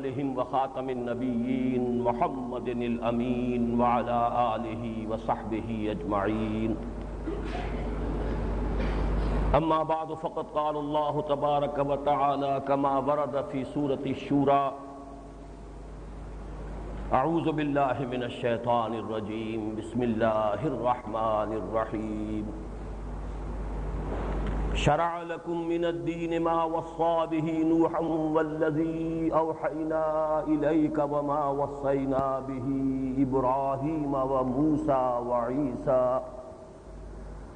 وخاتم النبیین محمد الامین وعلی آلہ وصحبہ اجمعین اما بعد فقد قال اللہ تبارک وتعالی کما ورد فی سورۃ الشورى اعوذ باللہ من الشیطان الرجیم بسم اللہ الرحمن الرحیم شرع لكم من الدين ما وصى به نوحا والذي أوحينا إليك وما وصينا به إبراهيم وموسى وعيسى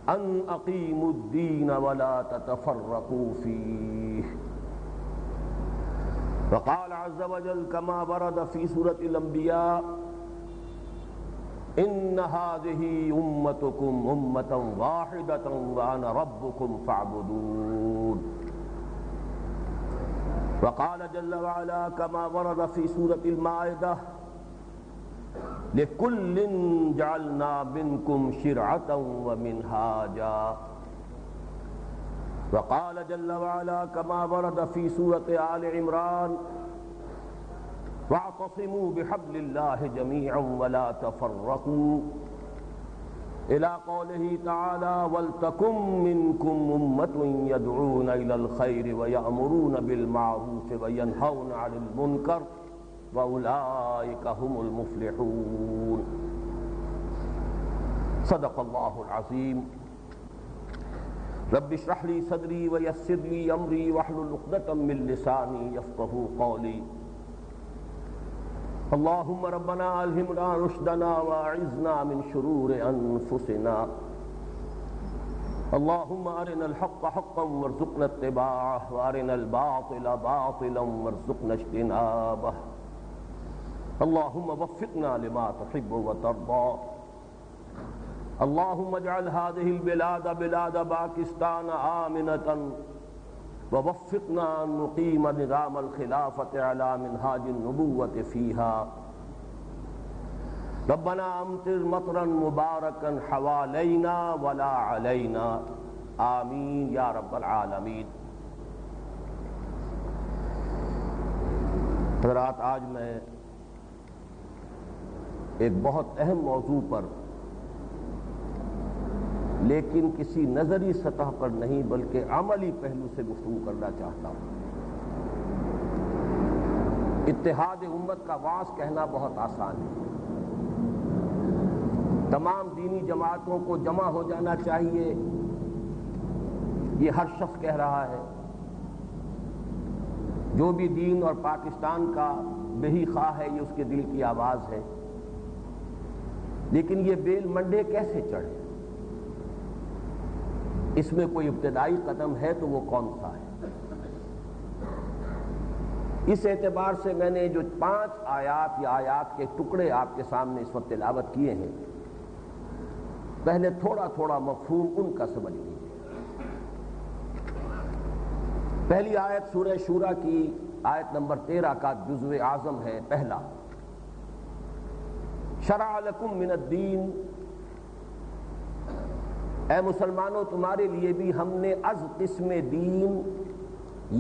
أن أقيموا الدين ولا تتفرقوا فيه. وقال عز وجل كما ورد في سورة الأنبياء ان هذه امتكم امة واحدة وانا ربكم فاعبدون. وقال جل وعلا كما ورد في سورة المائدة لكل جعلنا منكم شرعة ومنهاجا. وقال جل وعلا كما ورد في سورة آل عمران واعتصموا بحبل الله جميعا ولا تفرقوا إلى قوله تعالى ولتكن منكم أمة يدعون إلى الخير ويأمرون بالمعروف وينهون عن المنكر وأولئك هم المفلحون. صدق الله العظيم. رب اشرح لي صدري ويسر لي أمري واحلل عقدة من لساني يفقهوا قولي. اللهم ربنا ألهمنا رشدنا وأعذنا من شرور أنفسنا. اللهم أرنا الحق حقا وارزقنا اتباعه وأرنا الباطل باطلا وارزقنا اجتنابه. اللهم وفقنا لما تحب وترضى. اللهم اجعل هذه البلاد بلاد باكستان آمنة ووفقنا أن نقيم نظام الخلافة على منهاج النبوة فيها. ربنا أمطر مطرا مباركا حوالينا ولا علينا آمين يا رب العالمين. حضرات، آج میں ایک بہت اہم موضوع پر لیکن کسی نظری سطح پر نہیں بلکہ عملی پہلو سے گفتگو کرنا چاہتا ہوں. اتحاد امت کا واعظ کہنا بہت آسان ہے. تمام دینی جماعتوں کو جمع ہو جانا چاہیے، یہ ہر شخص کہہ رہا ہے. جو بھی دین اور پاکستان کا بہی خواہ ہے یہ اس کے دل کی آواز ہے. لیکن یہ بیل منڈے کیسے چڑھے؟ اس میں کوئی ابتدائی قدم ہے تو وہ کون سا ہے؟ اس اعتبار سے میں نے جو 5 آیات یا آیات کے ٹکڑے آپ کے سامنے اس وقت تلاوت کیے ہیں، پہلے تھوڑا تھوڑا مفہوم ان کا سمجھ لیجیے. پہلی آیت سورہ شورى کی آیت نمبر 13 کا جزو اعظم ہے. پہلا، شرع لکم من الدین، اے مسلمانوں تمہارے لیے بھی ہم نے از قسم دین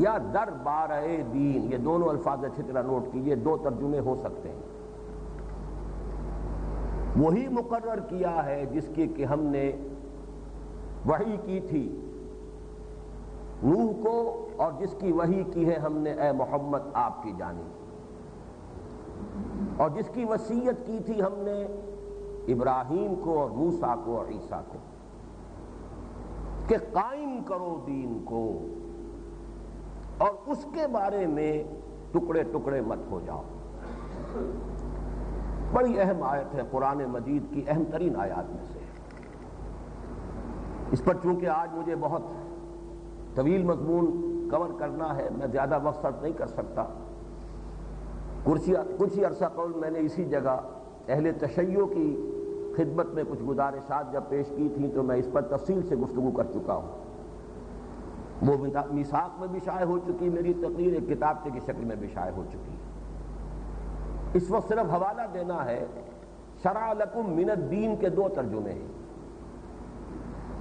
یا در بارہ دین، یہ دونوں الفاظ اچھی طرح نوٹ کیجئے، 2 ترجمے ہو سکتے ہیں. وہی مقرر کیا ہے جس کی کہ ہم نے وحی کی تھی نوح کو، اور جس کی وحی کی ہے ہم نے اے محمد آپ کی جانب، اور جس کی وصیت کی تھی ہم نے ابراہیم کو اور موسیٰ کو اور عیسیٰ کو کہ قائم کرو دین کو اور اس کے بارے میں ٹکڑے ٹکڑے مت ہو جاؤ. بڑی اہم آیت ہے، قرآن مجید کی اہم ترین آیات میں سے. اس پر چونکہ آج مجھے بہت طویل مضمون کور کرنا ہے، میں زیادہ وقت صرف نہیں کر سکتا. کچھ ہی عرصہ قبل میں نے اسی جگہ اہل تشیع کی خدمت میں کچھ گزارشات جب پیش کی تھیں تو میں اس پر تفصیل سے گفتگو کر چکا ہوں. وہ میثاق میں بھی شائع ہو چکی میری تقریر، ایک کتابچے کی شکل میں بھی شائع ہو چکی. اس وقت صرف حوالہ دینا ہے. شرع لکم من الدین کے 2 ترجمے ہیں.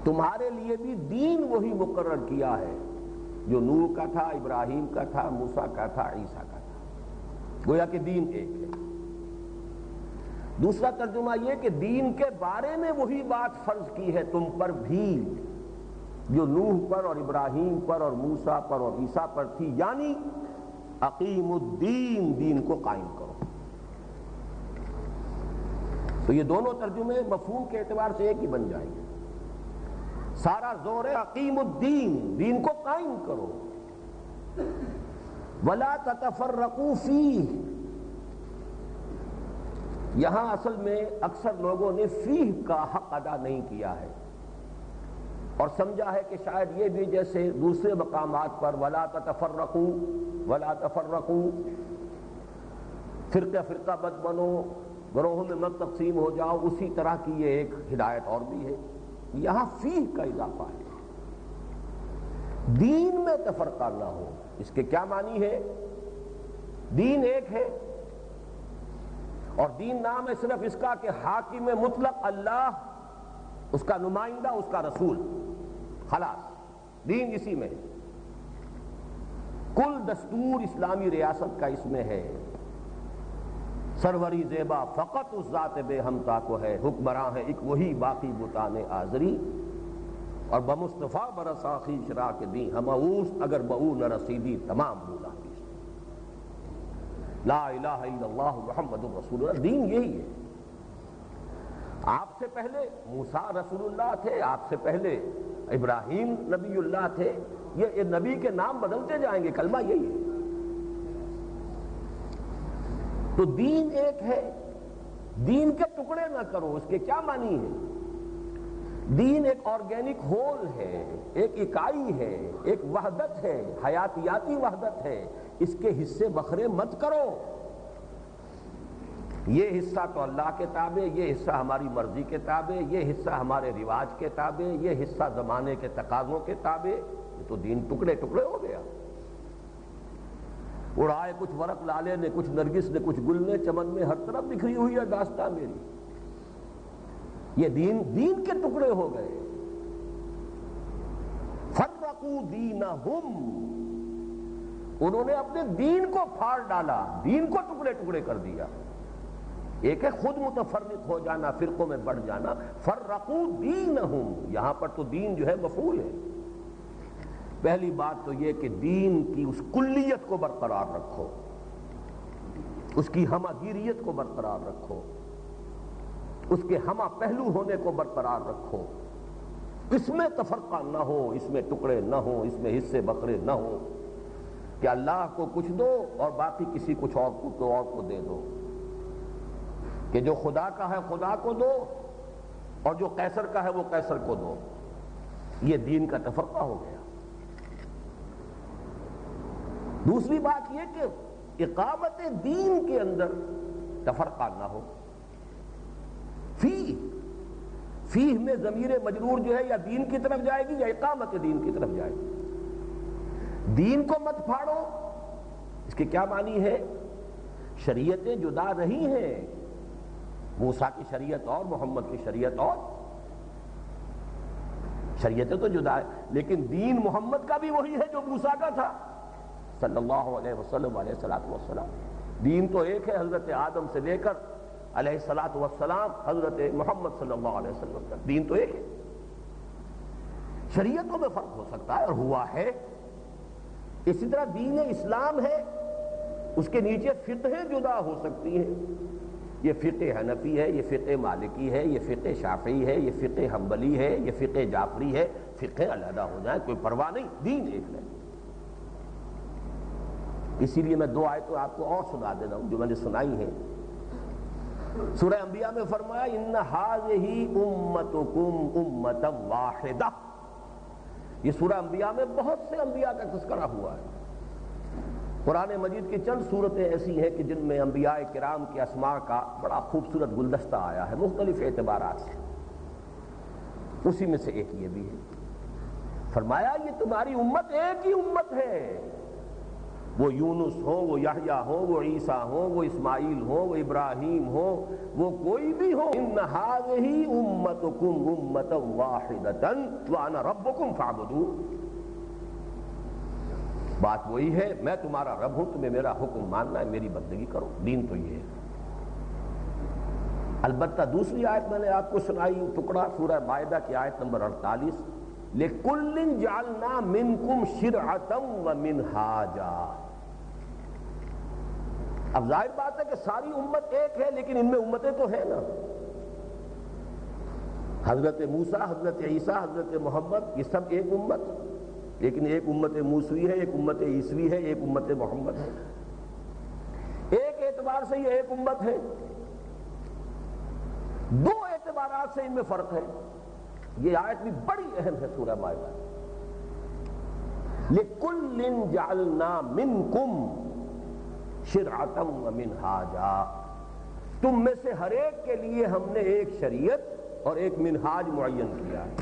تمہارے لیے بھی دین وہی مقرر کیا ہے جو نوح کا تھا، ابراہیم کا تھا، موسیٰ کا تھا، عیسیٰ کا تھا. گویا کہ دین ایک ہے۔ دوسرا ترجمہ یہ کہ دین کے بارے میں وہی بات فرض کی ہے تم پر بھی جو نوح پر اور ابراہیم پر اور موسیٰ پر اور عیسیٰ پر تھی، یعنی اقیم الدین، دین کو قائم کرو۔ تو یہ دونوں ترجمے مفہوم کے اعتبار سے ایک ہی بن جائیں گے۔ سارا زور ہے اقیم الدین، دین کو قائم کرو۔ ولا تتفرقوا فیہ، یہاں اصل میں اکثر لوگوں نے فیہ کا حق ادا نہیں کیا ہے اور سمجھا ہے کہ شاید یہ بھی جیسے دوسرے مقامات پر ولا تتفرقوا ولا تفرقوا، فرقہ فرقہ مت بنو، گروہوں میں مت تقسیم ہو جاؤ، اسی طرح کی یہ ایک ہدایت اور بھی ہے۔ یہاں فیہ کا اضافہ ہے، دین میں تفرقہ نہ ہو۔ اس کے کیا معنی ہے؟ دین ایک ہے اور دین نام ہے صرف اس کا کہ حاکم مطلق اللہ، اس کا نمائندہ اس کا رسول، خلاص دین اسی میں ہے۔ کل دستور اسلامی ریاست کا اس میں ہے۔ سروری زیبا فقط اس ذات بے ہمتا کو ہے، حکمراں ہے ایک وہی باقی بتان آزری، اور بمصطفیٰ برسا خویش را کے دی ہم اوست اگر بہو نہ رسیدی تمام بولا پیش۔ لا الہ الا اللہ محمد رسول اللہ، دین یہی ہے۔ آپ سے پہلے موسیٰ رسول اللہ تھے، آپ سے پہلے ابراہیم نبی اللہ تھے، یہ نبی کے نام بدلتے جائیں گے، کلمہ یہی ہے۔ تو دین ایک ہے، دین کے ٹکڑے نہ کرو۔ اس کے کیا معنی ہے؟ دین ایک آرگینک ہول ہے، ایک اکائی ہے، ایک وحدت ہے، حیاتیاتی وحدت ہے۔ اس کے حصے بکھرے مت کرو۔ یہ حصہ تو اللہ کے تابع، یہ حصہ ہماری مرضی کے تابع، یہ حصہ ہمارے رواج کے تابع، یہ حصہ زمانے کے تقاضوں کے تابع۔ یہ تو دین ٹکڑے ٹکڑے ہو گیا۔ اڑائے کچھ ورق لالے نے، کچھ نرگس نے، کچھ گل نے، چمن میں ہر طرف بکھری ہوئی ہے داستان میری۔ یہ دین کے ٹکڑے ہو گئے۔ فرقوا دینہم، انہوں نے اپنے دین کو پھاڑ ڈالا، دین کو ٹکڑے ٹکڑے کر دیا۔ ایک ہے خود متفرق ہو جانا، فرقوں میں بڑھ جانا۔ فرقوا دینہم، یہاں پر تو دین جو ہے مفعول ہے۔ پہلی بات تو یہ کہ دین کی اس کلیت کو برقرار رکھو، اس کی ہمہ گیریت کو برقرار رکھو، اس کے ہمہ پہلو ہونے کو برقرار رکھو۔ اس میں تفرقہ نہ ہو، اس میں ٹکڑے نہ ہو، اس میں حصے بکرے نہ ہو کہ اللہ کو کچھ دو اور باقی کسی کچھ اور کو دے دو، کہ جو خدا کا ہے خدا کو دو اور جو قیصر کا ہے وہ قیصر کو دو۔ یہ دین کا تفرقہ ہو گیا۔ دوسری بات یہ کہ اقامت دین کے اندر تفرقہ نہ ہو۔ فیہ میں ضمیر مجرور جو ہے یا دین کی طرف جائے گی یا اقامت دین کی طرف جائے گی۔ دین کو مت پھاڑو، اس کے کیا معنی ہے؟ شریعتیں جدا نہیں ہیں، موسیٰ کی شریعت اور محمد کی شریعت اور، شریعتیں تو جدا ہے، لیکن دین محمد کا بھی وہی ہے جو موسیٰ کا تھا صلی اللہ علیہ وسلم علیہ السلام۔ دین تو ایک ہے، حضرت آدم سے لے کر علیہ الصلوۃ والسلام حضرت محمد صلی اللہ علیہ وسلم تک دین تو ایک ہے۔ شریعتوں میں فرق ہو سکتا ہے اور ہوا ہے۔ اسی طرح دین اسلام ہے، اس کے نیچے فقہیں جدا ہو سکتی ہیں۔ یہ فقہ حنفی ہے، یہ فقہ مالکی ہے، یہ فقہ شافعی ہے، یہ فقہ حنبلی ہے، یہ فقہ جعفری ہے۔ فقہ علیحدہ ہو جائیں کوئی پرواہ نہیں، دین ایک ہے۔ اسی لیے میں دو آیتیں آپ کو اور سنا دے رہا ہوں جو میں نے سنائی ہیں۔ سورہ انبیاء میں فرمایا ان ھذہ امتکم امۃ واحدہ۔ یہ سورہ انبیاء میں بہت سے انبیاء کا تذکرہ ہوا ہے۔ قرآن مجید کی چند صورتیں ایسی ہیں کہ جن میں انبیاء کرام کے اسماء کا بڑا خوبصورت گلدستہ آیا ہے مختلف اعتبارات سے، اسی میں سے ایک یہ بھی ہے۔ فرمایا یہ تمہاری امت ایک ہی امت ہے، وہ یونس ہو، وہ یحییٰ ہو، وہ عیسیٰ ہو، وہ اسماعیل ہو، وہ ابراہیم ہو، وہ کوئی بھی ہو۔ ان ھذہ امتکم امۃ واحدۃ وانا ربکم فاعبدون۔ بات وہی ہے، میں تمہارا رب ہوں، تمہیں میرا حکم ماننا ہے، میری بندگی کرو، دین تو یہ ہے۔ البتہ دوسری آیت میں نے آپ کو سنائی، ٹکڑا سورہ مائدہ کی آیت نمبر 48، لِكُلٍّ جَعَلْنَا مِنْكُمْ شِرْعَةً وَمِنْهَاجًا۔ اب ظاہر بات ہے کہ ساری امت ایک ہے، لیکن ان میں امتیں تو ہیں نا، حضرت موسیٰ، حضرت عیسیٰ، حضرت محمد، یہ سب ایک امت، لیکن ایک امت موسوی ہے، ایک امت عیسوی ہے، ایک امت محمد ہے، ایک اعتبار سے یہ ایک امت ہے، دو اعتبارات سے ان میں فرق ہے۔ یہ آیت بھی بڑی اہم ہے سورہ مائدہ۔ لِكُلٍّ جَعَلْنَا مِنْكُمْ شِرْعَةً وَمِنْهَاجًا، تم میں سے ہر ایک کے لیے ہم نے ایک شریعت اور ایک منہاج معین کیا ہے۔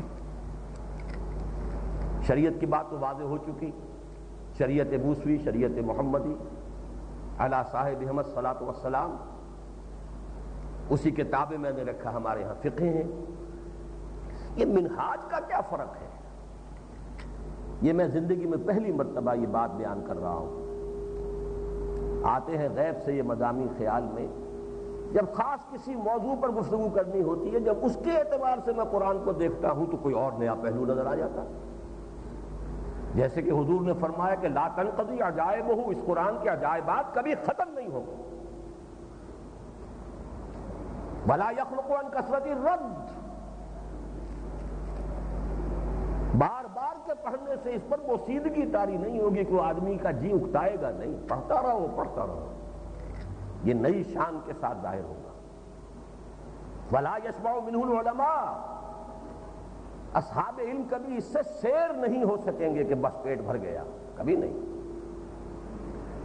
شریعت کی بات تو واضح ہو چکی، شریعت موسوی، شریعت محمدی علی صاحبہم الصلاۃ والسلام، اسی کے تابع میں نے رکھا، ہمارے ہاں فقہ ہیں۔ یہ منہاج کا کیا فرق ہے؟ یہ میں زندگی میں پہلی مرتبہ یہ بات بیان کر رہا ہوں۔ آتے ہیں غیب سے یہ مضامین خیال میں، جب خاص کسی موضوع پر گفتگو کرنی ہوتی ہے، جب اس کے اعتبار سے میں قرآن کو دیکھتا ہوں تو کوئی اور نیا پہلو نظر آ جاتا ہے۔ جیسے کہ حضور نے فرمایا کہ لا تنقضی عجائبہ، اس قرآن کے عجائبات کبھی ختم نہیں ہوں گے، ولا یخلق عن کثرت الرد، بار بار کے پڑھنے سے اس پر بوسیدگی طاری نہیں ہوگی کہ وہ آدمی کا جی اکتائے گا نہیں، پڑھتا رہو پڑھتا رہو، یہ نئی شان کے ساتھ ظاہر ہوگا۔ ولا یشبع منہ العلماء، اصحاب علم کبھی اس سے سیر نہیں ہو سکیں گے کہ بس پیٹ بھر گیا، کبھی نہیں،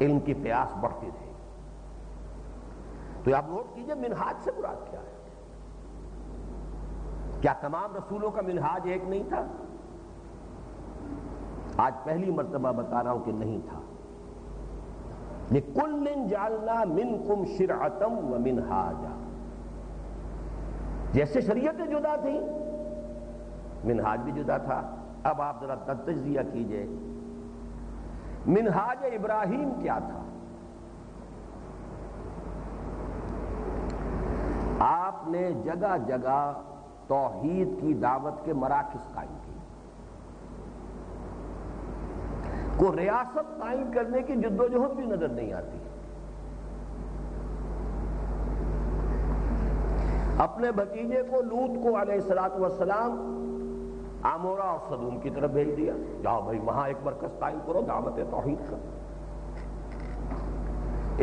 علم کی پیاس بڑھتی رہے گی۔ تو آپ نوٹ کیجئے منہاج سے مراد کیا ہے؟ کیا تمام رسولوں کا منہاج ایک نہیں تھا؟ آج پہلی مرتبہ بتا رہا ہوں کہ نہیں تھا۔ لِكُلٍّ جَعَلْنَا مِنْكُمْ شِرْعَةً وَمِنْهَاجًا، جیسے شریعتیں جدا تھیں، منہاج بھی جدا تھا۔ اب آپ ذرا تجزیہ کیجئے، منہاج ابراہیم کیا تھا؟ آپ نے جگہ جگہ توحید کی دعوت کے مراکز قائم کیے، کو ریاست قائم کرنے کی جدوجہد بھی نظر نہیں آتی۔ اپنے بھتیجے کو لوط کو علیہ السلام عامورہ اور صدوم کی طرف بھیج دیا، جاؤ بھائی وہاں ایک مرکز قائم کرو دعوت توحید کا۔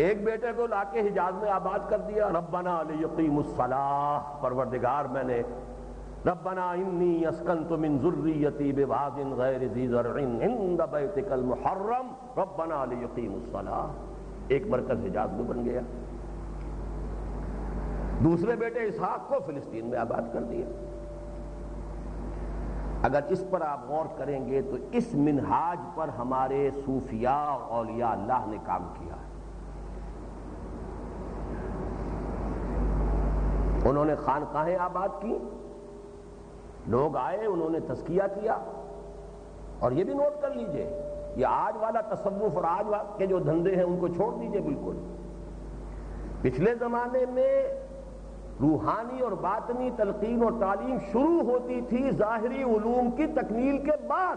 ایک بیٹے کو لا کے حجاز میں آباد کر دیا، ربنا لیقیموا الصلاۃ، پروردگار میں نے ربنا انی اسکنت من ذریتی بواد غیر ذی زرع عند بیتک المحرم ربنا لیقیموا الصلاۃ، ایک مرکز حجاز میں بن گیا۔ دوسرے بیٹے اسحاق کو فلسطین میں آباد کر دیا۔ اگر اس پر آپ غور کریں گے تو اس منہاج پر ہمارے صوفیاء اور اولیاء اللہ نے کام کیا ہے۔ انہوں نے خانقاہیں آباد کی، لوگ آئے، انہوں نے تزکیہ کیا، اور یہ بھی نوٹ کر لیجئے، یہ آج والا تصوف اور آج کے جو دھندے ہیں ان کو چھوڑ دیجئے بالکل۔ پچھلے زمانے میں روحانی اور باطنی تلقین اور تعلیم شروع ہوتی تھی ظاہری علوم کی تکمیل کے بعد،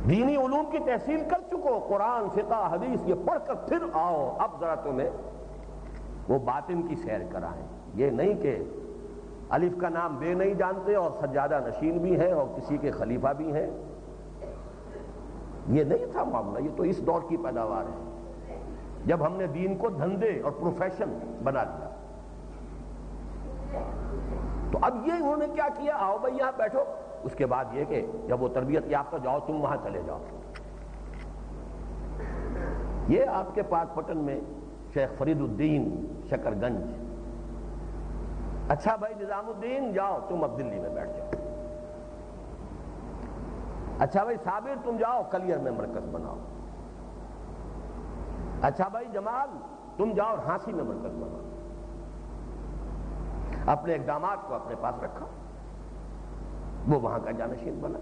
دینی علوم کی تحصیل کر چکو، قرآن، فقہ، حدیث، یہ پڑھ کر پھر آؤ، اب ذرا تمہیں وہ باطن کی سیر کرائیں۔ یہ نہیں کہ الف کا نام بے نہیں جانتے اور سجادہ نشین بھی ہیں اور کسی کے خلیفہ بھی ہیں، یہ نہیں تھا معاملہ، یہ تو اس دور کی پیداوار ہے جب ہم نے دین کو دھندے اور پروفیشن بنا دیا۔ تو اب یہ انہوں نے کیا کیا، آؤ بھائی یہاں بیٹھو، اس کے بعد یہ کہ جب وہ تربیت یافتہ جاؤ تم وہاں چلے جاؤ۔ یہ آپ کے پاک پٹن میں شیخ فرید الدین شکر گنج، اچھا بھائی نظام الدین جاؤ تم اب دلی میں بیٹھ جاؤ، اچھا بھائی صابر تم جاؤ کلیر میں مرکز بناؤ، اچھا بھائی جمال تم جاؤ ہانسی میں مرکز بناؤ، اپنے اقدامات کو اپنے پاس رکھا، وہ وہاں کا جانشین بنا۔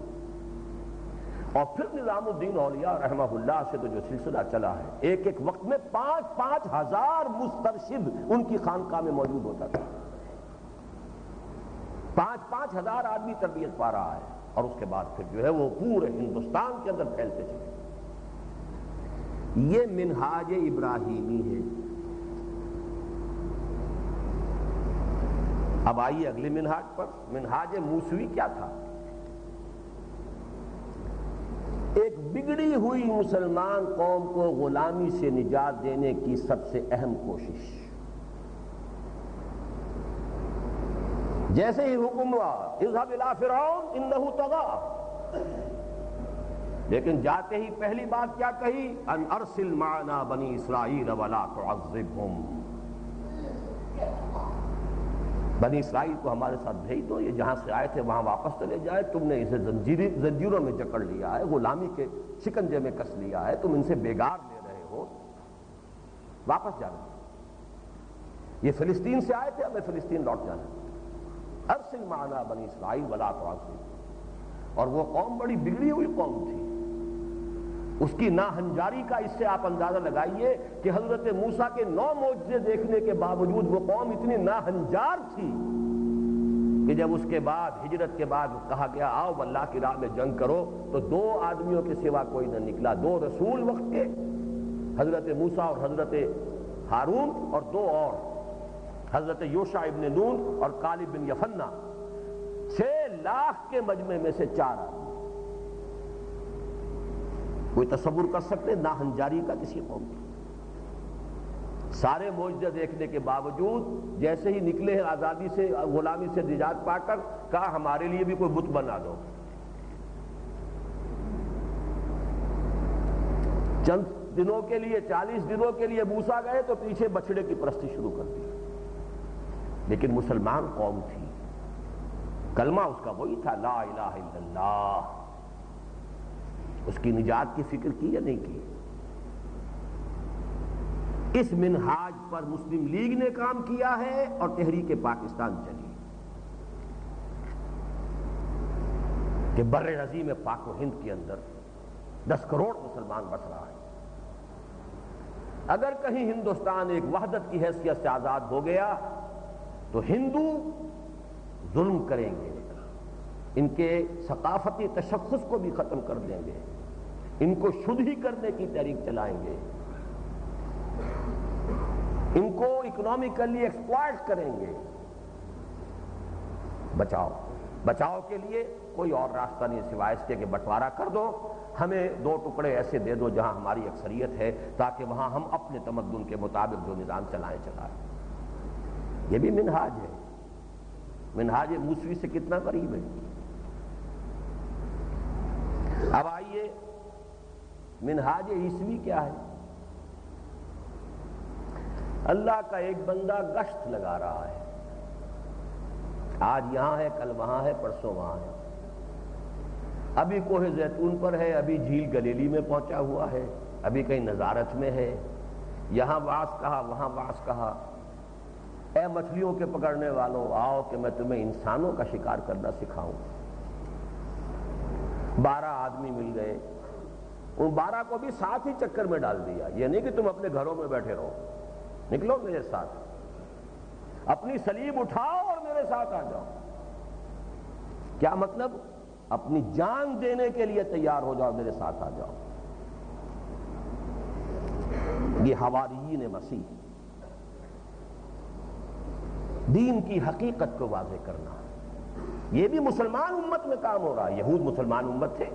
اور پھر نظام الدین اولیاء رحمہ اللہ سے تو جو سلسلہ چلا ہے، ایک ایک وقت میں 5,000 مسترشد ان کی خانقاہ میں موجود ہوتا تھا. 5,000 آدمی تربیت پا رہا ہے، اور اس کے بعد پھر جو ہے وہ پورے ہندوستان کے اندر پھیلتے چلے. یہ منہاج ابراہیمی ہے. اب آئیے اگلے منہاج پر. منہاج موسوی کیا تھا؟ ایک بگڑی ہوئی مسلمان قوم کو غلامی سے نجات دینے کی سب سے اہم کوشش. جیسے ہی حکم ہوا اذهب الى فرعون انه طغى، لیکن جاتے ہی پہلی بات کیا کہی؟ ان ارسل معنا بنی اسرائیل ولا تعذبهم، بنی اسرائیل کو ہمارے ساتھ بھیج دو، یہ جہاں سے آئے تھے وہاں واپس چلے جائے. تم نے اسے زنجیروں میں جکڑ لیا ہے، غلامی کے شکنجے میں کس لیا ہے، تم ان سے بیگار لے رہے ہو، واپس جانا. یہ فلسطین سے آئے تھے، ہمیں فلسطین لوٹ جانا. ارسل معنا بنی اسرائیل ولا تعذب. اور وہ قوم بڑی بگڑی ہوئی قوم تھی. اس کی ناہنجاری کا اس سے آپ اندازہ لگائیے کہ حضرت موسیٰ کے 9 معجزے دیکھنے کے باوجود وہ قوم اتنی ناہنجار تھی کہ جب اس کے بعد ہجرت کے بعد کہا گیا آؤ اللہ کی راہ میں جنگ کرو، تو 2 آدمیوں کے سوا کوئی نہ نکلا. 2 رسول وقت کے، حضرت موسیٰ اور حضرت ہارون، اور 2 اور، حضرت یوشع ابن نون اور کالب بن یفنہ. 6 لاکھ کے مجمع میں سے 4 آدمی. کوئی تصور کر سکتے ناہنجاری کا کسی قوم کی؟ سارے معجزے دیکھنے کے باوجود جیسے ہی نکلے ہیں آزادی سے، غلامی سے نجات پا کر، کہا ہمارے لیے بھی کوئی بت بنا دو. چند دنوں کے لیے، 40 دنوں کے لیے موسیٰ گئے تو پیچھے بچڑے کی پرستی شروع کر دی. لیکن مسلمان قوم تھی، کلمہ اس کا وہی تھا، لا الہ الا اللہ. اس کی نجات کی فکر کی یا نہیں کی؟ اس منہاج پر مسلم لیگ نے کام کیا ہے اور تحریک پاکستان چلی کہ بر عظیم پاک و ہند کے اندر 10 کروڑ مسلمان بس رہا ہے. اگر کہیں ہندوستان ایک وحدت کی حیثیت سے آزاد ہو گیا تو ہندو ظلم کریں گے، ان کے ثقافتی تشخص کو بھی ختم کر دیں گے، ان کو شدھ ہی کرنے کی تحریک چلائیں گے، ان کو اکنامکلی ایکسپلائٹ کریں گے. بچاؤ کے لیے کوئی اور راستہ نہیں سوائے اس کے کہ بٹوارا کر دو، ہمیں 2 ٹکڑے ایسے دے دو جہاں ہماری اکثریت ہے، تاکہ وہاں ہم اپنے تمدن کے مطابق جو نظام چلائیں. یہ بھی منہاج ہے. منہاج موسوی سے کتنا قریب ہے. اب آئیے منہاج عیسوی کیا ہے؟ اللہ کا ایک بندہ گشت لگا رہا ہے، آج یہاں ہے، کل وہاں ہے، پرسوں وہاں ہے. ابھی کوہ زیتون پر ہے، ابھی جھیل گلیلی میں پہنچا ہوا ہے، ابھی کہیں نزارت میں ہے، یہاں واس کہا، وہاں واس کہا. اے مچھلیوں کے پکڑنے والوں، آؤ کہ میں تمہیں انسانوں کا شکار کرنا سکھاؤں. 12 آدمی مل گئے، ان 12 کو بھی ساتھ ہی چکر میں ڈال دیا. یہ نہیں کہ تم اپنے گھروں میں بیٹھے رہو، نکلو میرے ساتھ، اپنی صلیب اٹھاؤ اور میرے ساتھ آ جاؤ. کیا مطلب؟ اپنی جان دینے کے لیے تیار ہو جاؤ، میرے ساتھ آ جاؤ. یہ حواریین مسیح، دین کی حقیقت کو واضح کرنا. یہ بھی مسلمان امت میں کام ہو رہا ہے. یہود مسلمان امت تھے،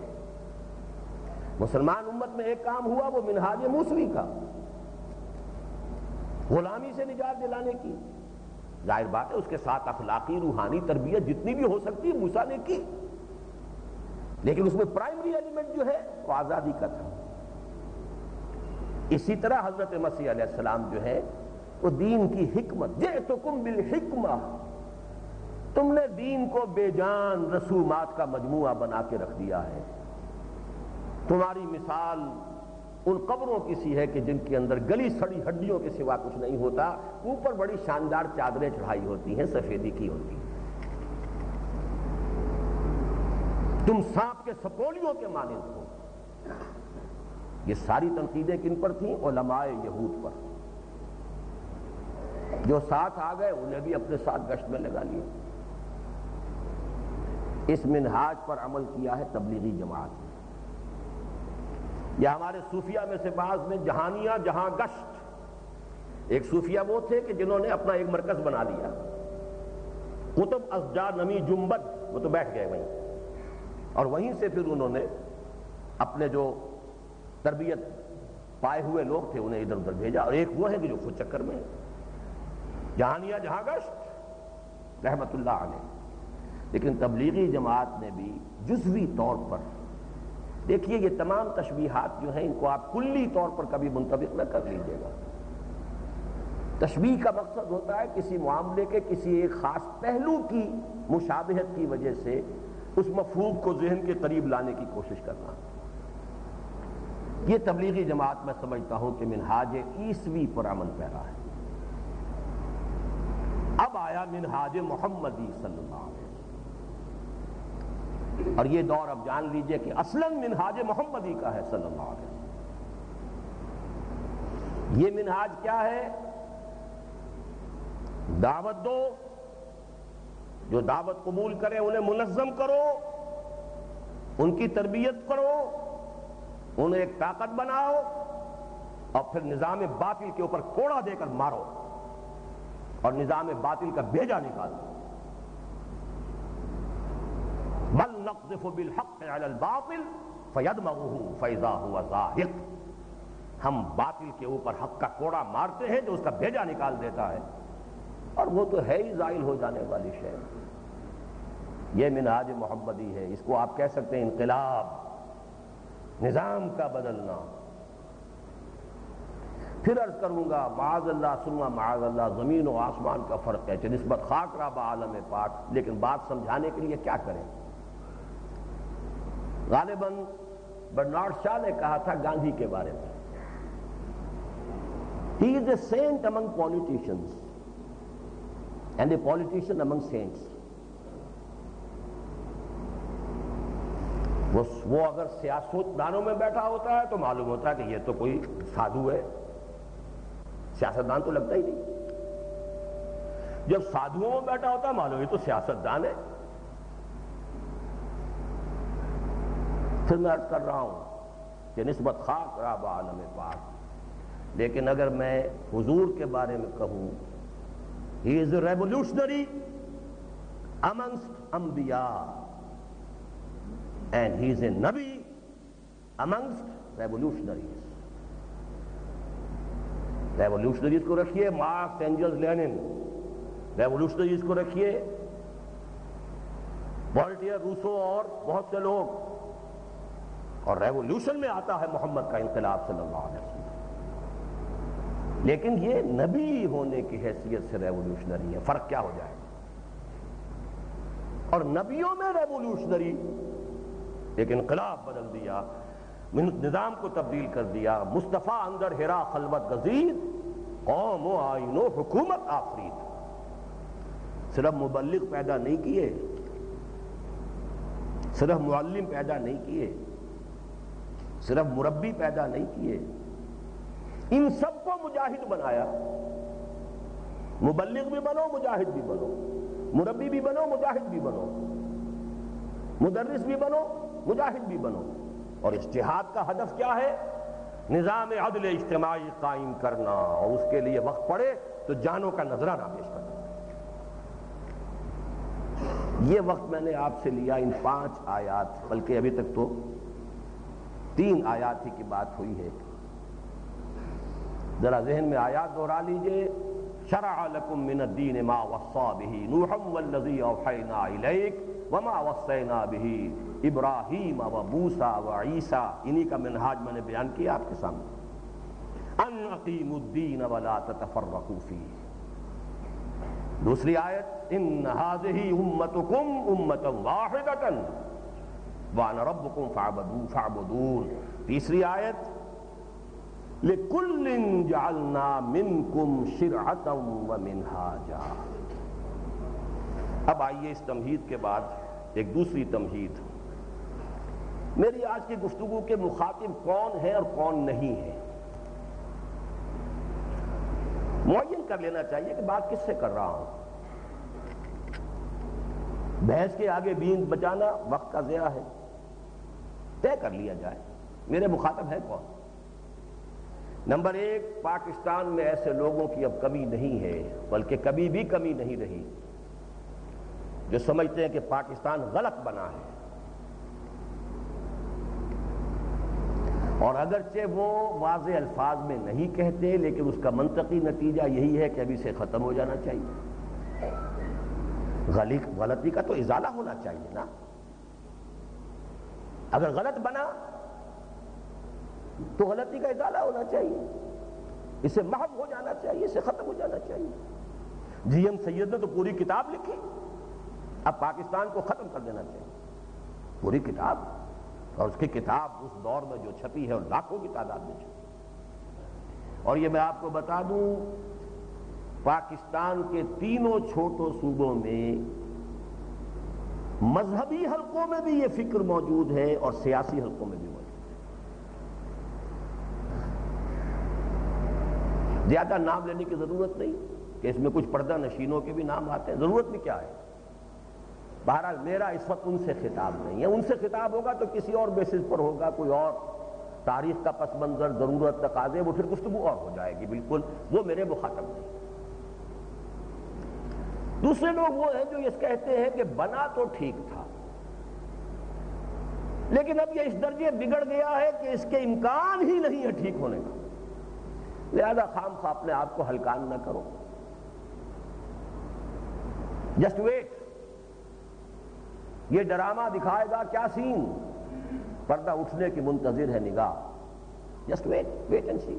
مسلمان امت میں ایک کام ہوا، وہ منہاج موسوی کا، غلامی سے نجات دلانے کی. ظاہر بات ہے اس کے ساتھ اخلاقی روحانی تربیت جتنی بھی ہو سکتی موسیٰ نے کی، لیکن اس میں پرائمری ایلیمنٹ جو ہے وہ آزادی کا تھا. اسی طرح حضرت مسیح علیہ السلام جو ہے وہ دین کی حکمت، جئتکم بالحکمہ، تم نے دین کو بے جان رسومات کا مجموعہ بنا کے رکھ دیا ہے. تمہاری مثال ان قبروں کی سی ہے کہ جن کے اندر گلی سڑی ہڈیوں کے سوا کچھ نہیں ہوتا، اوپر بڑی شاندار چادریں چڑھائی ہوتی ہیں، سفیدی کی ہوتی ہیں. تم سانپ کے سپولیوں کے مانند ہو۔ یہ ساری تنقیدیں کن پر تھیں؟ علماء یہود پر۔ جو ساتھ آ گئے انہیں بھی اپنے ساتھ گشت میں لگا لیا۔ اس منہاج پر عمل کیا ہے تبلیغی جماعت نے۔ یا ہمارے صوفیہ میں سے بعض نے جہانیہ جہاں گشت، ایک صوفیہ وہ تھے کہ جنہوں نے اپنا ایک مرکز بنا لیا، قطب ازجا نمی جنبد، وہ تو بیٹھ گئے وہیں، اور وہیں سے پھر انہوں نے اپنے جو تربیت پائے ہوئے لوگ تھے انہیں ادھر ادھر بھیجا، اور ایک وہ ہے کہ جو خود چکر میں ہے۔ جہانیہ جہاں گشت رحمت اللہ علیہ۔ لیکن تبلیغی جماعت نے بھی جزوی طور پر، دیکھیے یہ تمام تشبیہات جو ہیں ان کو آپ کلی طور پر کبھی منطبق نہ کر لیجیے گا۔ تشبیہ کا مقصد ہوتا ہے کسی معاملے کے کسی ایک خاص پہلو کی مشابہت کی وجہ سے اس مفہوم کو ذہن کے قریب لانے کی کوشش کرنا۔ یہ تبلیغی جماعت میں سمجھتا ہوں کہ منہاج عیسوی پر عمل پیرا ہے۔ اب آیا منہاج محمدی صلی اللہ علیہ وسلم، اور یہ دور اب جان لیجئے کہ اصلاً منہاج محمدی کا ہے صلی اللہ علیہ وسلم۔ یہ منہاج کیا ہے؟ دعوت دو، جو دعوت قبول کرے انہیں منظم کرو، ان کی تربیت کرو، انہیں ایک طاقت بناؤ، اور پھر نظام باطل کے اوپر کوڑا دے کر مارو اور نظام باطل کا بھیجا نکالو۔ بل نقذف بالحق علی الباطل فیدمغه فاذا هو زاهق، ہم باطل کے اوپر حق کا کوڑا مارتے ہیں جو اس کا بھیجا نکال دیتا ہے، اور وہ تو ہے ہی زائل ہو جانے والی شے۔ یہ منہاج محمدی ہے، اس کو آپ کہہ سکتے ہیں انقلاب، نظام کا بدلنا۔ پھر عرض کروں گا معاذ اللہ ثم معاذ اللہ، زمین و آسمان کا فرق ہے، نسبت خاک را بعالم پاک، لیکن بات سمجھانے کے لیے کیا کریں؟ غالباً برنارڈ شاہ نے کہا تھا گاندھی کے بارے میں، he is a saint among politicians and a politician among saints۔ وہ اگر سیاستدانوں میں بیٹھا ہوتا ہے تو معلوم ہوتا ہے کہ یہ تو کوئی سادھو ہے، سیاستدان تو لگتا ہی نہیں۔ جب سادھوؤں میں بیٹھا ہوتا ہے معلوم یہ تو سیاستدان ہے۔ پھر میں عرض کر رہا ہوں کہ نسبت خاک را بعالم پاک، لیکن اگر میں حضور کے بارے میں کہوں he is a revolutionary amongst انبیاء and he is a nabi amongst revolutionaries۔ ریولوشنریز کو رکھیے مارکس اینجلز لینن، ریولوشنریز کو رکھیے والٹیر روسو اور بہت سے لوگ، اور ریولوشن میں آتا ہے محمد کا انقلاب صلی اللہ علیہ وسلم۔ لیکن یہ نبی ہونے کی حیثیت سے ریولوشنری ہے، فرق کیا ہو جائے؟ اور نبیوں میں ریولوشنری ایک انقلاب بدل دیا، نظام کو تبدیل کر دیا۔ مصطفیٰ اندر ہرا خلوت گزید، قوم و آئین و حکومت آفرید۔ صرف مبلغ پیدا نہیں کیے، صرف معلم پیدا نہیں کیے، صرف مربی پیدا نہیں کیے، ان سب کو مجاہد بنایا۔ مبلغ بھی بنو، مجاہد بھی بنو، مربی بھی بنو، مجاہد بھی بنو، مدرس بھی بنو، مجاہد بھی بنو۔ اور اس جہاد کا ہدف کیا ہے؟ نظام عدل اجتماعی قائم کرنا، اور اس کے لیے وقت پڑے تو جانوں کا نذرانہ پیش کرنا۔ یہ وقت میں نے آپ سے لیا ان 5 آیات، بلکہ ابھی تک تو 3 آیات ہی کی بات ہوئی ہے۔ ذرا ذہن میں آیات دہرا لیجئے۔ شرع لکم من الدین ما وصى به نوحا والذی اوحینا الیک وما وصینا به ابراہیم و موسیٰ و عیسیٰ، انہی کا منہاج میں نے بیان کیا آپ کے سامنے۔ ان اقیموا الدین ولا تتفرقوا فیہ۔ دوسری آیت ان ھذہ امتکم امۃ واحدۃ وانا ربکم فاعبدون۔ تیسری آیت لِكُلٍّ جَعَلْنَا مِنْكُمْ شِرْعَةً وَمِنْهَاجًا۔ اب آئیے اس تمہید کے بعد ایک دوسری تمہید میری آج کی گفتگو کے مخاطب کون ہے اور کون نہیں ہے، معین کر لینا چاہیے کہ بات کس سے کر رہا ہوں۔ بحث کے آگے بیند بچانا وقت کا ضیاع ہے، طے کر لیا جائے میرے مخاطب ہے کون۔ نمبر ایک، پاکستان میں ایسے لوگوں کی اب کمی نہیں ہے، بلکہ کبھی بھی کمی نہیں رہی، جو سمجھتے ہیں کہ پاکستان غلط بنا ہے، اور اگرچہ وہ واضح الفاظ میں نہیں کہتے، لیکن اس کا منطقی نتیجہ یہی ہے کہ ابھی سے ختم ہو جانا چاہیے۔ غلطی کا تو ازالہ ہونا چاہیے نا۔ اگر غلط بنا تو غلطی کا ازالہ ہونا چاہیے، اسے محو ہو جانا چاہیے، اسے ختم ہو جانا چاہیے۔ جی ایم سید نے تو پوری کتاب لکھی، اب پاکستان کو ختم کر دینا چاہیے، پوری کتاب، اور اس کی کتاب اس دور میں جو چھپی ہے اور لاکھوں کی تعداد میں چھپی۔ اور یہ میں آپ کو بتا دوں، پاکستان کے تینوں چھوٹوں صوبوں میں مذہبی حلقوں میں بھی یہ فکر موجود ہے اور سیاسی حلقوں میں بھی موجود ہے۔ زیادہ نام لینے کی ضرورت نہیں کہ اس میں کچھ پردہ نشینوں کے بھی نام آتے ہیں، ضرورت بھی کیا ہے۔ بہرحال میرا اس وقت ان سے خطاب نہیں ہے، ان سے خطاب ہوگا تو کسی اور بیسس پر ہوگا، کوئی اور تاریخ کا پس منظر، ضرورت، تقاضے، وہ پھر گفتگو اور ہو جائے گی، بالکل وہ میرے مخاطب نہیں۔ دوسرے لوگ وہ ہیں جو یہ کہتے ہیں کہ بنا تو ٹھیک تھا، لیکن اب یہ اس درجے بگڑ گیا ہے کہ اس کے امکان ہی نہیں ہے ٹھیک ہونے کا، لہذا خام خواہ اپنے آپ کو ہلکان نہ کرو، جسٹ ویٹ، یہ ڈرامہ دکھائے گا کیا سین، پردہ اٹھنے کی منتظر ہے نگاہ، جسٹ ویٹ، ویٹ اینڈ سی۔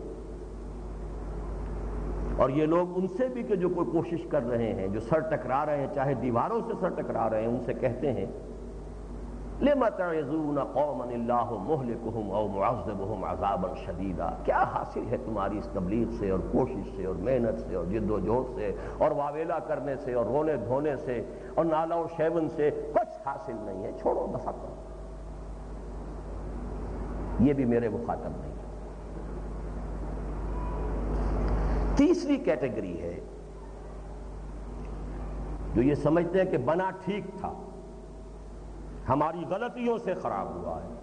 اور یہ لوگ ان سے بھی کہ جو کوئی کوشش کر رہے ہیں، جو سر ٹکرا رہے ہیں، چاہے دیواروں سے سر ٹکرا رہے ہیں، ان سے کہتے ہیں لِمَ تَعِظُونَ قَوْمًا اللَّهُ مُهْلِكُهُمْ أَوْ مُعَذِّبُهُمْ عَذَابًا شَدِيدًا۔ کیا حاصل ہے تمہاری اس تبلیغ سے اور کوشش سے اور محنت سے اور جد و جہد سے اور واویلا کرنے سے اور رونے دھونے سے اور نالہ و شیون سے؟ کچھ حاصل نہیں ہے، چھوڑو، دفع کرو۔ یہ بھی میرے مخاطب نہیں۔ تیسری کیٹیگری ہے جو یہ سمجھتے ہیں کہ بنا ٹھیک تھا، ہماری غلطیوں سے خراب ہوا ہے،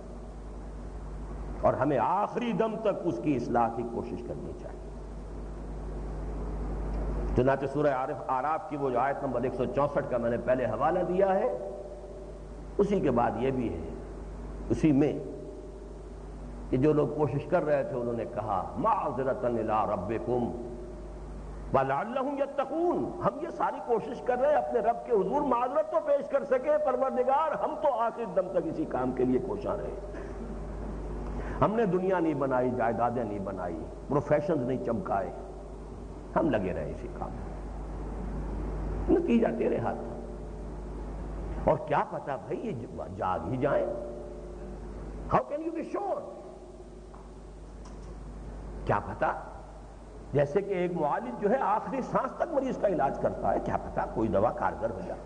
اور ہمیں آخری دم تک اس کی اصلاح کی کوشش کرنی چاہیے۔ چنانچہ سورہ اعراف کی وہ جو آیت نمبر 164 کا میں نے پہلے حوالہ دیا ہے، اسی کے بعد یہ بھی ہے، اسی میں کہ جو لوگ کوشش کر رہے تھے انہوں نے کہا معذرۃ الی ربکم وَلَعَلَّهُمْ يَتَّقُونَ، ہم یہ ساری کوشش کر رہے ہیں اپنے رب کے حضور معذرت تو پیش کر سکے، پروردگار ہم تو آخر دم تک اسی کام کے لیے کوشاں رہے، ہم نے دنیا نہیں بنائی، جائیدادیں نہیں بنائی، پروفیشنز نہیں چمکائے، ہم لگے رہے اسی کام میں، نتیجہ تیرے ہاتھ تھا، اور کیا پتا بھائی یہ جاگ ہی جائیں، ہاؤ کین یو بی شور، کیا پتا، جیسے کہ ایک معالج جو ہے آخری سانس تک مریض کا علاج کرتا ہے، کیا پتا کوئی دوا کارگر ہو جائے،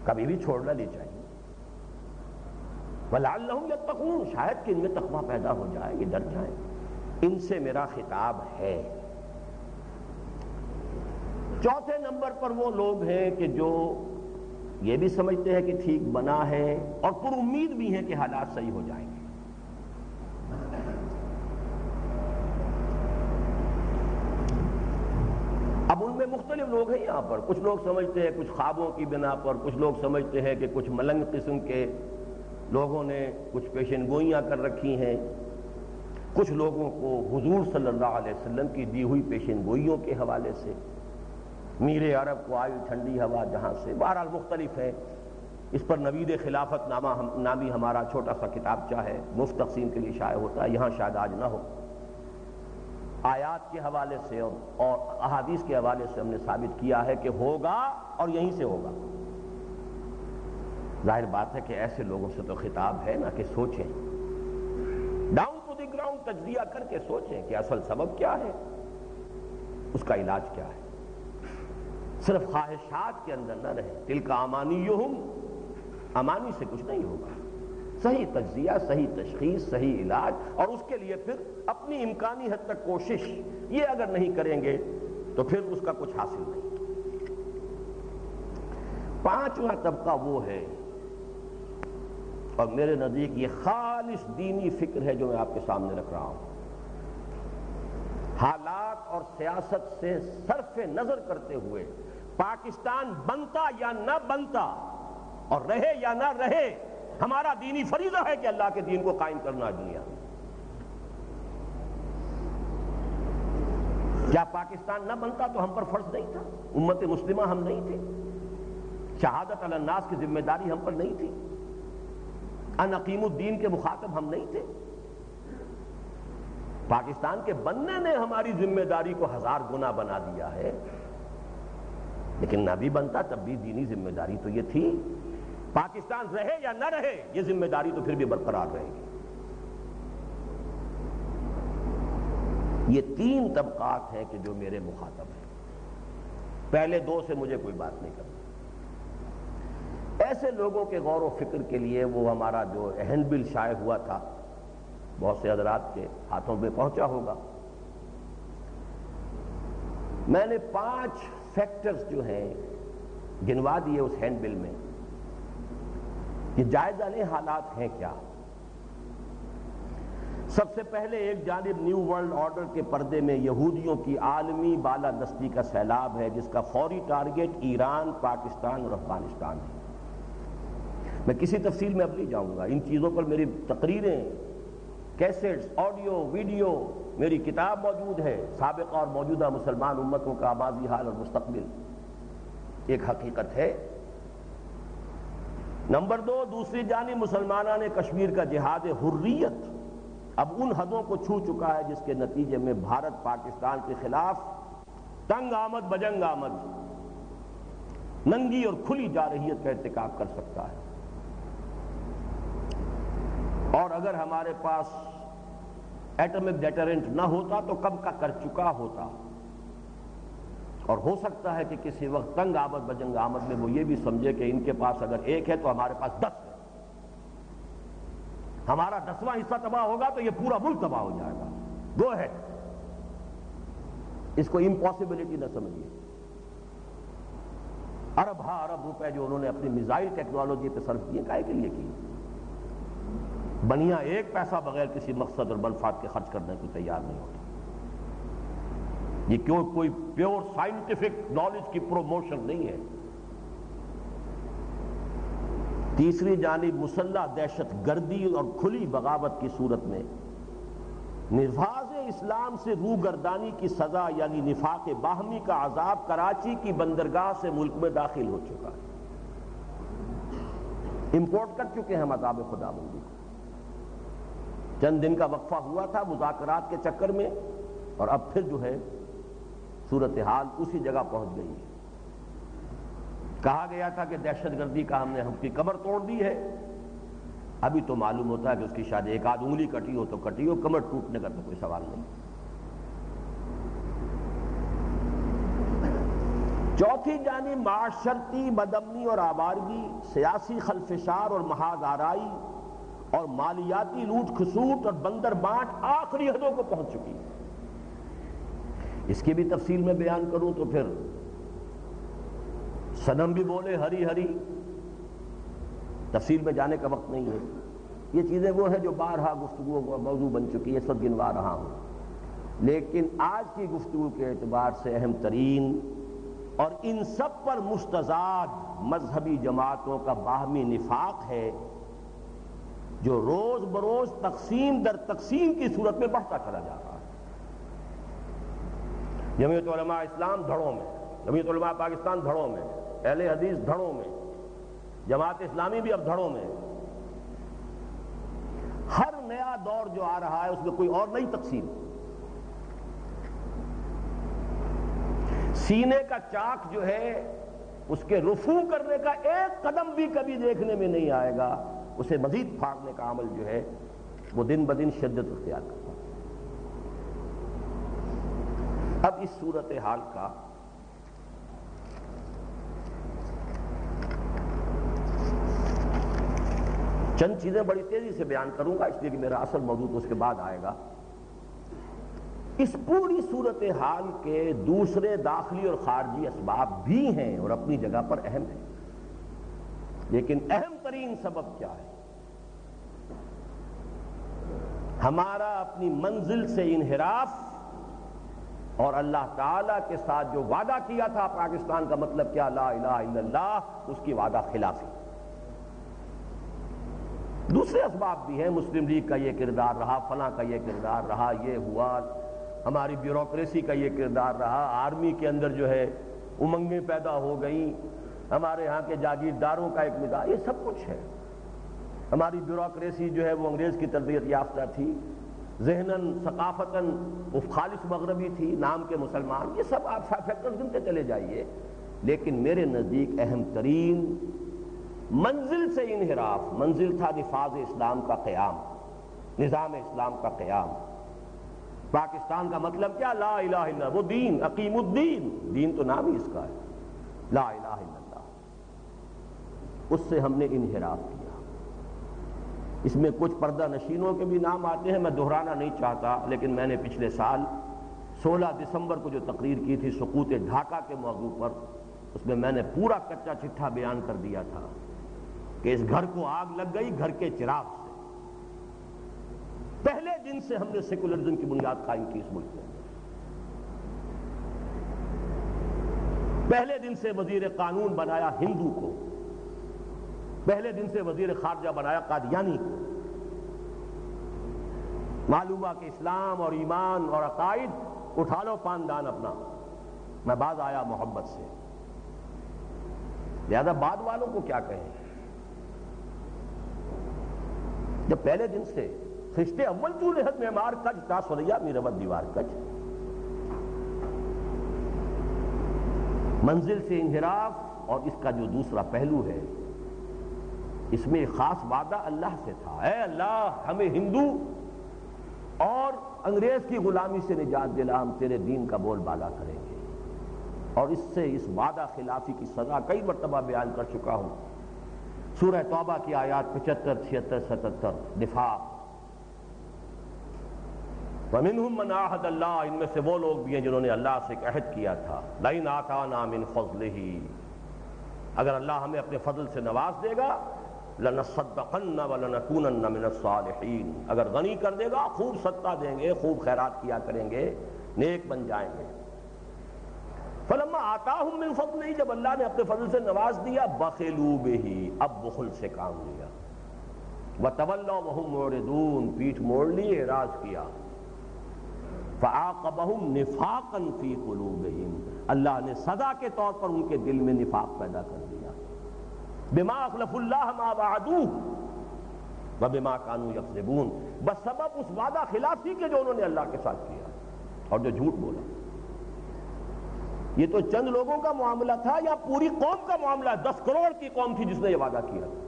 کبھی بھی چھوڑنا نہیں چاہیے۔ وَلَعَلَّهُمْ يَتَّقُونَ، شاید کہ ان میں تقویٰ پیدا ہو جائے، یہ ڈر جائیں، ان سے میرا خطاب ہے۔ چوتھے نمبر پر وہ لوگ ہیں کہ جو یہ بھی سمجھتے ہیں کہ ٹھیک بنا ہے اور پر امید بھی ہیں کہ حالات صحیح ہو جائیں گے۔ اب ان میں مختلف لوگ ہیں یہاں پر، کچھ لوگ سمجھتے ہیں کچھ خوابوں کی بنا پر، کچھ لوگ سمجھتے ہیں کہ کچھ ملنگ قسم کے لوگوں نے کچھ پیشن گوئیاں کر رکھی ہیں، کچھ لوگوں کو حضور صلی اللہ علیہ وسلم کی دی ہوئی پیشن گوئیوں کے حوالے سے، میر عرب کو آئی ٹھنڈی ہوا جہاں سے، بہرحال مختلف ہے۔ اس پر نوید خلافت نامی ہمارا چھوٹا سا کتابچہ ہے، مفت تقسیم کے لیے شائع ہوتا ہے، یہاں شاید آج نہ ہو۔ آیات کے حوالے سے اور احادیث کے حوالے سے ہم نے ثابت کیا ہے کہ ہوگا اور یہیں سے ہوگا۔ ظاہر بات ہے کہ ایسے لوگوں سے تو خطاب ہے نا کہ سوچیں، ڈاؤن ٹو دی گراؤنڈ تجزیہ کر کے سوچیں کہ اصل سبب کیا ہے، اس کا علاج کیا ہے۔ صرف خواہشات کے اندر نہ رہیں، تلک امانیہم، امانی سے کچھ نہیں ہوگا، صحیح تجزیہ، صحیح تشخیص، صحیح علاج، اور اس کے لیے پھر اپنی امکانی حد تک کوشش، یہ اگر نہیں کریں گے تو پھر اس کا کچھ حاصل نہیں۔ پانچواں طبقہ وہ ہے، اور میرے نزدیک یہ خالص دینی فکر ہے جو میں آپ کے سامنے رکھ رہا ہوں، حالات اور سیاست سے صرف نظر کرتے ہوئے پاکستان بنتا یا نہ بنتا اور رہے یا نہ رہے، ہمارا دینی فریضہ ہے کہ اللہ کے دین کو قائم کرنا ہے دنیا میں۔ کیا پاکستان نہ بنتا تو ہم پر فرض نہیں تھا؟ امت مسلمہ ہم نہیں تھے؟ شہادت علی الناس کی ذمہ داری ہم پر نہیں تھی؟ ان اقیم الدین کے مخاطب ہم نہیں تھے؟ پاکستان کے بننے نے ہماری ذمہ داری کو 1000 گنا بنا دیا ہے، لیکن نہ بھی بنتا تب بھی دینی ذمہ داری تو یہ تھی۔ پاکستان رہے یا نہ رہے، یہ ذمہ داری تو پھر بھی برقرار رہے گی۔ یہ 3 طبقات ہیں کہ جو میرے مخاطب ہیں، پہلے 2 سے مجھے کوئی بات نہیں کرنا۔ ایسے لوگوں کے غور و فکر کے لیے وہ ہمارا جو ہینڈ بل شائع ہوا تھا، بہت سے حضرات کے ہاتھوں میں پہنچا ہوگا، میں نے 5 فیکٹرز جو ہیں گنوا دیے اس ہینڈ بل میں کہ جائزہ لیں حالات ہیں کیا۔ سب سے پہلے ایک جانب نیو ورلڈ آرڈر کے پردے میں یہودیوں کی عالمی بالادستی کا سیلاب ہے، جس کا فوری ٹارگٹ ایران، پاکستان اور افغانستان ہے۔ میں کسی تفصیل میں اب نہیں جاؤں گا، ان چیزوں پر میری تقریریں، کیسٹس، آڈیو، ویڈیو، میری کتاب موجود ہے، سابقہ اور موجودہ مسلمان امتوں کا ماضی، حال اور مستقبل، ایک حقیقت ہے۔ نمبر 2، دوسری جانب مسلمانوں نے کشمیر کا جہاد حریت اب ان حدوں کو چھو چکا ہے جس کے نتیجے میں بھارت پاکستان کے خلاف تنگ آمد بجنگ آمد، ننگی اور کھلی جارحیت کا ارتکاب کر سکتا ہے۔ اور اگر ہمارے پاس ایٹمک ڈیٹرنٹ نہ ہوتا تو کب کا کر چکا ہوتا، اور ہو سکتا ہے کہ کسی وقت تنگ آمد بجنگ آمد میں وہ یہ بھی سمجھے کہ ان کے پاس اگر 1 ہے تو ہمارے پاس 10 ہے، ہمارا 10واں حصہ تباہ ہوگا تو یہ پورا ملک تباہ ہو جائے گا۔ گو ہیڈ، اس کو امپاسبلٹی نہ سمجھیے۔ ارب روپے جو انہوں نے اپنی میزائل ٹیکنالوجی پہ صرف کیے، کائے کے لیے کیے؟ بنیا 1 پیسہ بغیر کسی مقصد اور منفعت کے خرچ کرنے کو تیار نہیں ہوتا۔ یہ کیوں کوئی پیور سائنٹیفک نالج کی پروموشن نہیں ہے۔ تیسری جانب مسلح دہشت گردی اور کھلی بغاوت کی صورت میں نفاذ اسلام سے روگردانی کی سزا یعنی نفاق باہمی کا عذاب کراچی کی بندرگاہ سے ملک میں داخل ہو چکا ہے۔ امپورٹ کر چکے ہیں عذاب خداوندی کو۔ چند دن کا وقفہ ہوا تھا مذاکرات کے چکر میں، اور اب پھر جو ہے صورتحال اسی جگہ پہنچ گئی ہے۔ کہا گیا تھا کہ دہشت گردی کا ہم کی کمر توڑ دی ہے، ابھی تو معلوم ہوتا ہے کہ اس کی شاید 1 آدھ انگلی کٹی ہو تو کٹی ہو، کمر ٹوٹنے کا تو کوئی سوال نہیں۔ چوتھی جانب معاشرتی بدامنی اور آوارگی، سیاسی خلفشار اور محاذ آرائی اور مالیاتی لوٹ کھسوٹ اور بندر بانٹ آخری حدوں کو پہنچ چکی ہے۔ اس کی بھی تفصیل میں بیان کروں تو پھر صنم بھی بولے ہری ہری، تفصیل میں جانے کا وقت نہیں ہے۔ یہ چیزیں وہ ہیں جو بارہا گفتگو کا موضوع بن چکی ہے، اس وقت گنوا رہا ہوں، لیکن آج کی گفتگو کے اعتبار سے اہم ترین اور ان سب پر مستضاد مذہبی جماعتوں کا باہمی نفاق ہے، جو روز بروز تقسیم در تقسیم کی صورت میں بڑھتا چلا جا رہا ہے۔ جمعیت علماء اسلام دھڑوں میں، جمعیت علماء پاکستان دھڑوں میں، اہل حدیث دھڑوں میں، جماعت اسلامی بھی اب دھڑوں میں۔ ہر نیا دور جو آ رہا ہے اس میں کوئی اور نئی تقسیم، سینے کا چاک جو ہے اس کے رفو کرنے کا 1 قدم بھی کبھی دیکھنے میں نہیں آئے گا، اسے مزید پھاڑنے کا عمل جو ہے وہ دن بدن شدت اختیار کرتا ہے۔ اب اس صورتحال کا چند چیزیں بڑی تیزی سے بیان کروں گا، اس لیے کہ میرا اصل موضوع تو اس کے بعد آئے گا۔ اس پوری صورتحال کے دوسرے داخلی اور خارجی اسباب بھی ہیں اور اپنی جگہ پر اہم ہیں، لیکن اہم ترین سبب کیا ہے؟ ہمارا اپنی منزل سے انحراف اور اللہ تعالیٰ کے ساتھ جو وعدہ کیا تھا پاکستان کا مطلب کیا، لا الہ الا اللہ، اس کی وعدہ خلافی۔ دوسرے اسباب بھی ہیں، مسلم لیگ کا یہ کردار رہا، فلاں کا یہ کردار رہا، یہ ہوا، ہماری بیوروکریسی کا یہ کردار رہا، آرمی کے اندر جو ہے امنگیں پیدا ہو گئیں، ہمارے ہاں کے جاگیرداروں کا ایک مزاج، یہ سب کچھ ہے۔ ہماری بیوروکریسی جو ہے وہ انگریز کی تربیت یافتہ تھی، ذہناً ثقافتاً وہ خالص مغربی تھی، نام کے مسلمان، یہ سب آپ فیکٹرز گنتے چلے جائیے، لیکن میرے نزدیک اہم ترین منزل سے انحراف، منزل تھا نفاذ اسلام کا قیام، نظام اسلام کا قیام۔ پاکستان کا مطلب کیا، لا الہ الا اللہ، وہ دین، اقیم الدین، دین تو نام ہی اس کا ہے، لا الہ الا اللہ، اس سے ہم نے انحراف کیا۔ اس میں کچھ پردہ نشینوں کے بھی نام آتے ہیں، میں دہرانا نہیں چاہتا، لیکن میں نے پچھلے سال 16 دسمبر کو جو تقریر کی تھی سقوط ڈھاکہ کے موضوع پر، اس میں نے پورا کچا چٹھا بیان کر دیا تھا کہ اس گھر کو آگ لگ گئی گھر کے چراغ سے۔ پہلے دن سے ہم نے سیکولرزم کی بنیاد قائم کی اس ملک میں، پہلے دن سے وزیر قانون بنایا ہندو کو، پہلے دن سے وزیر خارجہ بنایا قادیانی کو۔ معلوم کہ اسلام اور ایمان اور عقائد، اٹھا لو پاندان اپنا، میں باز آیا محبت سے، لہذا بعد والوں کو کیا کہیں؟ جب پہلے دن سے خشتے اول جو لحد معمار کج تا سریا میرود دیوار کج، منزل سے انحراف، اور اس کا جو دوسرا پہلو ہے، اس میں ایک خاص وعدہ اللہ سے تھا، اے اللہ ہمیں ہندو اور انگریز کی غلامی سے نجات دلا، ہم تیرے دین کا بول بالا کریں گے۔ اور اس سے اس وعدہ خلافی کی سزا کئی مرتبہ بیان کر چکا ہوں، سورہ توبہ کی آیات 75، 76، 77، دفاع۔ وَمِنْهُمْ مَنْ عَاهَدَ اللَّهَ، ان میں سے وہ لوگ بھی ہیں جنہوں نے اللہ سے ایک عہد کیا تھا، لَئِنْ آتَانَا مِنْ فَضْلِهِ، اگر اللہ ہمیں اپنے فضل سے نواز دے گا، لَنَصَّدَّقَنَّ وَلَنَكُونَنَّ مِنَ الصَّالِحِينَ، اگر غنی کر دے گا خوب صدقہ دیں گے، خوب خیرات کیا کریں گے، نیک بن جائیں گے۔ فَلَمَّا آتَاهُم مِّن فَضْلِهِ، جب اللہ نے اپنے فضل سے نواز دیا، بَخِلُوا بِهِ، اب بخل سے کام لیا، وَتَوَلَّوْا وَهُمْ مُعْرِضُونَ، پیٹھ موڑ لیے، اعراض کیا۔ فَعَاقَبَهُمْ نِفَاقًا فِي قُلُوبِهِمْ، اللہ نے سزا کے طور پر ان کے دل میں نفاق پیدا کر دیا، بِمَا أَخْلَفُوا اللَّهَ مَا وَعَدُوهُ وَبِمَا كَانُوا يَكْذِبُونَ، بسبب اس وعدہ خلافی کے جو انہوں نے اللہ کے ساتھ کیا اور جو جھوٹ بولا۔ یہ تو چند لوگوں کا معاملہ تھا یا پوری قوم کا معاملہ ہے؟ 10 کروڑ کی قوم تھی جس نے یہ وعدہ کیا تھا۔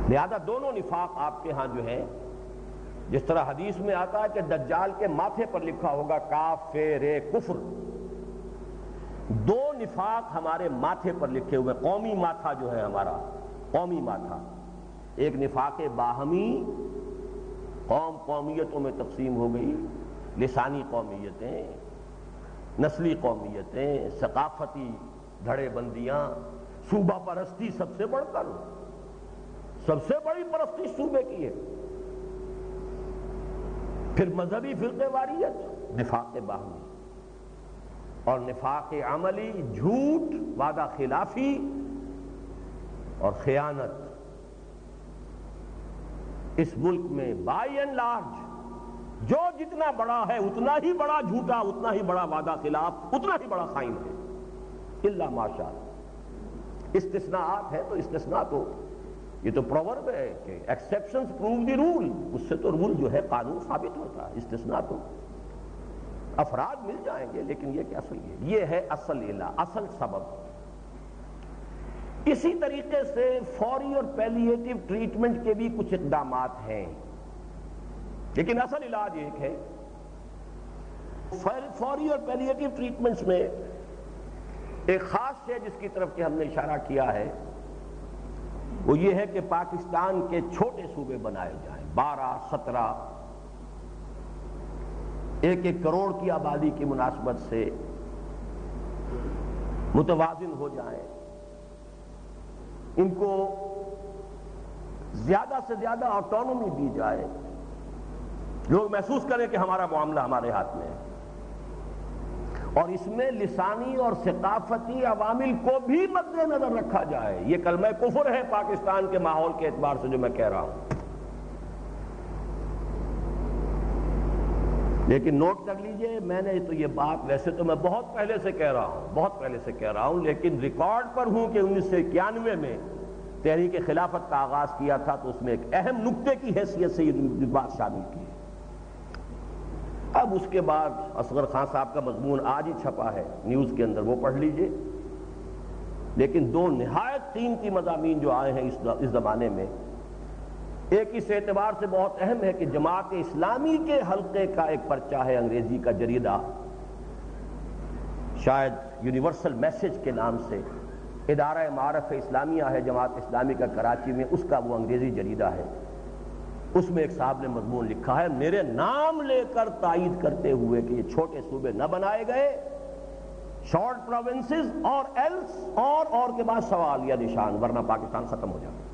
لہذا دونوں نفاق آپ کے ہاں جو ہے، جس طرح حدیث میں آتا ہے کہ دجال کے ماتھے پر لکھا ہوگا کافر کفر، دو نفاق ہمارے ماتھے پر لکھے ہوئے، قومی ماتھا جو ہے ہمارا، قومی ماتھا، ایک نفاق باہمی، قوم قومیتوں میں تقسیم ہو گئی، لسانی قومیتیں، نسلی قومیتیں، ثقافتی دھڑے بندیاں، صوبہ پرستی، سب سے بڑھ کر سب سے بڑی پرستی صوبے کی ہے، پھر مذہبی فرقے واریت، نفاق باہمی، اور نفاق عملی، جھوٹ، وعدہ خلافی اور خیانت۔ اس ملک میں بائی اینڈ لارج جو جتنا بڑا ہے اتنا ہی بڑا جھوٹا، اتنا ہی بڑا وعدہ خلاف، اتنا ہی بڑا خائن ہے، الا ماشاء اللہ۔ استثناءات ہے تو استثناء تو یہ تو پروورب ہے کہ ایکسیپشنز پروو دی رول، اس سے تو رول جو ہے قانون ثابت ہوتا ہے، استثناء تو افراد مل جائیں گے، لیکن یہ کیا اصل ہے، یہ ہے اصل علا، اصل سبب۔ اسی طریقے سے فوری اور پیلیٹیو ٹریٹمنٹ کے بھی کچھ اقدامات ہیں، لیکن اصل علاج ایک ہے۔ فوری اور پیلیٹیو ٹریٹمنٹس میں ایک خاص شے جس کی طرف کہ ہم نے اشارہ کیا ہے وہ یہ ہے کہ پاکستان کے چھوٹے صوبے بنائے جائیں، 12 17 1 کروڑ کی آبادی کی مناسبت سے متوازن ہو جائیں، ان کو زیادہ سے زیادہ آٹونومی دی جائے، لوگ محسوس کریں کہ ہمارا معاملہ ہمارے ہاتھ میں ہے، اور اس میں لسانی اور ثقافتی عوامل کو بھی مد نظر رکھا جائے۔ یہ کلمہ کفر ہے پاکستان کے ماحول کے اعتبار سے جو میں کہہ رہا ہوں، لیکن نوٹ کر لیجئے، میں نے تو یہ بات ویسے تو میں بہت پہلے سے کہہ رہا ہوں لیکن ریکارڈ پر ہوں کہ 1991 میں تحریک خلافت کا آغاز کیا تھا تو اس میں ایک اہم نکتے کی حیثیت سے یہ بات شامل کی ہے۔ اب اس کے بعد اصغر خان صاحب کا مضمون آج ہی چھپا ہے نیوز کے اندر، وہ پڑھ لیجئے، لیکن 2 نہایت قیمتی مضامین جو آئے ہیں اس زمانے میں، ایک اس اعتبار سے بہت اہم ہے کہ جماعت اسلامی کے حلقے کا ایک پرچہ ہے انگریزی کا جریدہ، شاید یونیورسل میسج کے نام سے، ادارہ معارف اسلامیہ ہے جماعت اسلامی کا کراچی میں، اس کا وہ انگریزی جریدہ ہے۔ اس میں ایک صاحب نے مضمون لکھا ہے میرے نام لے کر تائید کرتے ہوئے کہ یہ چھوٹے صوبے نہ بنائے گئے، شارٹ پروونسز اور ایلس، اور کے بعد سوال یا نشان، ورنہ پاکستان ختم ہو جائے۔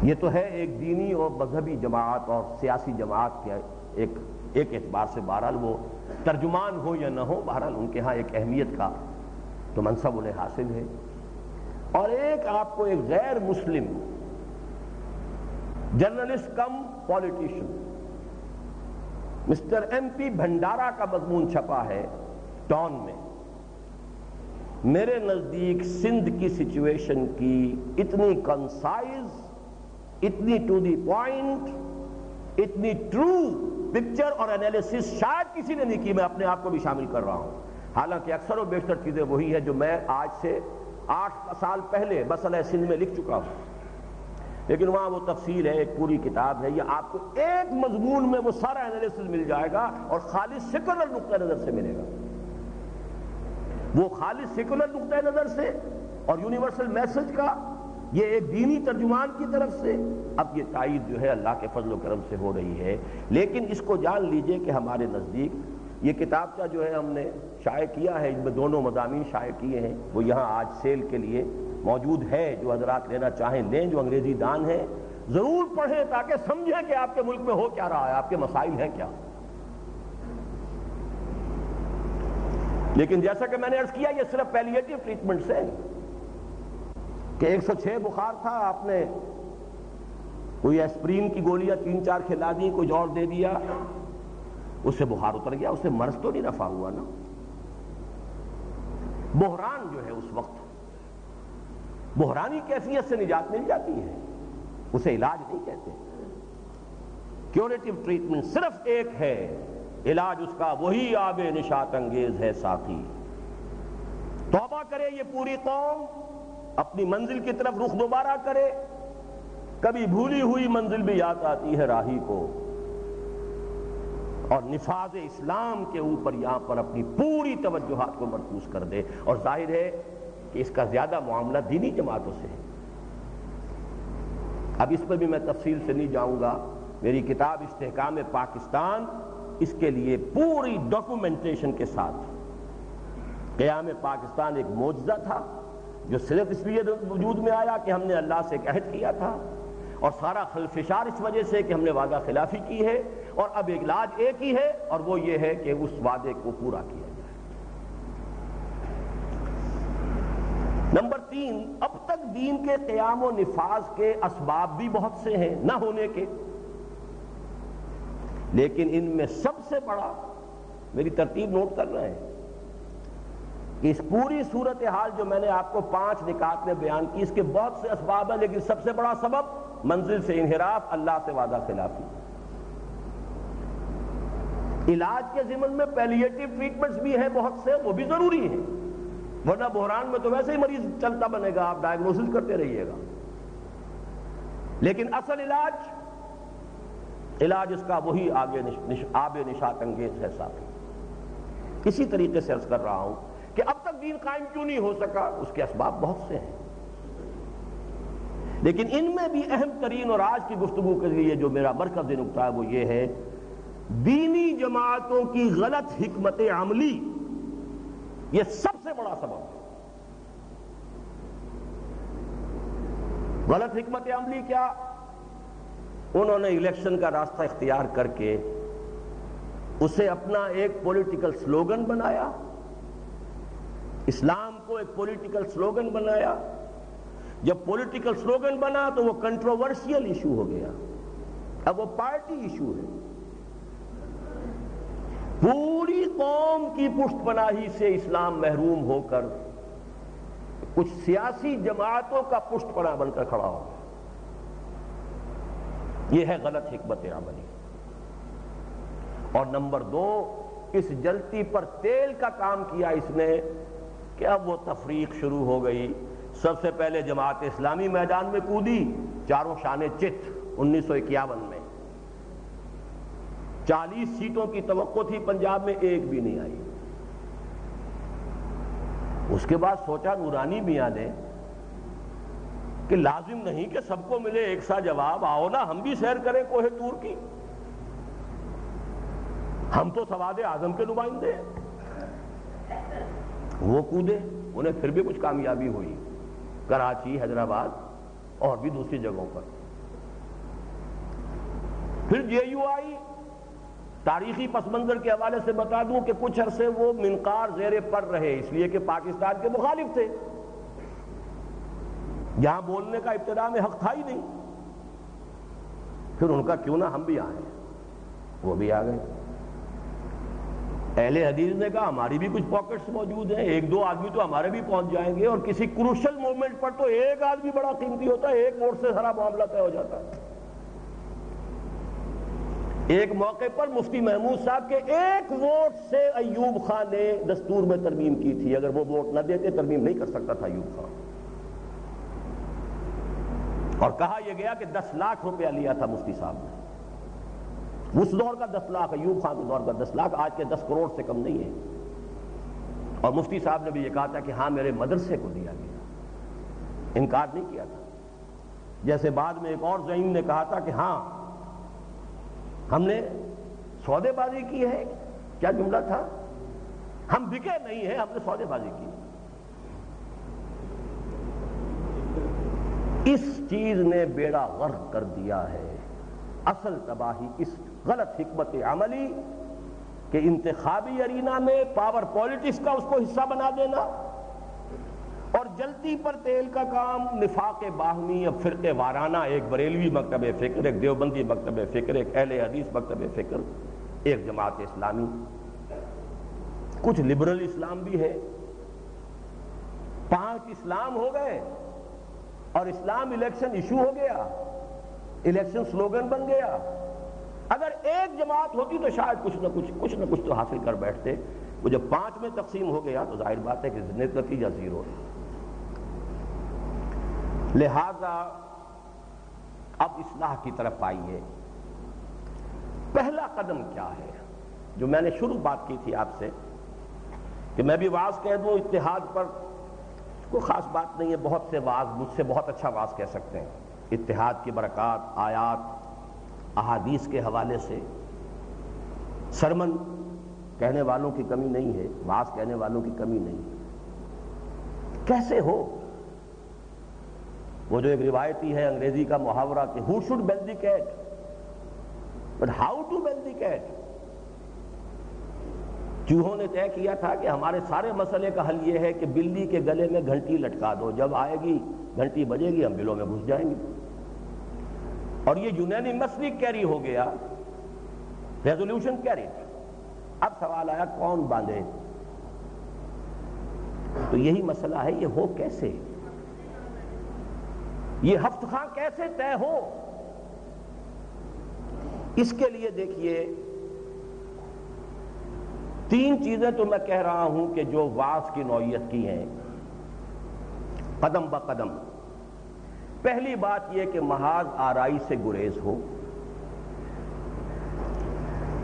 یہ تو ہے ایک دینی اور مذہبی جماعت اور سیاسی جماعت کے ایک اعتبار سے، بہرحال وہ ترجمان ہو یا نہ ہو، بہرحال ان کے ہاں ایک اہمیت کا تو منصب انہیں حاصل ہے۔ اور ایک آپ کو ایک غیر مسلم جرنلسٹ کم پولیٹیشین مسٹر ایم پی بھنڈارا کا مضمون چھپا ہے ڈان میں، میرے نزدیک سندھ کی سچویشن کی اتنی کنسائز، اتنی ٹو دی پوائنٹ، اتنی ٹرو پکچر اور انالیسس شاید کسی نے نہیں کی، میں اپنے آپ کو بھی شامل کر رہا ہوں، حالانکہ اکثر و بیشتر چیزیں وہی ہیں جو میں آج سے 8 سال پہلے مسئلہ سندھ میں لکھ چکا ہوں، لیکن وہاں وہ تفصیل ہے، ایک پوری کتاب ہے، یہ آپ کو ایک مضمون میں وہ سارا انالیسس مل جائے گا اور خالص سیکولر نقطہ نظر سے ملے گا، وہ خالص سیکولر نقطہ نظر سے اور یونیورسل میسج کا، یہ ایک دینی ترجمان کی طرف سے۔ اب یہ تائید جو ہے اللہ کے فضل و کرم سے ہو رہی ہے، لیکن اس کو جان لیجئے کہ ہمارے نزدیک یہ کتابچہ جو ہے ہم نے شائع کیا ہے، ان میں دونوں مضامین شائع کیے ہیں، وہ یہاں آج سیل کے لیے موجود ہے، جو حضرات لینا چاہیں لیں، جو انگریزی دان ہیں ضرور پڑھیں تاکہ سمجھیں کہ آپ کے ملک میں ہو کیا رہا ہے، آپ کے مسائل ہیں کیا۔ لیکن جیسا کہ میں نے عرض کیا، یہ صرف پیلیٹیو ٹریٹمنٹ سے کہ 106 بخار تھا، آپ نے کوئی ایسپرین کی گولیاں 3-4 کھلا دی، کچھ اور دے دیا، اس سے بخار اتر گیا، اس سے مرض تو نہیں رفع ہوا نا۔ بحران جو ہے اس وقت بحرانی کیفیت سے نجات مل جاتی ہے، اسے علاج نہیں کہتے۔ کیوریٹیو ٹریٹمنٹ صرف ایک ہے، علاج اس کا وہی آب نشاط انگیز ہے ساقی۔ توبہ کرے یہ پوری قوم، اپنی منزل کی طرف رخ دوبارہ کرے، کبھی بھولی ہوئی منزل بھی یاد آتی ہے راہی کو، اور نفاذ اسلام کے اوپر یہاں پر اپنی پوری توجہات کو مرکوز کر دے۔ اور ظاہر ہے کہ اس کا زیادہ معاملہ دینی جماعتوں سے ہے۔ اب اس پر بھی میں تفصیل سے نہیں جاؤں گا، میری کتاب استحکام پاکستان اس کے لیے پوری ڈاکومنٹیشن کے ساتھ، قیام پاکستان ایک معجزہ تھا جو صرف اس لیے وجود میں آیا کہ ہم نے اللہ سے ایک عہد کیا تھا، اور سارا خلفشار اس وجہ سے کہ ہم نے وعدہ خلافی کی ہے، اور اب علاج ایک ہی ہے، اور وہ یہ ہے کہ اس وعدے کو پورا کیا جائے۔ نمبر 3، اب تک دین کے قیام و نفاذ کے اسباب بھی بہت سے ہیں نہ ہونے کے، لیکن ان میں سب سے بڑا، میری ترتیب نوٹ کر رہے ہیں، اس پوری صورتحال جو میں نے آپ کو 5 نکات میں بیان کی، اس کے بہت سے اسباب ہیں، لیکن سب سے بڑا سبب منزل سے انحراف، اللہ سے وعدہ خلافی۔ علاج کے ضمن میں پیلیٹیو ٹریٹمنٹس بھی ہیں بہت سے، وہ بھی ضروری ہیں، ورنہ بحران میں تو ویسے ہی مریض چلتا بنے گا، آپ ڈائگنوسس کرتے رہیے گا، لیکن اصل علاج اس کا وہی آب نشاط انگیز ہے ساتھ۔ اسی طریقے سے عرض کر رہا ہوں کہ اب تک دین قائم کیوں نہیں ہو سکا، اس کے اسباب بہت سے ہیں، لیکن ان میں بھی اہم ترین اور آج کی گفتگو کے لیے جو میرا مرکزی نقطہ ہے وہ یہ ہے، دینی جماعتوں کی غلط حکمت عملی یہ سب سے بڑا سبب ہے۔ غلط حکمت عملی کیا؟ انہوں نے الیکشن کا راستہ اختیار کر کے اسے اپنا ایک پولیٹیکل سلوگن بنایا، اسلام کو ایک پولیٹیکل سلوگن بنایا۔ جب پولیٹیکل سلوگن بنا تو وہ کنٹروورشیل ایشو ہو گیا، اب وہ پارٹی ایشو ہے۔ پوری قوم کی پشت پناہی سے اسلام محروم ہو کر کچھ سیاسی جماعتوں کا پشت پناہ بن کر کھڑا ہو، یہ ہے غلط حکمت عملی۔ اور نمبر دو، اس جلتی پر تیل کا کام کیا اس نے کہ اب وہ تفریق شروع ہو گئی۔ سب سے پہلے جماعت اسلامی میدان میں کودی، چاروں شانے چت 1951 میں 40 سیٹوں کی توقع تھی پنجاب میں، ایک بھی نہیں آئی۔ اس کے بعد سوچا نورانی میاں نے کہ لازم نہیں کہ سب کو ملے ایک سا جواب، آؤ نا ہم بھی سیر کریں کوہ طور کی، ہم تو سواد اعظم کے نمائندے ہیں۔ وہ کودے، انہیں پھر بھی کچھ کامیابی ہوئی، کراچی، حیدرآباد اور بھی دوسری جگہوں پر۔ پھر جے یو آئی، تاریخی پس منظر کے حوالے سے بتا دوں کہ کچھ عرصے وہ منقار زیر پر رہے، اس لیے کہ پاکستان کے مخالف تھے، یہاں بولنے کا ابتدا میں حق تھا ہی نہیں۔ پھر ان کا کیوں نہ ہم بھی آئیں، وہ بھی آ گئے۔ اہل حدیث نے کہا ہماری بھی کچھ پاکٹس موجود ہیں، ایک دو آدمی تو ہمارے بھی پہنچ جائیں گے، اور کسی کروشل مومنٹ پر تو ایک آدمی بڑا قیمتی ہوتا ہے، ایک ووٹ سے سارا معاملہ طے ہو جاتا ہے۔ ایک موقع پر مفتی محمود صاحب کے ایک ووٹ سے ایوب خان نے دستور میں ترمیم کی تھی، اگر وہ ووٹ نہ دیتے ترمیم نہیں کر سکتا تھا ایوب خان۔ اور کہا یہ گیا کہ 10 لاکھ روپیہ لیا تھا مفتی صاحب نے، اس دور کا 10 لاکھ، ایوب خان کے دور کا 10 لاکھ آج کے 10 کروڑ سے کم نہیں ہے۔ اور مفتی صاحب نے بھی یہ کہا تھا کہ ہاں میرے مدرسے کو دیا گیا، انکار نہیں کیا تھا۔ جیسے بعد میں ایک اور زعیم نے کہا تھا کہ ہاں ہم نے سودے بازی کی ہے، کیا جملہ تھا، ہم بکے نہیں ہیں، ہم نے سودے بازی کی۔ اس چیز نے بیڑا غرق کر دیا ہے۔ اصل تباہی اس غلط حکمت عملی کہ انتخابی ارینا میں پاور پالیٹکس کا اس کو حصہ بنا دینا، اور جلتی پر تیل کا کام، نفاق باہمی، اب فرقے وارانہ، ایک بریلوی مکتب فکر، ایک دیوبندی مکتب فکر، ایک اہل حدیث مکتب فکر، ایک جماعت اسلامی، کچھ لبرل اسلام بھی ہے۔ 5 اسلام ہو گئے، اور اسلام الیکشن ایشو ہو گیا، الیکشن سلوگن بن گیا۔ اگر ایک جماعت ہوتی تو شاید کچھ نہ کچھ تو حاصل کر بیٹھتے۔ وہ جب 5 میں تقسیم ہو گیا تو ظاہر بات ہے کہ نتیجہ 0 ہے۔ لہذا اب اصلاح کی طرف آئیے۔ پہلا قدم کیا ہے؟ جو میں نے شروع بات کی تھی آپ سے کہ میں بھی واعظ کہہ دوں اتحاد پر، کوئی خاص بات نہیں ہے، بہت سے واعظ مجھ سے بہت اچھا واعظ کہہ سکتے ہیں۔ اتحاد کی برکات، آیات، احادیث کے حوالے سے سرمن کہنے والوں کی کمی نہیں ہے، واعظ کہنے والوں کی کمی نہیں ہے۔ کیسے ہو؟ وہ جو ایک روایتی ہے انگریزی کا محاورہ کہ who should bell the cat but how to bell the cat۔ چوہوں نے طے کیا تھا کہ ہمارے سارے مسئلے کا حل یہ ہے کہ بلی کے گلے میں گھنٹی لٹکا دو، جب آئے گی گھنٹی بجے گی ہم بلوں میں گھس جائیں گے۔ اور یہ یونینیمسلی کیری ہو گیا، ریزولوشن کیری۔ اب سوال آیا کون باندھے؟ تو یہی مسئلہ ہے، یہ ہو کیسے؟ یہ ہفت خواہ کیسے طے ہو؟ اس کے لیے دیکھیے 3 چیزیں تو میں کہہ رہا ہوں کہ جو واعظ کی نوعیت کی ہیں، قدم بہ قدم۔ پہلی بات یہ کہ محاذ آرائی سے گریز ہو۔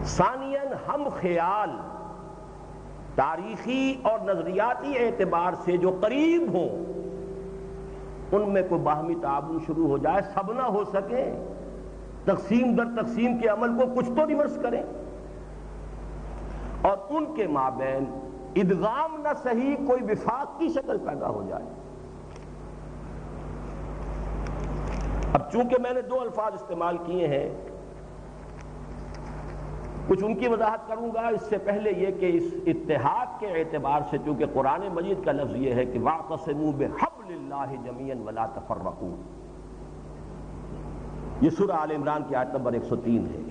ثانیاً ہم خیال تاریخی اور نظریاتی اعتبار سے جو قریب ہوں ان میں کوئی باہمی تعاون شروع ہو جائے، سب نہ ہو سکے، تقسیم در تقسیم کے عمل کو کچھ تو ریورس کریں، اور ان کے مابین ادغام نہ صحیح کوئی وفاق کی شکل پیدا ہو جائے۔ اب چونکہ میں نے دو الفاظ استعمال کیے ہیں، کچھ ان کی وضاحت کروں گا۔ اس سے پہلے یہ کہ اس اتحاد کے اعتبار سے چونکہ قرآن مجید کا لفظ یہ ہے کہ وَاعْتَصِمُوا بِحَبْلِ اللَّهِ جَمِيعًا وَلَا تَفَرَّقُوا، یہ سورہ آل عمران کی آیت نمبر 103 ہے۔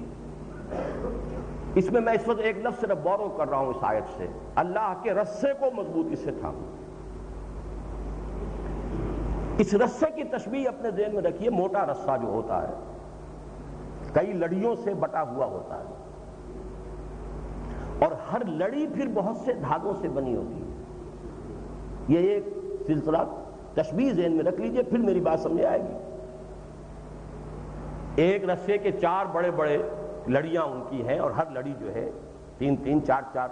اس میں اس وقت ایک لفظ صرف بورو کر رہا ہوں اس آیت سے، اللہ کے رسے کو مضبوطی سے تھامو۔ اس رسے کی تشبیہ اپنے ذہن میں رکھیے، موٹا رسہ جو ہوتا ہے کئی لڑیوں سے بٹا ہوا ہوتا ہے، اور ہر لڑی پھر بہت سے دھاگوں سے بنی ہوتی ہے۔ یہ ایک سلسلہ تشبیہ ذہن میں رکھ لیجئے، پھر میری بات سمجھ آئے گی۔ ایک رسے کے 4 بڑے بڑے لڑیاں ان کی ہیں، اور ہر لڑی جو ہے 3 4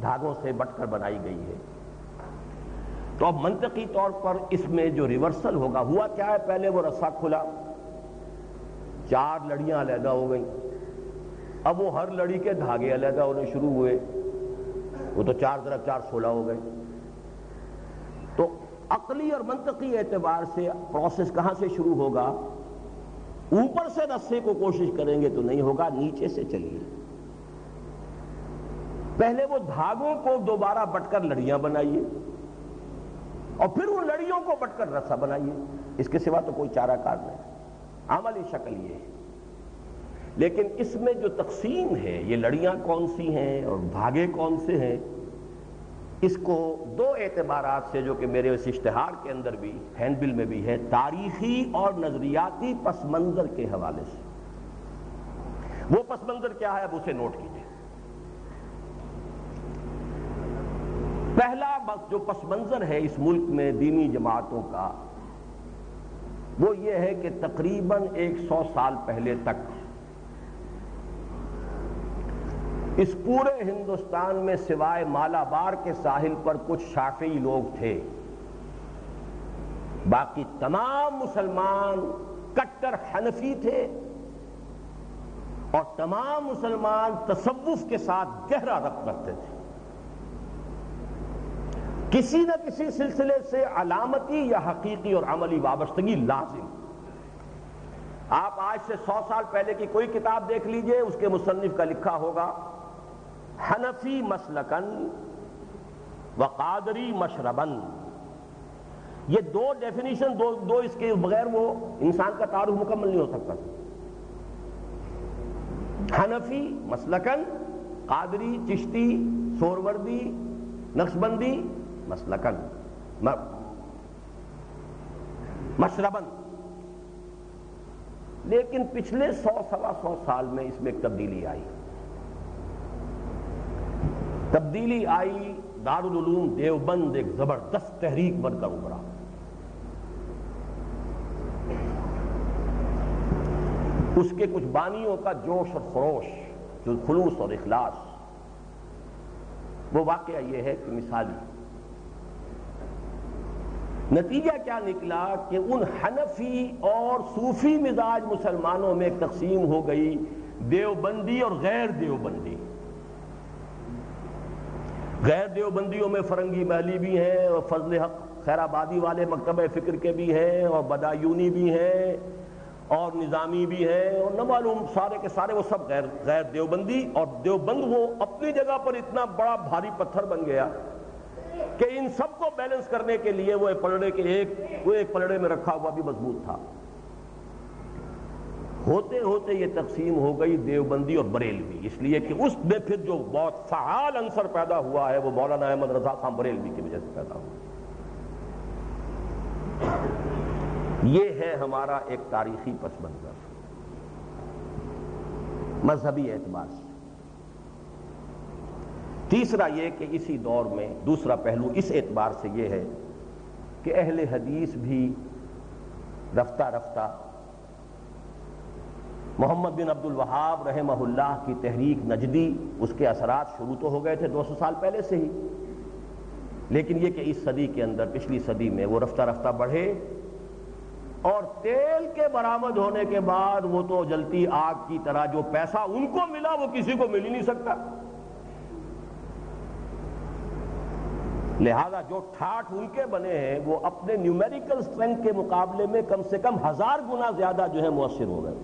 دھاگوں سے بٹ کر بنائی گئی ہے۔ تو اب منطقی طور پر اس میں جو ریورسل ہوگا، ہوا کیا ہے، پہلے وہ رسہ کھلا، 4 لڑیاں علیحدہ ہو گئیں، اب وہ ہر لڑی کے دھاگے علیحدہ ہونے شروع ہوئے، وہ تو 4 × 4 16 ہو گئے۔ تو عقلی اور منطقی اعتبار سے پروسیس کہاں سے شروع ہوگا؟ اوپر سے رسے کو کوشش کریں گے تو نہیں ہوگا، نیچے سے چلیے، پہلے وہ دھاگوں کو دوبارہ بٹ کر لڑیاں بنائیے، اور پھر ان لڑیوں کو بٹ کر رسہ بنائیے۔ اس کے سوا تو کوئی چارہ کار نہیں، عملی شکل یہ ہے۔ لیکن اس میں جو تقسیم ہے، یہ لڑیاں کون سی ہیں اور دھاگے کون سے ہیں، اس کو 2 اعتبارات سے جو کہ میرے اس اشتہار کے اندر بھی ہینڈ بل میں بھی ہے، تاریخی اور نظریاتی پس منظر کے حوالے سے۔ وہ پس منظر کیا ہے، اب اسے نوٹ کیجئے۔ پہلا جو پس منظر ہے اس ملک میں دینی جماعتوں کا، وہ یہ ہے کہ تقریباً 100 سال پہلے تک اس پورے ہندوستان میں سوائے مالابار کے ساحل پر کچھ شافعی لوگ تھے، باقی تمام مسلمان کٹر حنفی تھے، اور تمام مسلمان تصوف کے ساتھ گہرا ربط رکھتے تھے۔ کسی نہ کسی سلسلے سے علامتی یا حقیقی اور عملی وابستگی لازم۔ آپ آج سے 100 سال پہلے کی کوئی کتاب دیکھ لیجئے، اس کے مصنف کا لکھا ہوگا حنفی مسلکن و قادری مشربن۔ یہ 2 ڈیفینیشن، دو اس کے بغیر وہ انسان کا تعارف مکمل نہیں ہو سکتا۔ حنفی مسلکن، قادری، چشتی، سوروردی، نقشبندی مسلکن، مشربن۔ لیکن پچھلے 100-125 سال میں اس میں ایک تبدیلی آئی۔ دارالعلوم دیوبند ایک زبردست تحریک بن کر ابھرا۔ اس کے کچھ بانیوں کا جوش اور خروش، جو خلوص اور اخلاص، وہ واقعہ یہ ہے کہ مثالی نتیجہ کیا نکلا کہ ان حنفی اور صوفی مزاج مسلمانوں میں ایک تقسیم ہو گئی، دیوبندی اور غیر دیوبندی۔ غیر دیوبندیوں میں فرنگی محلی بھی ہیں، اور فضل حق خیر آبادی والے مکتبہ فکر کے بھی ہیں، اور بدایونی بھی ہیں، اور نظامی بھی ہیں، اور نہ معلوم سارے کے سارے وہ سب غیر دیوبندی۔ اور دیوبند وہ اپنی جگہ پر اتنا بڑا بھاری پتھر بن گیا کہ ان سب کو بیلنس کرنے کے لیے وہ ایک پلڑے میں رکھا ہوا بھی مضبوط تھا۔ ہوتے ہوتے یہ تقسیم ہو گئی دیوبندی اور بریلوی، اس لیے کہ اس میں پھر جو بہت فعال عنصر پیدا ہوا ہے وہ مولانا احمد رضا خان بریلوی کی وجہ سے پیدا ہوا۔ یہ ہے ہمارا ایک تاریخی پس منظر مذہبی اعتبار سے۔ تیسرا یہ کہ اسی دور میں دوسرا پہلو اس اعتبار سے یہ ہے کہ اہل حدیث بھی رفتہ رفتہ محمد بن عبد الوہاب رحمہ اللہ کی تحریک نجدی، اس کے اثرات شروع تو ہو گئے تھے 200 سال پہلے سے ہی، لیکن یہ کہ اس صدی کے اندر، پچھلی صدی میں وہ رفتہ رفتہ بڑھے، اور تیل کے برآمد ہونے کے بعد وہ تو جلتی آگ کی طرح، جو پیسہ ان کو ملا وہ کسی کو مل ہی نہیں سکتا، لہذا جو ٹھاٹھ ان کے بنے ہیں وہ اپنے نیومیریکل اسٹرینتھ کے مقابلے میں کم سے کم 1000 گنا زیادہ جو ہے مؤثر ہو گئے۔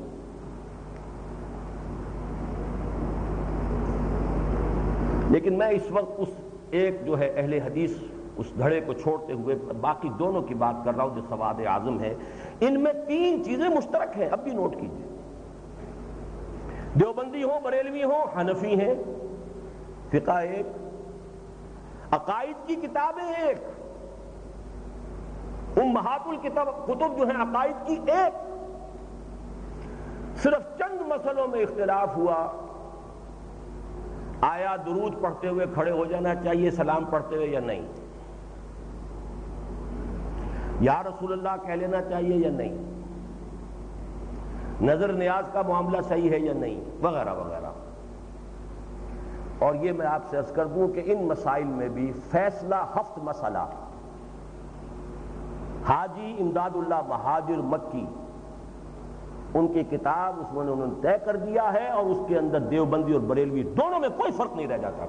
لیکن میں اس وقت اس ایک جو ہے اہل حدیث اس دھڑے کو چھوڑتے ہوئے باقی دونوں کی بات کر رہا ہوں جو سواد اعظم ہے۔ ان میں 3 چیزیں مشترک ہیں، اب بھی نوٹ کیجئے، دیوبندی ہوں، بریلوی ہوں، حنفی ہیں، فقہ ایک، عقائد کی کتابیں ایک، امہات کتب جو ہیں عقائد کی ایک، صرف چند مسئلوں میں اختلاف ہوا، آیا درود پڑھتے ہوئے کھڑے ہو جانا چاہیے سلام پڑھتے ہوئے یا نہیں، یا رسول اللہ کہہ لینا چاہیے یا نہیں، نظر نیاز کا معاملہ صحیح ہے یا نہیں، وغیرہ وغیرہ۔ اور یہ میں آپ سے عرض کر دوں کہ ان مسائل میں بھی فیصلہ ہفت مسئلہ حاجی امداد اللہ مہاجر مکی ان کی کتاب، اس میں انہوں نے طے کر دیا ہے، اور اس کے اندر دیوبندی اور بریلوی دونوں میں کوئی فرق نہیں رہ جاتا،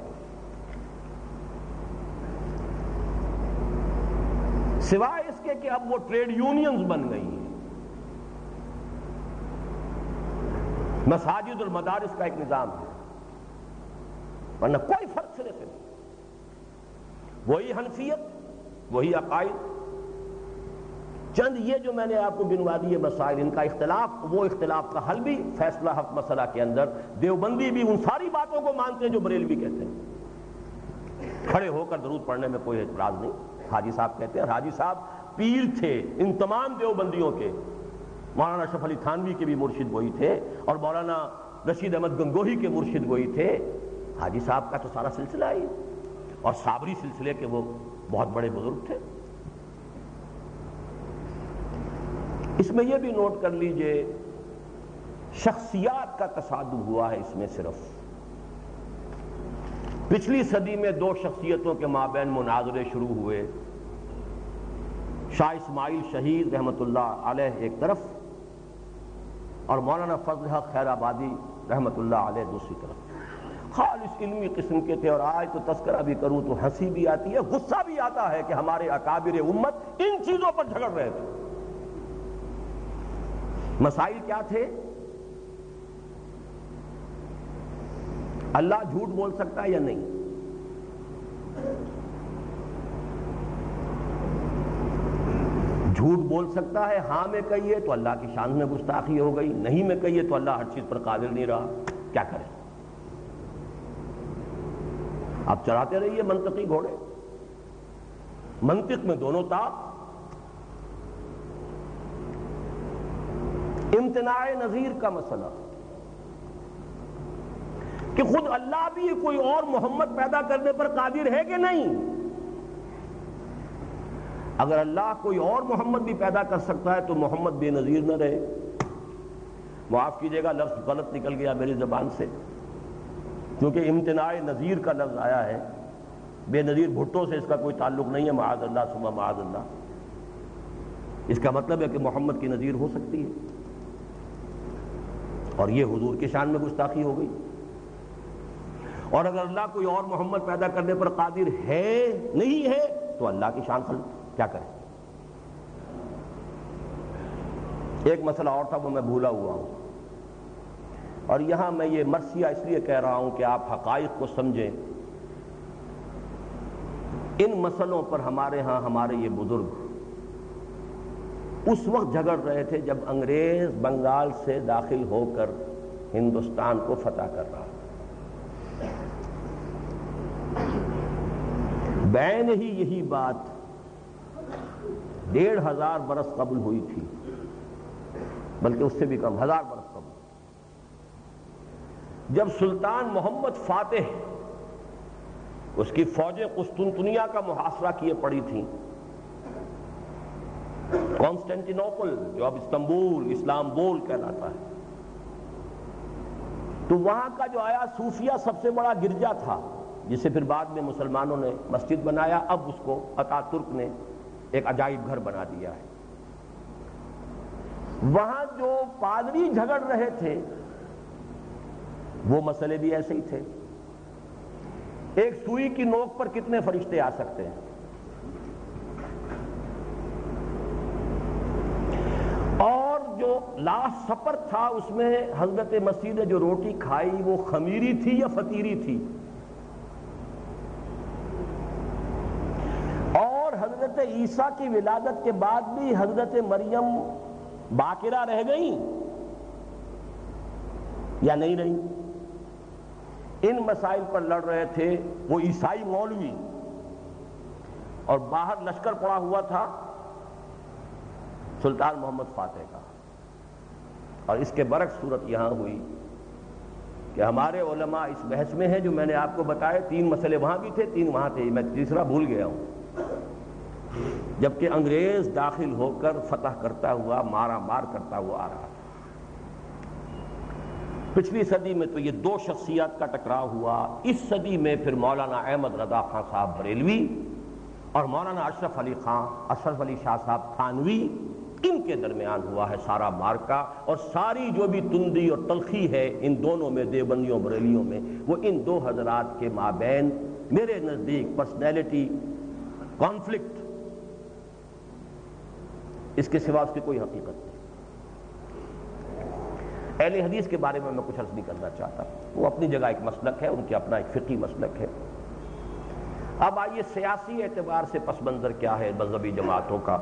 سوائے اس کے کہ اب وہ ٹریڈ یونینز بن گئی ہیں، مساجد اور مدارس کا ایک نظام ہے، ورنہ کوئی فرق سرے سے نہیں، وہی حنفیت، وہی عقائد۔ چند یہ جو میں نے آپ کو گنوا دیے مسائل، ان کا اختلاف، وہ اختلاف کا حل بھی فیصلہ ہفت مسئلہ کے اندر، دیوبندی بھی ان ساری باتوں کو مانتے ہیں جو بریلوی کہتے ہیں، کھڑے ہو کر درود پڑھنے میں کوئی اعتراض نہیں۔ حاجی صاحب کہتے ہیں، حاجی صاحب پیر تھے ان تمام دیوبندیوں کے، مولانا اشرف علی تھانوی کے بھی مرشد وہی تھے، اور مولانا رشید احمد گنگوہی کے مرشد وہی تھے، حاجی صاحب کا تو سارا سلسلہ ہی، اور صابری سلسلے کے وہ بہت بڑے بزرگ تھے۔ اس میں یہ بھی نوٹ کر لیجئے، شخصیات کا تصادم ہوا ہے اس میں، صرف پچھلی صدی میں 2 شخصیتوں کے مابین مناظرے شروع ہوئے، شاہ اسماعیل شہید رحمت اللہ علیہ ایک طرف، اور مولانا فضل حق خیر آبادی رحمت اللہ علیہ دوسری طرف، خالص علمی قسم کے تھے، اور آج تو تذکرہ بھی کروں تو ہنسی بھی آتی ہے، غصہ بھی آتا ہے کہ ہمارے اکابر امت ان چیزوں پر جھگڑ رہے تھے۔ مسائل کیا تھے؟ اللہ جھوٹ بول سکتا ہے یا نہیں، جھوٹ بول سکتا ہے، ہاں میں کہیے تو اللہ کی شان میں گستاخی ہو گئی، نہیں میں کہیے تو اللہ ہر چیز پر قادر نہیں رہا، کیا کریں؟ آپ چلاتے رہیے منطقی گھوڑے، منطق میں دونوں طاق۔ امتناع نظیر کا مسئلہ کہ خود اللہ بھی کوئی اور محمد پیدا کرنے پر قادر ہے کہ نہیں؟ اگر اللہ کوئی اور محمد بھی پیدا کر سکتا ہے تو محمد بے نظیر نہ رہے؟ معاف کیجئے گا لفظ غلط نکل گیا میری زبان سے، کیونکہ امتناع نظیر کا لفظ آیا ہے، بے نظیر بھٹو سے اس کا کوئی تعلق نہیں ہے، معاذ اللہ ثم معاذ اللہ۔ اس کا مطلب ہے کہ محمد کی نظیر ہو سکتی ہے، اور یہ حضور کی شان میں گستاخی ہو گئی۔ اور اگر اللہ کوئی اور محمد پیدا کرنے پر قادر ہے نہیں ہے تو اللہ کی شان خلق، کیا کریں؟ ایک مسئلہ اور تھا وہ میں بھولا ہوا ہوں، اور یہاں میں یہ مرثیہ اس لیے کہہ رہا ہوں کہ آپ حقائق کو سمجھیں۔ ان مسئلوں پر ہمارے ہاں ہمارے یہ بزرگ اس وقت جھگڑ رہے تھے جب انگریز بنگال سے داخل ہو کر ہندوستان کو فتح کر رہا، بین ہی یہی بات 1500 برس قبل ہوئی تھی، بلکہ اس سے بھی کم، 1000 برس قبل، جب سلطان محمد فاتح اس کی فوجیں قسطنطنیہ کا محاصرہ کیے پڑی تھیں، کانسٹینٹینوپل جو اب استنبول اسلامبول کہلاتا ہے، تو وہاں کا جو آیا صوفیہ سب سے بڑا گرجا تھا، جسے پھر بعد میں مسلمانوں نے مسجد بنایا، اب اس کو اتا ترک نے ایک عجائب گھر بنا دیا ہے۔ وہاں جو پادری جھگڑ رہے تھے وہ مسئلے بھی ایسے ہی تھے۔ ایک سوئی کی نوک پر کتنے فرشتے آ سکتے ہیں؟ اور جو لاسٹ سپر تھا اس میں حضرت مسیح نے جو روٹی کھائی وہ خمیری تھی یا فطیری تھی؟ اور حضرت عیسیٰ کی ولادت کے بعد بھی حضرت مریم باقرہ رہ گئیں یا نہیں رہیں؟ ان مسائل پر لڑ رہے تھے وہ عیسائی مولوی، اور باہر لشکر پڑا ہوا تھا سلطان محمد فاتح کا۔ اور اس کے برعکس صورت یہاں ہوئی کہ ہمارے علماء اس بحث میں ہیں جو میں نے آپ کو بتایا، 3 مسئلے وہاں بھی تھے، 3 وہاں تھے، میں تیسرا بھول گیا ہوں۔ جبکہ انگریز داخل ہو کر فتح کرتا ہوا، مارا مار کرتا ہوا آ رہا تھا۔ پچھلی صدی میں تو یہ 2 شخصیات کا ٹکراؤ ہوا، اس صدی میں پھر مولانا احمد رضا خان صاحب بریلوی اور مولانا اشرف علی شاہ صاحب تھانوی، ان کے درمیان ہوا ہے سارا مارکا، اور ساری جو بھی تندی اور تلخی ہے ان دونوں میں، دیوبندیوں بریلیوں میں، وہ ان 2 حضرات کے مابین میرے نزدیک پرسنالٹی کانفلکٹ، اس کے سوا اس کی کوئی حقیقت نہیں۔ اہل حدیث کے بارے میں کچھ عرض نہیں کرنا چاہتا، وہ اپنی جگہ ایک مسلک ہے، ان کے اپنا ایک فقہی مسلک ہے۔ اب آئیے سیاسی اعتبار سے پس منظر کیا ہے مذہبی جماعتوں کا۔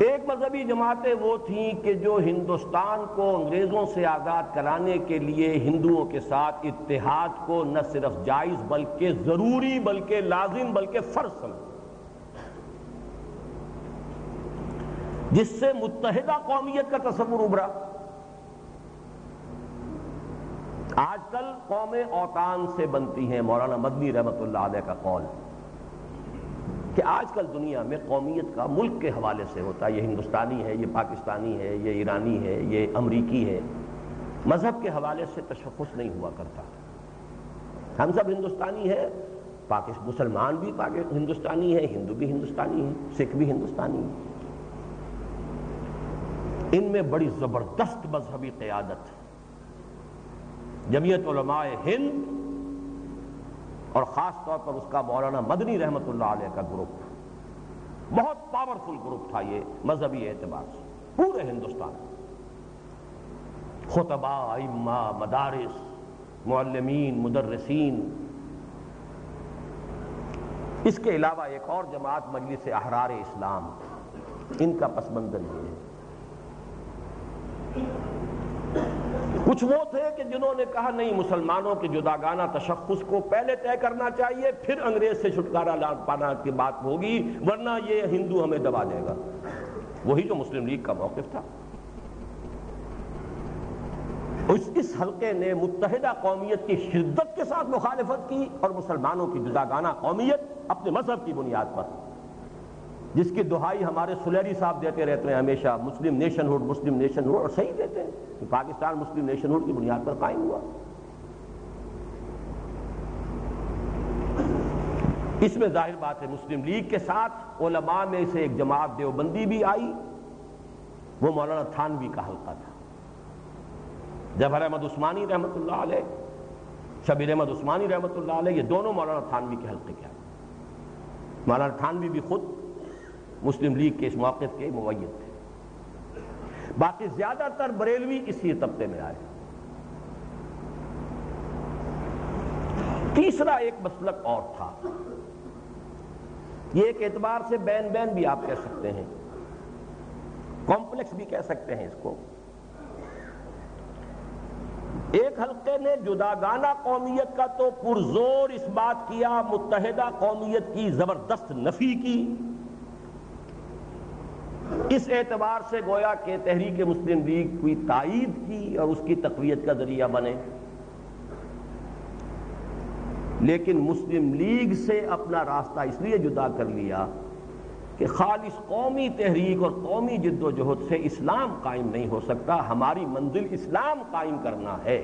ایک مذہبی جماعتیں وہ تھیں کہ جو ہندوستان کو انگریزوں سے آزاد کرانے کے لیے ہندوؤں کے ساتھ اتحاد کو نہ صرف جائز بلکہ ضروری، بلکہ لازم، بلکہ فرض سمجھتے، جس سے متحدہ قومیت کا تصور ابھرا۔ آج کل قومیں اوطان سے بنتی ہیں، مولانا مدنی رحمۃ اللہ علیہ کا قول کہ آج کل دنیا میں قومیت کا ملک کے حوالے سے ہوتا ہے، یہ ہندوستانی ہے، یہ پاکستانی ہے، یہ ایرانی ہے، یہ امریکی ہے، مذہب کے حوالے سے تشخص نہیں ہوا کرتا۔ ہم سب ہندوستانی ہیں، مسلمان بھی ہندوستانی ہیں، ہندو بھی ہندوستانی ہیں، سکھ بھی ہندوستانی ہیں۔ ان میں بڑی زبردست مذہبی قیادت ہے۔ جمعیت علماء ہند اور خاص طور پر اس کا مولانا مدنی رحمۃ اللہ علیہ کا گروپ بہت پاورفل گروپ تھا یہ مذہبی اعتبار سے پورے ہندوستان، خطباء، ائمہ، مدارس، معلمین، مدرسین۔ اس کے علاوہ ایک اور جماعت مجلس احرار اسلام، ان کا پس منظر یہ ہے۔ کچھ وہ تھے کہ جنہوں نے کہا نہیں، مسلمانوں کے جداگانہ تشخص کو پہلے طے کرنا چاہیے، پھر انگریز سے چھٹکارا پانا کی بات ہوگی، ورنہ یہ ہندو ہمیں دبا دے گا۔ وہی جو مسلم لیگ کا موقف تھا۔ اس حلقے نے متحدہ قومیت کی شدت کے ساتھ مخالفت کی، اور مسلمانوں کی جداگانہ قومیت اپنے مذہب کی بنیاد پر، جس کی دہائی ہمارے سلیری صاحب دیتے رہتے ہیں ہمیشہ، مسلم نیشن ہوڈ، مسلم نیشن ہوڈ، اور صحیح دیتے ہیں کہ پاکستان مسلم نیشن ہوڈ کی بنیاد پر قائم ہوا۔ اس میں ظاہر بات ہے مسلم لیگ کے ساتھ علماء میں سے ایک جماعت دیوبندی بھی آئی، وہ مولانا تھانوی کا حلقہ تھا۔ جبر احمد عثمانی رحمۃ اللہ علیہ، شبیر احمد عثمانی رحمۃ اللہ علیہ، یہ دونوں مولانا تھانوی کے حلقے کے ہیں۔ مولانا تھانوی بھی خود مسلم لیگ کے اس موقف کے مؤید تھے۔ باقی زیادہ تر بریلوی اسی طبقے میں آئے۔ تیسرا ایک مسلک اور تھا، یہ ایک اعتبار سے بین بین بھی آپ کہہ سکتے ہیں، کمپلیکس بھی کہہ سکتے ہیں اس کو۔ ایک حلقے نے جداگانہ قومیت کا تو پرزور اس بات کیا، متحدہ قومیت کی زبردست نفی کی، اس اعتبار سے گویا کہ تحریک مسلم لیگ کی تائید کی اور اس کی تقویت کا ذریعہ بنے۔ لیکن مسلم لیگ سے اپنا راستہ اس لیے جدا کر لیا کہ خالص قومی تحریک اور قومی جد و جہد سے اسلام قائم نہیں ہو سکتا، ہماری منزل اسلام قائم کرنا ہے،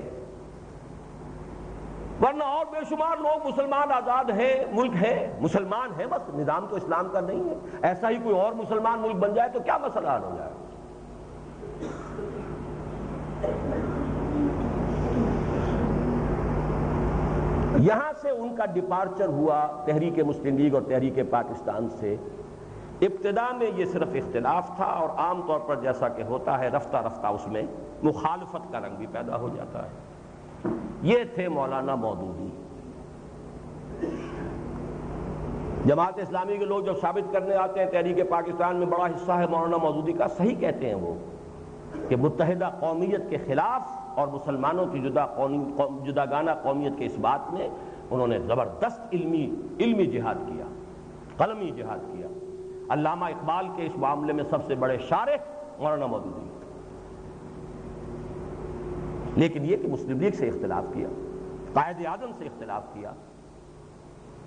ورنہ اور بے شمار لوگ مسلمان آزاد ہیں، ملک ہے، مسلمان ہیں، بس نظام تو اسلام کا نہیں ہے، ایسا ہی کوئی اور مسلمان ملک بن جائے تو کیا مسئلہ حل ہو جائے؟ یہاں سے ان کا ڈپارچر ہوا تحریک مسلم لیگ اور تحریک پاکستان سے۔ ابتدا میں یہ صرف اختلاف تھا، اور عام طور پر جیسا کہ ہوتا ہے رفتہ رفتہ اس میں مخالفت کا رنگ بھی پیدا ہو جاتا ہے۔ یہ تھے مولانا مودودی۔ جماعت اسلامی کے لوگ جب ثابت کرنے آتے ہیں تحریک پاکستان میں بڑا حصہ ہے مولانا مودودی کا، صحیح کہتے ہیں وہ کہ متحدہ قومیت کے خلاف اور مسلمانوں کی جداگانہ قومیت کے اس بات میں انہوں نے زبردست علمی جہاد کیا، قلمی جہاد کیا۔ علامہ اقبال کے اس معاملے میں سب سے بڑے شارح مولانا مودودی، لیکن یہ کہ مسلم لیگ سے اختلاف کیا، قائد اعظم سے اختلاف کیا،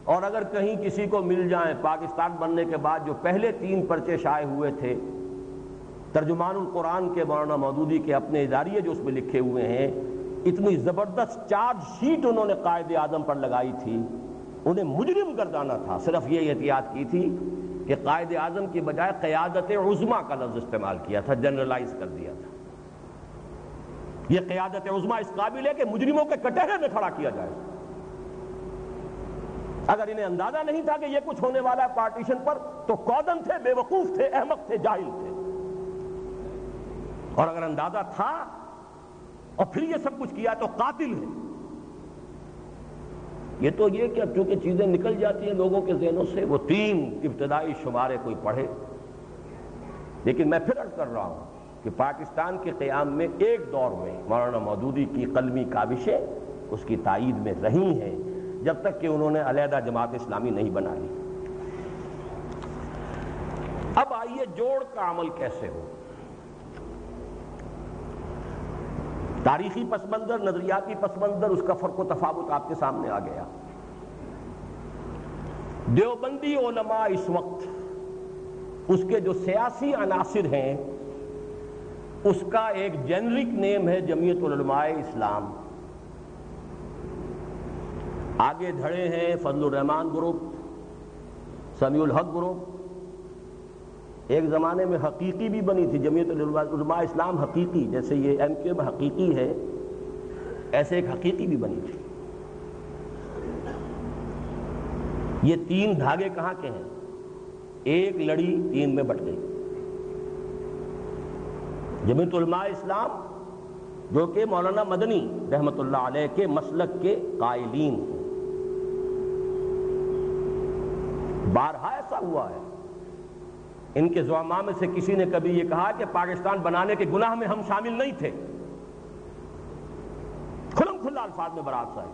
اور اگر کہیں کسی کو مل جائیں پاکستان بننے کے بعد جو پہلے 3 پرچے شائع ہوئے تھے ترجمان القرآن کے مولانا مودودی کے اپنے اداریے جو اس میں لکھے ہوئے ہیں، اتنی زبردست چارج شیٹ انہوں نے قائد اعظم پر لگائی تھی، انہیں مجرم گردانا تھا، صرف یہ احتیاط کی تھی کہ قائد اعظم کی بجائے قیادت عظمیٰ کا لفظ استعمال کیا تھا، جنرلائز کر دیا تھا۔ یہ قیادت عظمیٰ اس قابل ہے کہ مجرموں کے کٹہرے میں کھڑا کیا جائے۔ اگر انہیں اندازہ نہیں تھا کہ یہ کچھ ہونے والا ہے پارٹیشن پر تو کودن تھے، بے وقوف تھے، احمق تھے، جاہل تھے، اور اگر اندازہ تھا اور پھر یہ سب کچھ کیا تو قاتل ہے۔ یہ تو یہ کہ اب چونکہ چیزیں نکل جاتی ہیں لوگوں کے ذہنوں سے، وہ 3 ابتدائی شمارے کوئی پڑھے، لیکن میں پھر عرض کر رہا ہوں کہ پاکستان کے قیام میں ایک دور میں مولانا مودودی کی قلمی کاوشیں اس کی تائید میں رہی ہیں، جب تک کہ انہوں نے علیحدہ جماعت اسلامی نہیں بنا لی۔ اب آئیے جوڑ کا عمل کیسے ہو۔ تاریخی پس منظر، نظریاتی پس منظر، اس کا فرق و تفاوت آپ کے سامنے آ گیا۔ دیوبندی علماء اس وقت اس کے جو سیاسی عناصر ہیں اس کا ایک جنرک نیم ہے جمعیت العلماء اسلام۔ آگے دھڑے ہیں فضل الرحمان گروپ، سمیع الحق گروپ، ایک زمانے میں حقیقی بھی بنی تھی جمعیت العلماء اسلام حقیقی، جیسے یہ ایم کیو میں حقیقی ہے ایسے ایک حقیقی بھی بنی تھی۔ یہ 3 دھاگے کہاں کے ہیں؟ ایک لڑی 3 میں بٹ گئی۔ جمعیت العلماء اسلام جو کہ مولانا مدنی رحمت اللہ علیہ کے مسلک کے قائلین ہیں، بارہا ایسا ہوا ہے، ان کے زعماء میں سے کسی نے کبھی یہ کہا کہ پاکستان بنانے کے گناہ میں ہم شامل نہیں تھے، کھلم کھلا الفاظ میں برات صاحب،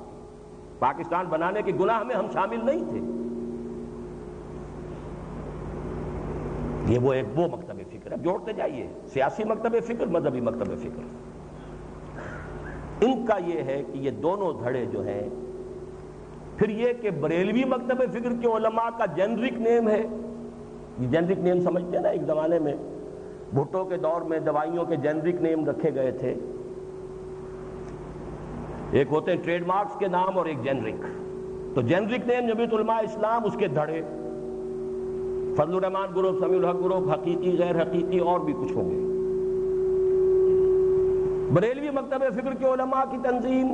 پاکستان بنانے کے گناہ میں ہم شامل نہیں تھے۔ یہ وہ مکتب فکر ہے، جوڑتے جائیے، سیاسی مکتب فکر، مذہبی مکتب فکر۔ ان کا یہ ہے کہ یہ دونوں دھڑے جو ہیں، پھر یہ کہ بریلوی مکتب فکر کے علماء کا جنرک نیم ہے، یہ جنرک نیم سمجھتے ہیں نا، ایک زمانے میں بھٹو کے دور میں دوائیوں کے جنرک نیم رکھے گئے تھے، ایک ہوتے ہیں ٹریڈ مارکس کے نام اور ایک جنرک، تو جنرک نیم جمعیت علماء اسلام، اس کے دھڑے فضل الرحمان گروپ، سمیع الحق گروپ، حقیقی، غیر حقیقی، اور بھی کچھ ہوں گے۔ بریلوی مکتب فکر کے علماء کی تنظیم،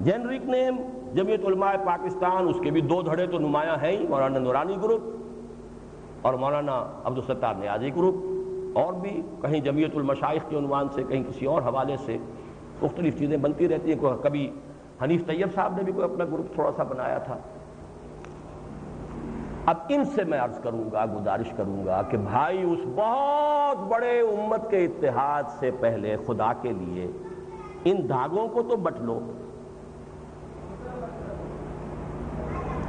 جنرک نیم جمعیت علماء پاکستان، اس کے بھی 2 دھڑے تو نمایاں ہیں ہی، مولانا نورانی گروپ اور مولانا عبدالستار نیازی گروپ، اور بھی کہیں جمعیت المشائخ کے عنوان سے، کہیں کسی اور حوالے سے مختلف چیزیں بنتی رہتی ہیں۔ کبھی حنیف طیب صاحب نے بھی کوئی اپنا گروپ تھوڑا سا بنایا تھا۔ اب ان سے میں عرض کروں گا، گزارش کروں گا کہ بھائی اس بہت بڑے امت کے اتحاد سے پہلے خدا کے لیے ان دھاگوں کو تو بٹ لو۔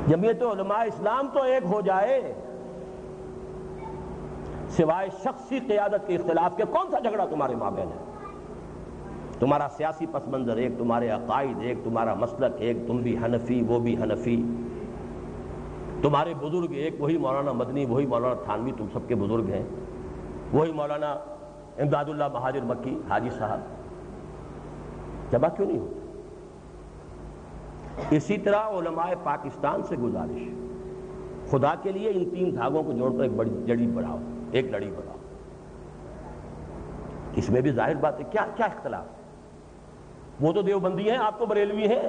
جمعیت علماء اسلام تو ایک ہو جائے، سوائے شخصی قیادت کے اختلاف کے کون سا جھگڑا تمہارے مابین ہے؟ تمہارا سیاسی پس منظر ایک، تمہارے عقائد ایک، تمہارا مسلک ایک، تم بھی حنفی وہ بھی حنفی، تمہارے بزرگ ایک، وہی مولانا مدنی، وہی مولانا تھانوی، تم سب کے بزرگ ہیں، وہی مولانا امداد اللہ مہاجر مکی حاجی صاحب، جمع کیوں نہیں ہوتا؟ اسی طرح علماء پاکستان سے گزارش، خدا کے لیے ان 3 دھاگوں کو جوڑ کر ایک بڑی جڑی بڑھاؤ، ایک لڑی بڑھاؤ۔ اس میں بھی ظاہر بات ہے کیا اختلاف ہے؟ وہ تو دیوبندی ہیں، آپ تو بریلوی ہیں۔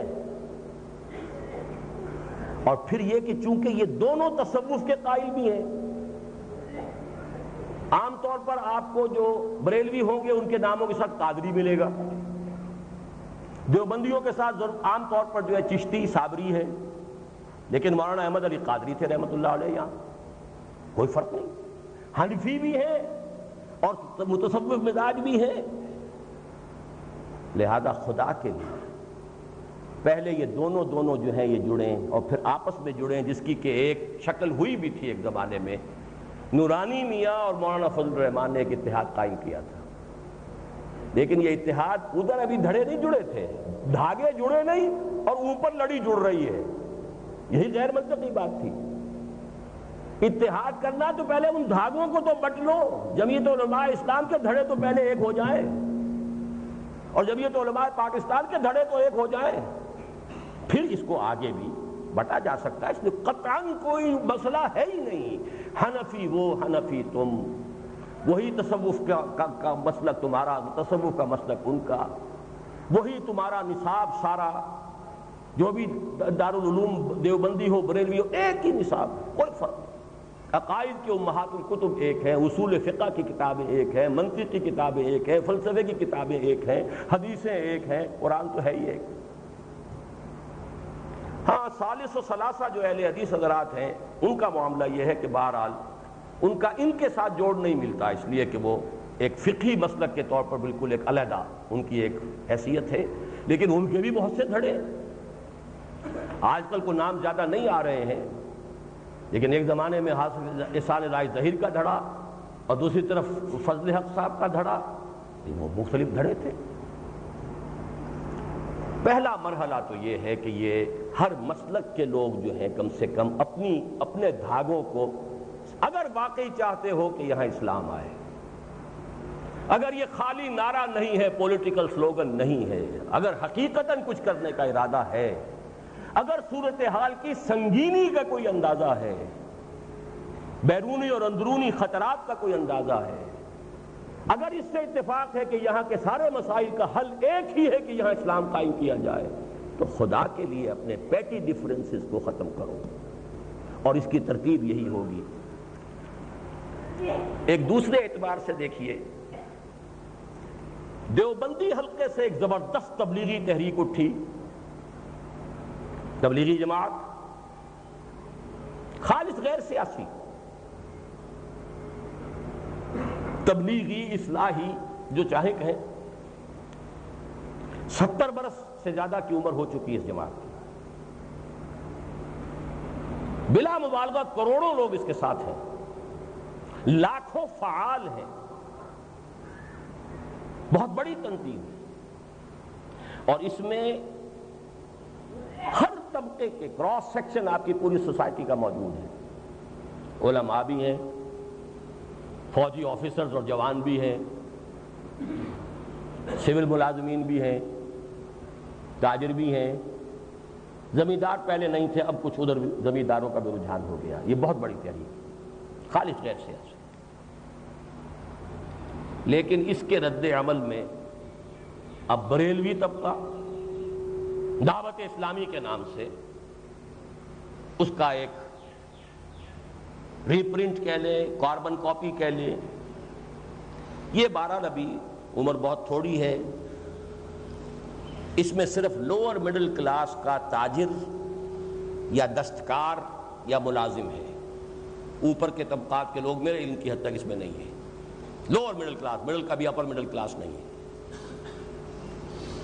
اور پھر یہ کہ چونکہ یہ دونوں تصوف کے قائل بھی ہیں، عام طور پر آپ کو جو بریلوی ہوں گے ان کے ناموں کے ساتھ قادری ملے گا، دیوبندیوں کے ساتھ عام طور پر جو ہے چشتی، صابری ہے، لیکن مولانا احمد علی قادری تھے رحمۃ اللہ علیہ، یہاں کوئی فرق نہیں۔ حنفی بھی ہیں اور متصوف مزاج بھی ہیں۔ لہذا خدا کے لیے پہلے یہ دونوں جو ہیں یہ جڑیں اور پھر آپس میں جڑیں، جس کی کہ ایک شکل ہوئی بھی تھی ایک زمانے میں، نورانی میاں اور مولانا فضل الرحمان نے ایک اتحاد قائم کیا تھا، لیکن یہ اتحاد ادھر ابھی دھڑے نہیں جڑے تھے، دھاگے جڑے نہیں اور اوپر لڑی جڑ رہی ہے، یہی غیر منطقی بات تھی۔ اتحاد کرنا تو پہلے ان دھاگوں کو تو بٹ لو، جمعیت علماء اسلام کے دھڑے تو پہلے ایک ہو جائیں اور جمعیت علماء پاکستان کے دھڑے تو ایک ہو جائیں، پھر اس کو آگے بھی بٹا جا سکتا ہے۔ اس میں قطعاً کوئی مسئلہ ہے ہی نہیں، حنفی وہ، حنفی تم، وہی تصوف کا مسلک تمہارا، تصوف کا مسلک ان کا، وہی تمہارا نصاب سارا، جو بھی دارالعلوم دیوبندی ہو بریلوی ہو، ایک ہی نصاب، کوئی فرق نہیں۔ عقائد کے امہات الکتب ایک ہیں، اصول فقہ کی کتابیں ایک ہیں، منطق کی کتابیں ایک ہیں، فلسفے کی کتابیں ایک ہیں، حدیثیں ایک ہیں، قرآن تو ہے ہی ایک۔ ہاں ثالث و ثلاثہ جو اہل حدیث حضرات ہیں ان کا معاملہ یہ ہے کہ بہرحال ان کا ان کے ساتھ جوڑ نہیں ملتا، اس لیے کہ وہ ایک فقہی مسلک کے طور پر بالکل ایک علیحدہ ان کی ایک حیثیت ہے، لیکن ان کے بھی بہت سے دھڑے ہیں۔ آج کل کو نام زیادہ نہیں آ رہے ہیں، لیکن ایک زمانے میں حافظ احسان رائے ظہیر کا دھڑا اور دوسری طرف فضل حق صاحب کا دھڑا، وہ مختلف دھڑے تھے۔ پہلا مرحلہ تو یہ ہے کہ یہ ہر مسلک کے لوگ جو ہیں کم سے کم اپنے دھاگوں کو، اگر واقعی چاہتے ہو کہ یہاں اسلام آئے، اگر یہ خالی نعرہ نہیں ہے، پولیٹیکل سلوگن نہیں ہے، اگر حقیقتاً کچھ کرنے کا ارادہ ہے، اگر صورتحال کی سنگینی کا کوئی اندازہ ہے، بیرونی اور اندرونی خطرات کا کوئی اندازہ ہے، اگر اس سے اتفاق ہے کہ یہاں کے سارے مسائل کا حل ایک ہی ہے کہ یہاں اسلام قائم کیا جائے، تو خدا کے لیے اپنے پیٹی ڈیفرنسز کو ختم کرو، اور اس کی ترتیب یہی ہوگی۔ ایک دوسرے اعتبار سے دیکھیے، دیوبندی حلقے سے ایک زبردست تبلیغی تحریک اٹھی، تبلیغی جماعت، خالص غیر سیاسی، تبلیغی، اصلاحی، جو چاہے کہیں۔ 70 برس سے زیادہ کی عمر ہو چکی ہے اس جماعت کی، بلا مبالغہ کروڑوں لوگ اس کے ساتھ ہیں، لاکھوں فعال ہیں، بہت بڑی تنظیم ہے، اور اس میں ہر طبقے کے کراس سیکشن آپ کی پوری سوسائٹی کا موجود ہے، علماء بھی ہیں، فوجی آفیسرز اور جوان بھی ہیں، سول ملازمین بھی ہیں، تاجر بھی ہیں، زمیندار پہلے نہیں تھے، اب کچھ ادھر زمینداروں کا بھی رجحان ہو گیا۔ یہ بہت بڑی تحریک، خالص غیر سیاسی، لیکن اس کے رد عمل میں اب بریلوی طبقہ دعوت اسلامی کے نام سے اس کا ایک ری پرنٹ کہہ لیں، کاربن کاپی کہہ لیں، یہ 12 نبی عمر بہت تھوڑی ہے، اس میں صرف لوور مڈل کلاس کا تاجر یا دستکار یا ملازم ہے، اوپر کے طبقات کے لوگ میرے علم کی حد تک اس میں نہیں ہے، لوور مڈل کلاس، مڈل کا بھی اپر مڈل کلاس نہیں ہے۔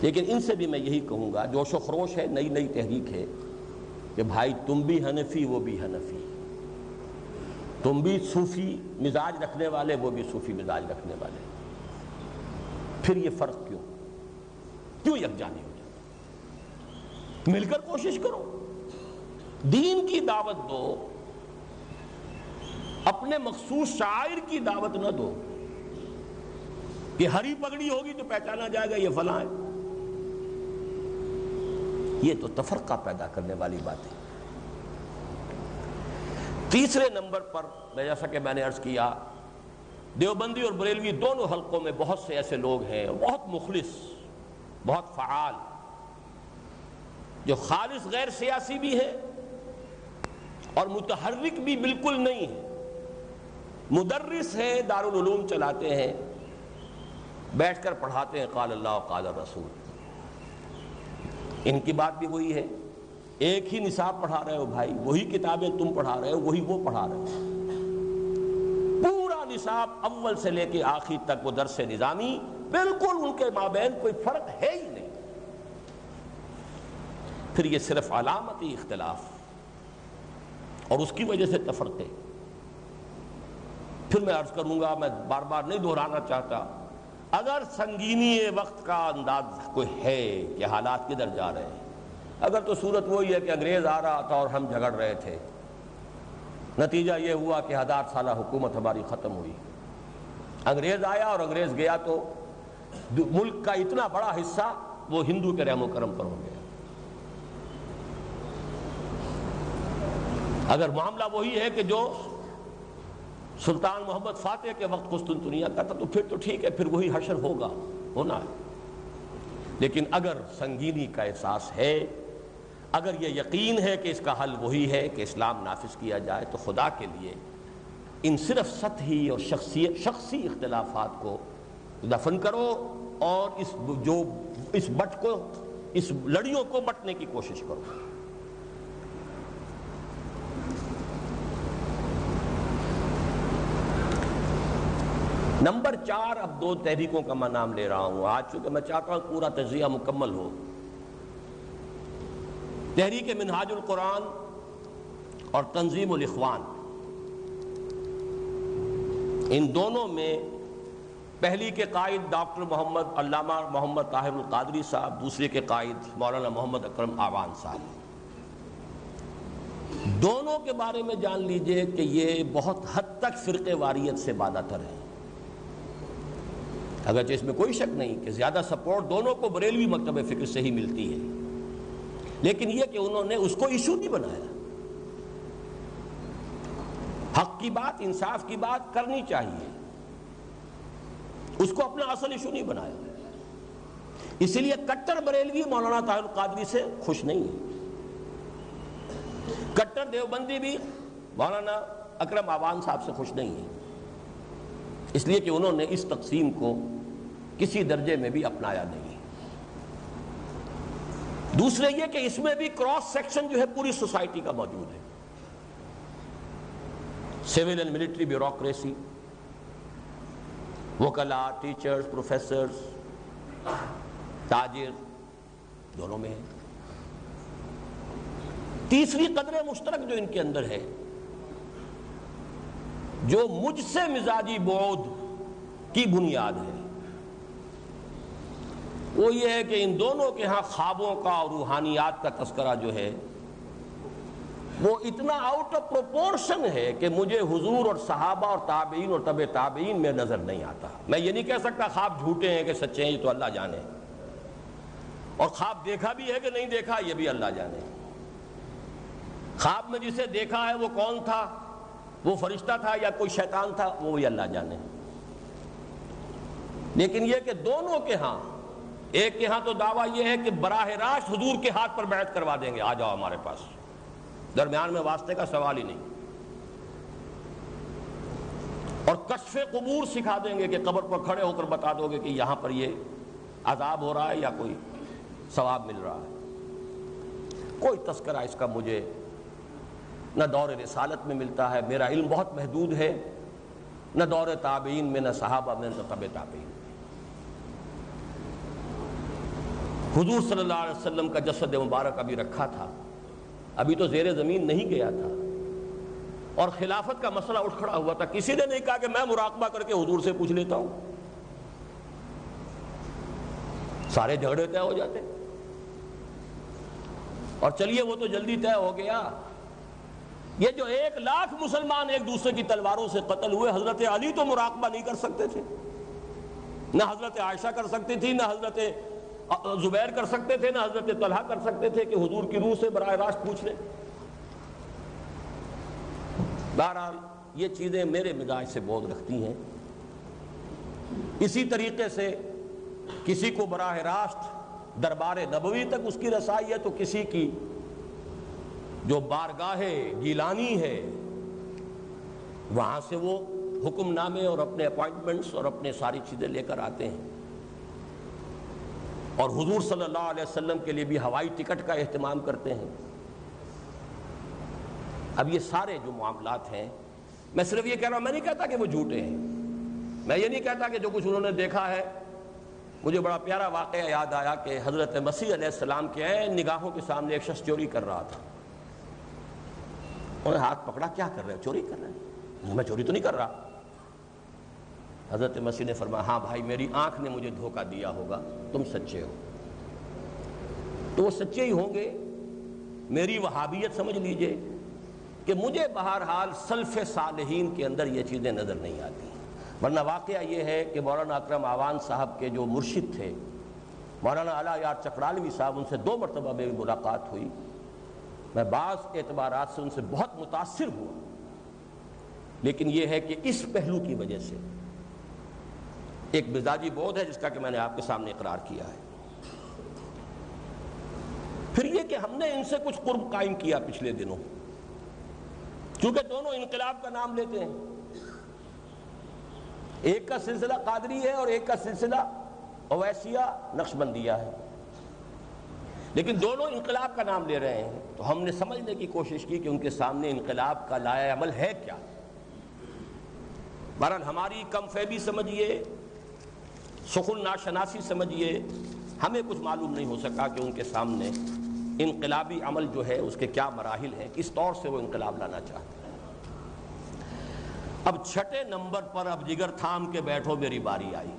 لیکن ان سے بھی میں یہی کہوں گا، جوش و خروش ہے، نئی نئی تحریک ہے، کہ بھائی تم بھی حنفی وہ بھی حنفی، تم بھی صوفی مزاج رکھنے والے وہ بھی صوفی مزاج رکھنے والے، پھر یہ فرق کیوں یکجانی ہو جائے؟ مل کر کوشش کرو، دین کی دعوت دو، اپنے مخصوص شاعر کی دعوت نہ دو کہ ہری پگڑی ہوگی تو پہچانا جائے گا یہ فلاں ہے. یہ تو تفرقہ پیدا کرنے والی بات ہے. تیسرے نمبر پر جیسا کہ میں نے عرض کیا، دیوبندی اور بریلوی دونوں حلقوں میں بہت سے ایسے لوگ ہیں بہت مخلص، بہت فعال، جو خالص غیر سیاسی بھی ہے اور متحرک بھی بالکل نہیں ہے. مدرس ہیں، دارالعلوم چلاتے ہیں، بیٹھ کر پڑھاتے ہیں قال اللہ و قال الرسول. ان کی بات بھی وہی ہے، ایک ہی نصاب پڑھا رہے ہو بھائی، وہی کتابیں تم پڑھا رہے ہو، وہی وہ پڑھا رہے ہو. پورا نصاب اول سے لے کے آخر تک وہ درس نظامی، بالکل ان کے مابین کوئی فرق ہے ہی نہیں. پھر یہ صرف علامتی اختلاف اور اس کی وجہ سے تفرقے. پھر میں عرض کروں گا، میں بار بار نہیں دہرانا چاہتا، اگر سنگینی وقت کا انداز کوئی ہے کہ حالات کدھر جا رہے ہیں، اگر تو صورت وہی ہے کہ انگریز آ رہا تھا اور ہم جھگڑ رہے تھے، نتیجہ یہ ہوا کہ 1000 سالہ حکومت ہماری ختم ہوئی. انگریز آیا اور انگریز گیا تو ملک کا اتنا بڑا حصہ وہ ہندو کے رحم و کرم پر ہو گیا. اگر معاملہ وہی ہے کہ جو سلطان محمد فاتح کے وقت قسطنطنیہ کا تھا تو پھر تو ٹھیک ہے، پھر وہی حشر ہوگا، ہونا ہے. لیکن اگر سنگینی کا احساس ہے، اگر یہ یقین ہے کہ اس کا حل وہی ہے کہ اسلام نافذ کیا جائے، تو خدا کے لیے ان صرف سطحی اور شخصی اختلافات کو دفن کرو اور اس لڑیوں کو بٹنے کی کوشش کرو. نمبر 4، اب 2 تحریکوں کا میں نام لے رہا ہوں آج، چونکہ میں چاہتا ہوں پورا تجزیہ مکمل ہو. تحریک منہاج القرآن اور تنظیم الاخوان، ان دونوں میں پہلی کے قائد ڈاکٹر علامہ محمد طاہر القادری صاحب، دوسرے کے قائد مولانا محمد اکرم آوان صاحب. دونوں کے بارے میں جان لیجئے کہ یہ بہت حد تک فرقے واریت سے بالاتر ہے. اگرچہ اس میں کوئی شک نہیں کہ زیادہ سپورٹ دونوں کو بریلوی مکتب فکر سے ہی ملتی ہے، لیکن یہ کہ انہوں نے اس کو ایشو نہیں بنایا. حق کی بات، انصاف کی بات کرنی چاہیے، اس کو اپنا اصل ایشو نہیں بنایا. اسی لیے کٹر بریلوی مولانا طاہر القادری سے خوش نہیں ہے، کٹر دیوبندی بھی مولانا اکرم آوان صاحب سے خوش نہیں ہے، اس لیے کہ انہوں نے اس تقسیم کو کسی درجے میں بھی اپنایا نہیں. دوسرے یہ کہ اس میں بھی کراس سیکشن جو ہے پوری سوسائٹی کا موجود ہے. سول اینڈ ملٹری بیوروکریسی، وکلاء، ٹیچرز، پروفیسرز، تاجر، دونوں میں ہے. تیسری قدر مشترک جو ان کے اندر ہے، جو مجھ سے مزاجی بعد کی بنیاد ہے، وہ یہ ہے کہ ان دونوں کے ہاں خوابوں کا اور روحانیات کا تذکرہ جو ہے وہ اتنا آؤٹ آف پروپورشن ہے کہ مجھے حضور اور صحابہ اور تابعین اور تبع تابعین میں نظر نہیں آتا. میں یہ نہیں کہہ سکتا خواب جھوٹے ہیں کہ سچے ہیں، یہ تو اللہ جانے، اور خواب دیکھا بھی ہے کہ نہیں دیکھا یہ بھی اللہ جانے. خواب میں جسے دیکھا ہے وہ کون تھا، وہ فرشتہ تھا یا کوئی شیطان تھا، وہ بھی اللہ جانے. لیکن یہ کہ دونوں کے ہاں، ایک کے ہاں تو دعویٰ یہ ہے کہ براہ راست حضور کے ہاتھ پر بیعت کروا دیں گے، آ جاؤ ہمارے پاس، درمیان میں واسطے کا سوال ہی نہیں. اور کشف قبور سکھا دیں گے کہ قبر پر کھڑے ہو کر بتا دو گے کہ یہاں پر یہ عذاب ہو رہا ہے یا کوئی ثواب مل رہا ہے. کوئی تذکرہ اس کا مجھے نہ دور رسالت میں ملتا ہے، میرا علم بہت محدود ہے، نہ دور تابعین میں، نہ صحابہ میں، نہ تبع تابعین. حضور صلی اللہ علیہ وسلم کا جسد مبارک ابھی رکھا تھا، ابھی تو زیر زمین نہیں گیا تھا، اور خلافت کا مسئلہ اٹھ کھڑا ہوا تھا. کسی نے نہیں کہا کہ میں مراقبہ کر کے حضور سے پوچھ لیتا ہوں، سارے جھگڑے طے ہو جاتے. اور چلیے وہ تو جلدی طے ہو گیا، یہ جو 1,00,000 مسلمان ایک دوسرے کی تلواروں سے قتل ہوئے، حضرت علی تو مراقبہ نہیں کر سکتے تھے، نہ حضرت عائشہ کر سکتی تھی، نہ حضرت زبیر کر سکتے تھے، نہ حضرت طلحہ کر سکتے تھے کہ حضور کی روح سے براہ راست پوچھ لیں۔ بہرحال یہ چیزیں میرے مزاج سے بہت رکھتی ہیں۔ اسی طریقے سے کسی کو براہ راست دربار نبوی تک اس کی رسائی ہے تو کسی کی جو بارگاہ گیلانی ہے وہاں سے وہ حکم نامے اور اپنے اپوائنٹمنٹس اور اپنے ساری چیزیں لے کر آتے ہیں، اور حضور صلی اللہ علیہ وسلم کے لیے بھی ہوائی ٹکٹ کا اہتمام کرتے ہیں۔ اب یہ سارے جو معاملات ہیں، میں صرف یہ کہہ رہا ہوں، میں نہیں کہتا کہ وہ جھوٹے ہیں، میں یہ نہیں کہتا کہ جو کچھ انہوں نے دیکھا ہے۔ مجھے بڑا پیارا واقعہ یاد آیا کہ حضرت مسیح علیہ السلام کے عین نگاہوں کے سامنے ایک شخص چوری کر رہا تھا۔ انہوں نے ہاتھ پکڑا، کیا کر رہے ہو؟ چوری کر رہے ہیں؟ میں چوری تو نہیں کر رہا۔ حضرت مسیح نے فرمایا، ہاں بھائی، میری آنکھ نے مجھے دھوکہ دیا ہوگا، تم سچے ہو تو وہ سچے ہی ہوں گے۔ میری وہابیت سمجھ لیجئے کہ مجھے بہرحال سلف صالحین کے اندر یہ چیزیں نظر نہیں آتی، ورنہ واقعہ یہ ہے کہ مولانا اکرم آوان صاحب کے جو مرشد تھے مولانا اعلیٰ یار چکرالوی صاحب، ان سے 2 مرتبہ میری ملاقات ہوئی، میں بعض اعتبارات سے ان سے بہت متاثر ہوا، لیکن یہ ہے کہ اس پہلو کی وجہ سے ایک مزاجی بودھ ہے جس کا کہ میں نے آپ کے سامنے اقرار کیا ہے۔ پھر یہ کہ ہم نے ان سے کچھ قرب قائم کیا پچھلے دنوں، کیونکہ دونوں انقلاب کا نام لیتے ہیں، ایک کا سلسلہ قادری ہے اور ایک کا سلسلہ اویسیہ نقشبندیہ ہے، لیکن دونوں انقلاب کا نام لے رہے ہیں، تو ہم نے سمجھنے کی کوشش کی کہ ان کے سامنے انقلاب کا لائحہ عمل ہے کیا۔ بہرحال ہماری کم فہمی سمجھیے، سخن ناشناسی سمجھیے، ہمیں کچھ معلوم نہیں ہو سکا کہ ان کے سامنے انقلابی عمل جو ہے اس کے کیا مراحل ہیں، کس طور سے وہ انقلاب لانا چاہتے ہیں۔ اب 6 نمبر پر اب جگر تھام کے بیٹھو، میری باری آئی۔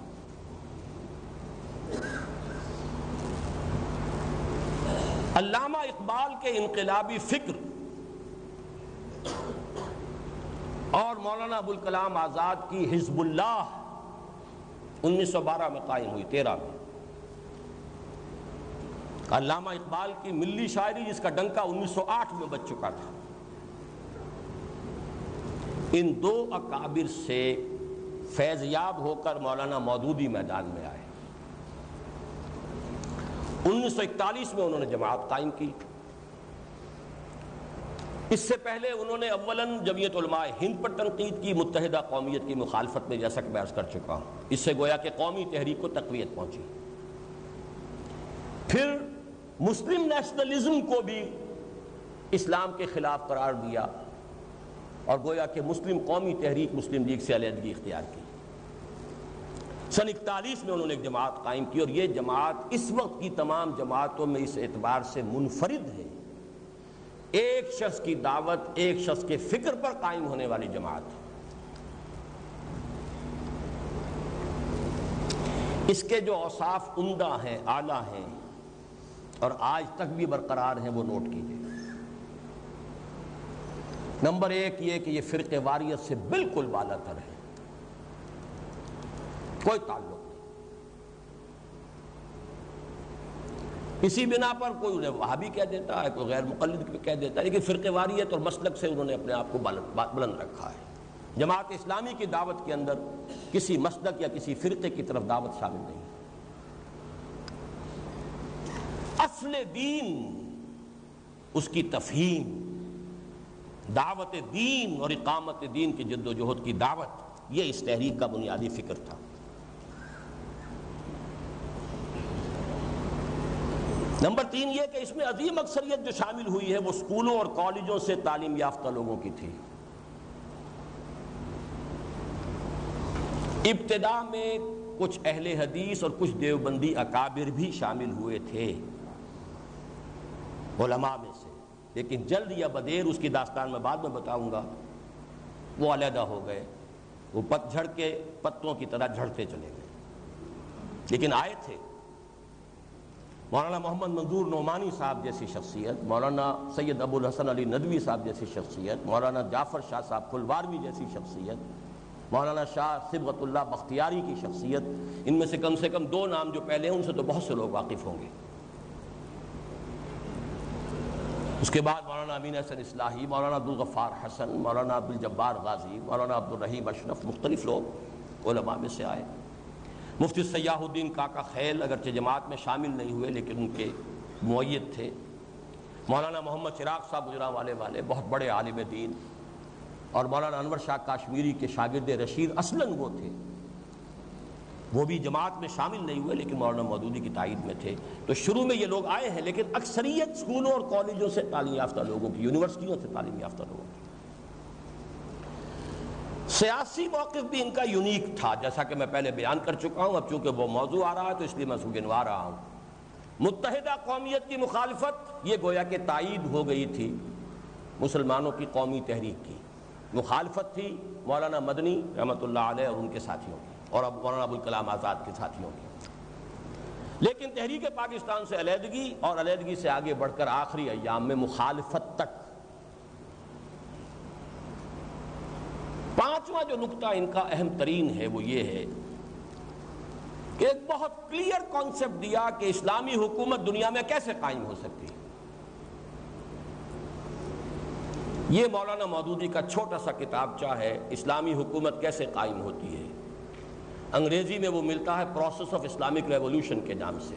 علامہ اقبال کے انقلابی فکر اور مولانا ابوالکلام آزاد کی حزب اللہ 1912 میں قائم ہوئی، 13 میں۔ علامہ اقبال کی ملی شاعری جس کا ڈنکا 1908 میں بج چکا تھا، ان 2 اکابر سے فیض یاب ہو کر مولانا مودودی میدان میں آئے۔ 1941 میں انہوں نے جماعت قائم کی۔ اس سے پہلے انہوں نے اولاً جمعیت علماء ہند پر تنقید کی، متحدہ قومیت کی مخالفت میں، جیسا کہ میں عرض کر چکا ہوں، اس سے گویا کہ قومی تحریک کو تقویت پہنچی۔ پھر مسلم نیشنلزم کو بھی اسلام کے خلاف قرار دیا اور گویا کہ مسلم قومی تحریک مسلم لیگ سے علیحدگی اختیار کی۔ سن 41 میں انہوں نے ایک جماعت قائم کی، اور یہ جماعت اس وقت کی تمام جماعتوں میں اس اعتبار سے منفرد ہے، ایک شخص کی دعوت، ایک شخص کے فکر پر قائم ہونے والی جماعت ہے۔ اس کے جو اوصاف عمدہ ہیں، اعلیٰ ہیں اور آج تک بھی برقرار ہیں، وہ نوٹ کیجیے۔ نمبر 1 یہ کہ یہ فرقہ واریت سے بالکل بالا تر ہے، کوئی تعلق نہیں۔ اسی بنا پر کوئی انہیں وہابی کہہ دیتا ہے، کوئی غیر مقلد کہہ دیتا ہے، لیکن فرقہ واریت اور مسلک سے انہوں نے اپنے آپ کو بلند رکھا ہے۔ جماعت اسلامی کی دعوت کے اندر کسی مسلک یا کسی فرقے کی طرف دعوت شامل نہیں۔ اصل دین، اس کی تفہیم، دعوت دین اور اقامت دین کی جد و جہد کی دعوت، یہ اس تحریک کا بنیادی فکر تھا۔ نمبر 3 یہ کہ اس میں عظیم اکثریت جو شامل ہوئی ہے وہ اسکولوں اور کالجوں سے تعلیم یافتہ لوگوں کی تھی۔ ابتدا میں کچھ اہل حدیث اور کچھ دیوبندی اکابر بھی شامل ہوئے تھے علماء میں سے، لیکن جلد یا بدیر، اس کی داستان میں بعد میں بتاؤں گا، وہ علیحدہ ہو گئے، وہ پت جھڑ کے پتوں کی طرح جھڑتے چلے گئے، لیکن آئے تھے۔ مولانا محمد منظور نعمانی صاحب جیسی شخصیت، مولانا سید ابو الحسن علی ندوی صاحب جیسی شخصیت، مولانا جعفر شاہ صاحب پھلواروی جیسی شخصیت، مولانا شاہ صبغت اللہ بختیاری کی شخصیت، ان میں سے کم دو نام جو پہلے ہیں ان سے تو بہت سے لوگ واقف ہوں گے۔ اس کے بعد مولانا امین حسن اصلاحی، مولانا عبدالغفار حسن، مولانا عبدالجبار غازی، مولانا عبدالرحیم اشرف، مختلف لوگ علماء میں سے آئے۔ مفتی سیاح الدین کاکا خیل اگرچہ جماعت میں شامل نہیں ہوئے لیکن ان کے مؤید تھے۔ مولانا محمد چراغ صاحب گجرانوالے والے بہت بڑے عالم دین، اور مولانا انور شاہ کاشمیری کے شاگرد رشید اصلاً وہ تھے، وہ بھی جماعت میں شامل نہیں ہوئے لیکن مولانا مودودی کی تائید میں تھے۔ تو شروع میں یہ لوگ آئے ہیں، لیکن اکثریت اسکولوں اور کالجوں سے تعلیم یافتہ لوگوں کی، یونیورسٹیوں سے تعلیم یافتہ لوگوں کی۔ سیاسی موقف بھی ان کا یونیک تھا، جیسا کہ میں پہلے بیان کر چکا ہوں، اب چونکہ وہ موضوع آ رہا ہے تو اس لیے میں اس کو گنوا رہا ہوں۔ متحدہ قومیت کی مخالفت یہ گویا کہ تائید ہو گئی تھی مسلمانوں کی قومی تحریک کی، مخالفت تھی مولانا مدنی رحمۃ اللہ علیہ اور ان کے ساتھیوں کی، اور اب مولانا ابوالکلام آزاد کے ساتھیوں کی۔ لیکن تحریک پاکستان سے علیحدگی اور علیحدگی سے آگے بڑھ کر آخری ایام میں مخالفت تک۔ پانچواں جو نقطہ ان کا اہم ترین ہے وہ یہ ہے کہ ایک بہت کلیئر کانسیپٹ دیا کہ اسلامی حکومت دنیا میں کیسے قائم ہو سکتی ہے۔ یہ مولانا مودودی کا چھوٹا سا کتابچہ ہے، اسلامی حکومت کیسے قائم ہوتی ہے۔ انگریزی میں وہ ملتا ہے پروسیس آف اسلامک ریولوشن کے نام سے،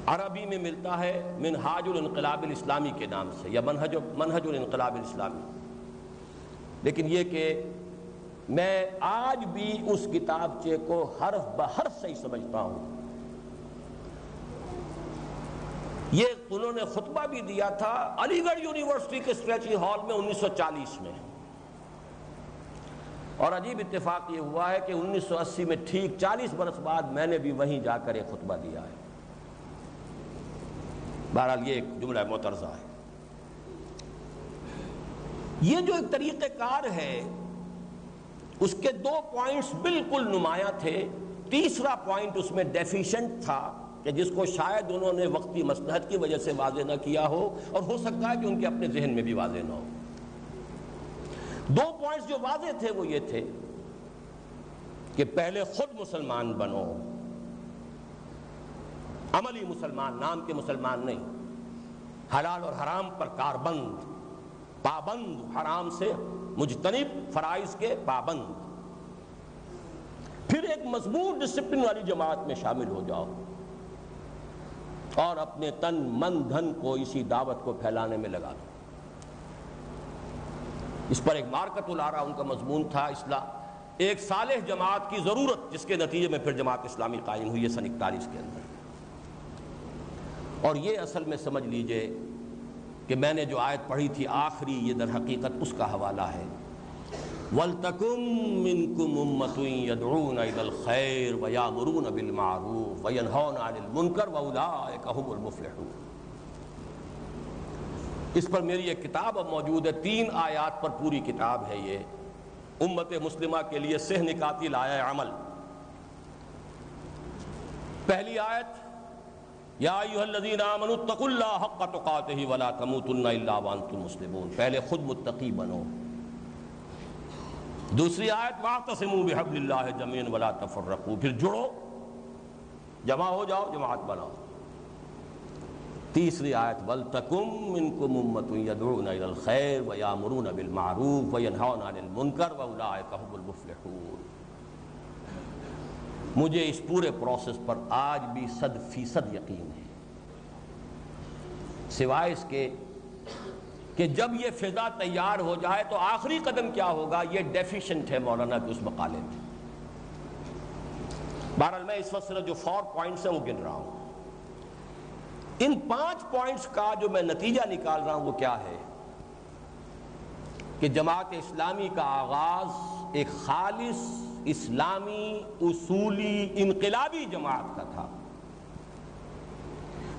عربی میں ملتا ہے منہاج الانقلاب الاسلامی کے نام سے، یا منہج الانقلاب الاسلامی۔ لیکن یہ کہ میں آج بھی اس کتابچے کو حرف بحرف صحیح سمجھتا ہوں۔ یہ انہوں نے خطبہ بھی دیا تھا علی گڑھ یونیورسٹی کے اسٹریچی ہال میں 1940 میں، اور عجیب اتفاق یہ ہوا ہے کہ 1980 میں ٹھیک 40 برس بعد میں نے بھی وہیں جا کر ایک خطبہ دیا ہے۔ بہرحال یہ ایک جملہ معترضہ ہے۔ یہ جو ایک طریقہ کار ہے اس کے دو پوائنٹس بالکل نمایاں تھے۔ تیسرا پوائنٹ اس میں ڈیفیشنٹ تھا کہ جس کو شاید انہوں نے وقتی مصلحت کی وجہ سے واضح نہ کیا ہو، اور ہو سکتا ہے کہ ان کے اپنے ذہن میں بھی واضح نہ ہو۔ دو پوائنٹس جو واضح تھے وہ یہ تھے کہ پہلے خود مسلمان بنو، عملی مسلمان، نام کے مسلمان نہیں، حلال اور حرام پر کاربند، پابند، حرام سے مجتنب، فرائض کے پابند۔ پھر ایک مضبوط ڈسپلن والی جماعت میں شامل ہو جاؤ اور اپنے تن من دھن کو اسی دعوت کو پھیلانے میں لگا دو۔ اس پر ایک مارکت الارا ان کا مضمون تھا، اصلاح ایک صالح جماعت کی ضرورت، جس کے نتیجے میں پھر جماعت اسلامی قائم ہوئی ہے سن 41 کے اندر۔ اور یہ اصل میں سمجھ لیجئے کہ میں نے جو آیت پڑھی تھی آخری، یہ در حقیقت اس کا حوالہ ہے۔ وَلْتَكُن مِّنكُمْ أُمَّةٌ يَدْعُونَ إِلَى الْخَيْرِ وَيَأْمُرُونَ بِالْمَعْرُوفِ وَيَنْهَوْنَ عَنِ الْمُنكَرِ وَأُولَٰئِكَ هُمُ الْمُفْلِحُونَ۔ اس پر میری ایک کتاب اب موجود ہے، 3 آیات پر پوری کتاب ہے یہ، امت مسلمہ کے لیے سہ نکاتی لایہ عمل۔ پہلی آیت یا ایھا الذین آمنوا اتقوا اللہ حق تقاتہ ولا تموتن الا وانتم مسلمون، پہلے خود متقی بنو۔ دوسری آیت واعتصموا بحبل اللہ جميعا ولا تفرقوا، پھر جڑو، جمع ہو جاؤ، جماعت بناؤ۔ تیسری آیت وَلْتَكُن مِّنكُمْ أُمَّةٌ يَدْعُونَ إِلَى الْخَيْرِ وَيَأْمُرُونَ بِالْمَعْرُوفِ وَيَنْهَوْنَ عَنِ الْمُنكَرِ وَأُولَٰئِكَ هُمُ الْمُفْلِحُونَ۔ مجھے اس پورے پروسیس پر آج بھی 100% یقین ہے، سوائے اس کے کہ جب یہ فضا تیار ہو جائے تو آخری قدم کیا ہوگا، یہ ڈیفیشنٹ ہے مولانا کے اس مقالے میں۔ بہرحال میں اس وقت صرف جو 4 پوائنٹس ہیں وہ گن رہا ہوں۔ ان 5 پوائنٹس کا جو میں نتیجہ نکال رہا ہوں وہ کیا ہے کہ جماعت اسلامی کا آغاز ایک خالص اسلامی اصولی انقلابی جماعت کا تھا۔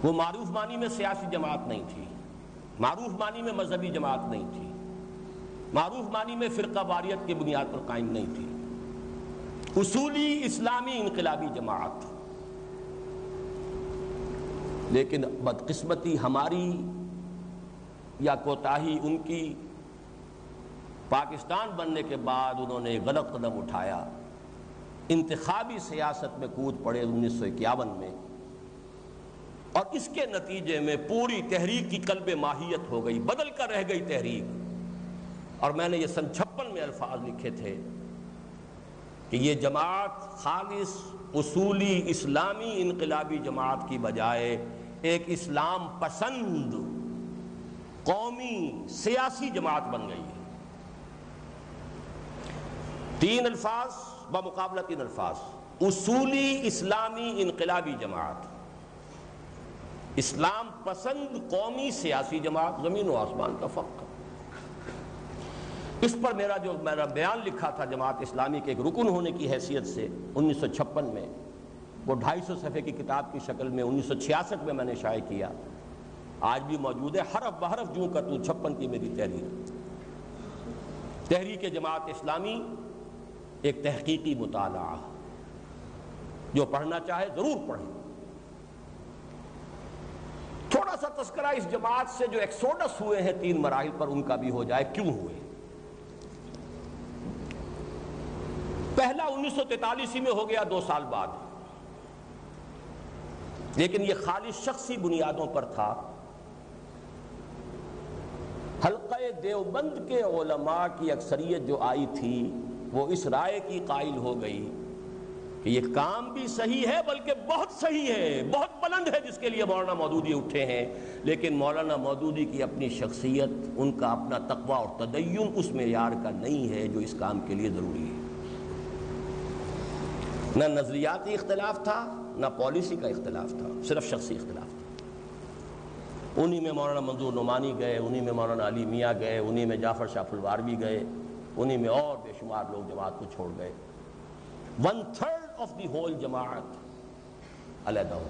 وہ معروف معنی میں سیاسی جماعت نہیں تھی، معروف معنی میں مذہبی جماعت نہیں تھی، معروف معنی میں فرقہ واریت کی بنیاد پر قائم نہیں تھی، اصولی اسلامی انقلابی جماعت۔ لیکن بدقسمتی ہماری یا کوتاہی ان کی، پاکستان بننے کے بعد انہوں نے غلط قدم اٹھایا، انتخابی سیاست میں کود پڑے 1951 میں، اور اس کے نتیجے میں پوری تحریک کی قلب ماہیت ہو گئی، بدل کر رہ گئی تحریک۔ اور میں نے یہ سن 56 میں الفاظ لکھے تھے کہ یہ جماعت خالص اصولی اسلامی انقلابی جماعت کی بجائے ایک اسلام پسند قومی سیاسی جماعت بن گئی ہے۔ 3 الفاظ بمقابلہ 3 الفاظ: اصولی اسلامی انقلابی جماعت، اسلام پسند قومی سیاسی جماعت، زمین و آسمان کا فرق۔ اس پر میرا بیان لکھا تھا جماعت اسلامی کے ایک رکن ہونے کی حیثیت سے 1956 میں، وہ 250 صفحے کی کتاب کی شکل میں 1966 میں نے شائع کیا، آج بھی موجود ہے، حرف بحرف جوں کا تو 56 کی میری تحریک جماعت اسلامی ایک تحقیقی مطالعہ، جو پڑھنا چاہے ضرور پڑھیں۔ تھوڑا سا تذکرہ اس جماعت سے جو ایکسوڈس ہوئے ہیں 3 مراحل پر، ان کا بھی ہو جائے، کیوں ہوئے۔ پہلا 1943 میں ہو گیا 2 سال بعد، لیکن یہ خالص شخصی بنیادوں پر تھا۔ حلقہ دیوبند کے علماء کی اکثریت جو آئی تھی وہ اس رائے کی قائل ہو گئی کہ یہ کام بھی صحیح ہے، بلکہ بہت صحیح ہے، بہت بلند ہے، جس کے لیے مولانا مودودی اٹھے ہیں، لیکن مولانا مودودی کی اپنی شخصیت، ان کا اپنا تقوی اور تدین اس معیار کا نہیں ہے جو اس کام کے لیے ضروری ہے۔ نہ نظریاتی اختلاف تھا، نہ پالیسی کا اختلاف تھا، صرف شخصی اختلاف تھا۔ انہی میں مولانا منظور نعمانی گئے، انہی میں مولانا علی میاں گئے، انہی میں جعفر شاہ فلواروی گئے، انہی میں اور بے شمار لوگ جماعت کو چھوڑ گئے۔ 1/3 آف دی ہول جماعت علیحدہ ہو۔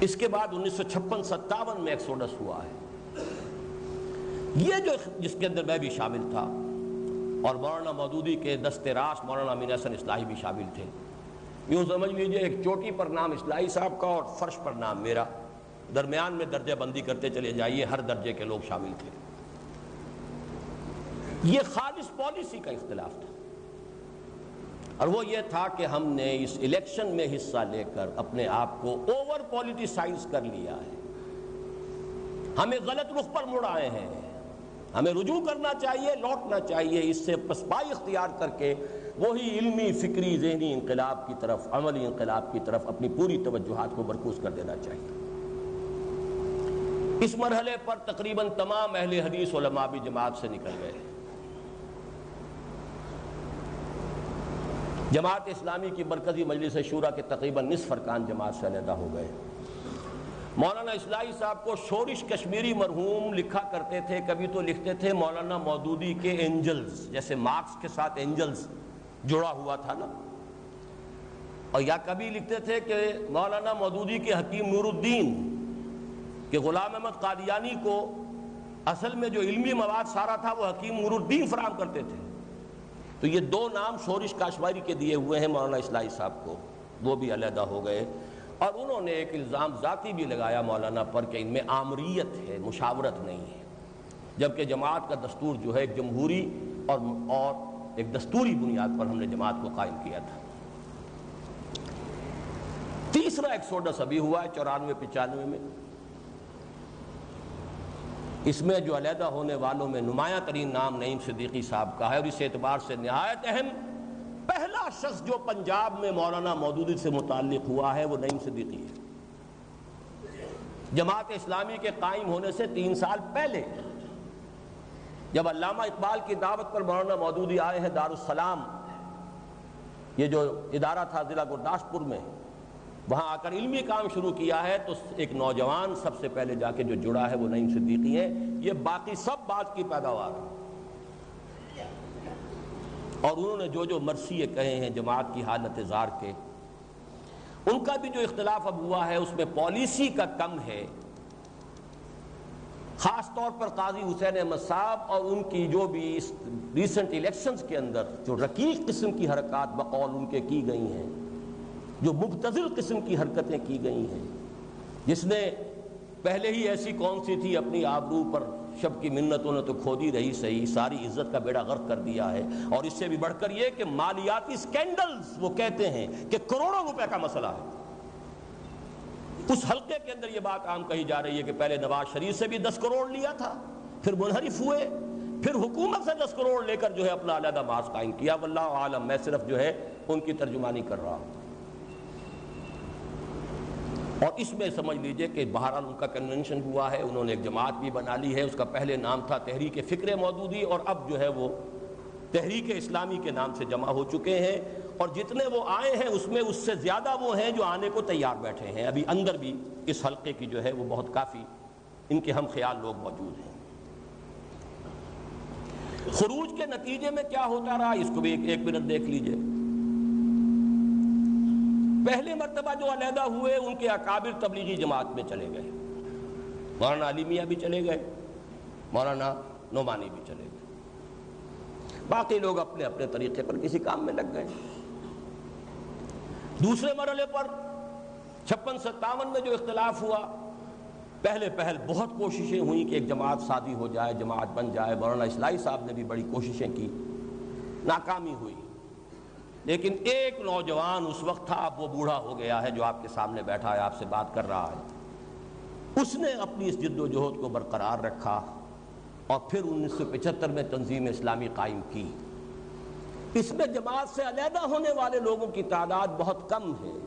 اس کے بعد 1956-57 میں ایکسوڈس ہوا ہے، یہ جو جس کے اندر میں بھی شامل تھا، اور مولانا مودودی کے دست راست مولانا امین احسن اصلاحی بھی شامل تھے۔ یوں سمجھ لیجئے ایک چوٹی پر نام اصلاحی صاحب کا اور فرش پر نام میرا، درمیان میں درجہ بندی کرتے چلے جائیے، ہر درجے کے لوگ شامل تھے۔ یہ خالص پالیسی کا اختلاف تھا، اور وہ یہ تھا کہ ہم نے اس الیکشن میں حصہ لے کر اپنے آپ کو اوور پولیٹیسائز کر لیا ہے، ہمیں غلط رخ پر مڑ آئے ہیں، ہمیں رجوع کرنا چاہیے، لوٹنا چاہیے، اس سے پسپائی اختیار کر کے وہی علمی، فکری، ذہنی انقلاب کی طرف، عملی انقلاب کی طرف اپنی پوری توجہات کو مرکوز کر دینا چاہیے۔ اس مرحلے پر تقریباً تمام اہل حدیث علماء بھی جماعت سے نکل گئے۔ جماعت اسلامی کی مرکزی مجلس شورا کے تقریباً نصف ارکان جماعت سے علیحدہ ہو گئے۔ مولانا اصلاحی صاحب کو شورش کشمیری مرحوم لکھا کرتے تھے، کبھی تو لکھتے تھے مولانا مودودی کے اینجلز، جیسے مارکس کے ساتھ اینجلز جڑا ہوا تھا نا، اور یا کبھی لکھتے تھے کہ مولانا مودودی کے حکیم نور الدین، کہ غلام احمد قادیانی کو اصل میں جو علمی مواد سارا تھا وہ حکیم نور الدین فراہم کرتے تھے۔ تو یہ 2 نام شورش کاشماری کے دیے ہوئے ہیں مولانا اصلاحی صاحب کو، وہ بھی علیحدہ ہو گئے۔ اور انہوں نے ایک الزام ذاتی بھی لگایا مولانا پر کہ ان میں آمریت ہے، مشاورت نہیں ہے، جبکہ جماعت کا دستور جو ہے ایک جمہوری اور ایک دستوری بنیاد پر ہم نے جماعت کو قائم کیا تھا۔ تیسرا ایکسوڈس ابھی ہوا ہے 94-95 میں۔ اس میں جو علیحدہ ہونے والوں میں نمایاں ترین نام نعیم صدیقی صاحب کا ہے، اور اس اعتبار سے نہایت اہم پہلا شخص جو پنجاب میں مولانا مودودی سے متعلق ہوا ہے وہ نعیم صدیقی ہے۔ جماعت اسلامی کے قائم ہونے سے 3 سال پہلے جب علامہ اقبال کی دعوت پر مولانا مودودی آئے ہیں دارالسلام، یہ جو ادارہ تھا ضلع گرداسپور میں، وہاں آ کر علمی کام شروع کیا ہے، تو ایک نوجوان سب سے پہلے جا کے جو جڑا ہے وہ نعیم صدیقی ہے۔ یہ باقی سب بات کی پیداوار ہے، اور انہوں نے جو مرثیے کہے ہیں جماعت کی حالت زار کے، ان کا بھی جو اختلاف اب ہوا ہے اس میں پالیسی کا کم ہے، خاص طور پر قاضی حسین احمد صاحب اور ان کی جو بھی ریسنٹ الیکشنز کے اندر جو رقیق قسم کی حرکات بقول ان کے کی گئی ہیں، جو مبتذل قسم کی حرکتیں کی گئی ہیں، جس نے پہلے ہی ایسی کون سی تھی، اپنی آبرو پر شب کی منتوں نے تو کھودی رہی صحیح، ساری عزت کا بیڑا غرق کر دیا ہے، اور اس سے بھی بڑھ کر یہ کہ مالیاتی سکینڈلز وہ کہتے ہیں کہ کروڑوں روپے کا مسئلہ ہے۔ اس حلقے کے اندر یہ بات عام کہی جا رہی ہے کہ پہلے نواز شریف سے بھی 10 کروڑ لیا تھا، پھر منحرف ہوئے، پھر حکومت سے 10 کروڑ لے کر جو ہے اپنا علیحدہ مارکس قائم کیا۔ واللہ عالم، میں صرف جو ہے ان کی ترجمانی کر رہا ہوں۔ اور اس میں سمجھ لیجئے کہ بہرحال ان کا کنونشن ہوا ہے، انہوں نے ایک جماعت بھی بنا لی ہے، اس کا پہلے نام تھا تحریک فکر مودودی، اور اب جو ہے وہ تحریک اسلامی کے نام سے جمع ہو چکے ہیں، اور جتنے وہ آئے ہیں اس میں اس سے زیادہ وہ ہیں جو آنے کو تیار بیٹھے ہیں۔ ابھی اندر بھی اس حلقے کی جو ہے وہ بہت کافی ان کے ہم خیال لوگ موجود ہیں۔ خروج کے نتیجے میں کیا ہوتا رہا اس کو بھی ایک منٹ دیکھ لیجئے۔ پہلے مرتبہ جو علیحدہ ہوئے ان کے اکابر تبلیغی جماعت میں چلے گئے، مولانا علی میاں بھی چلے گئے، مولانا نعمانی بھی چلے گئے، باقی لوگ اپنے اپنے طریقے پر کسی کام میں لگ گئے۔ دوسرے مرحلے پر 56-57 میں جو اختلاف ہوا، پہلے بہت کوششیں ہوئیں کہ ایک جماعت سازی ہو جائے، جماعت بن جائے، مولانا اصلاحی صاحب نے بھی بڑی کوششیں کی، ناکامی ہوئی۔ لیکن ایک نوجوان اس وقت تھا، اب وہ بوڑھا ہو گیا ہے، جو آپ کے سامنے بیٹھا ہے، آپ سے بات کر رہا ہے، اس نے اپنی اس جد و جہد کو برقرار رکھا، اور پھر 1975 میں تنظیم اسلامی قائم کی۔ اس میں جماعت سے علیحدہ ہونے والے لوگوں کی تعداد بہت کم ہے،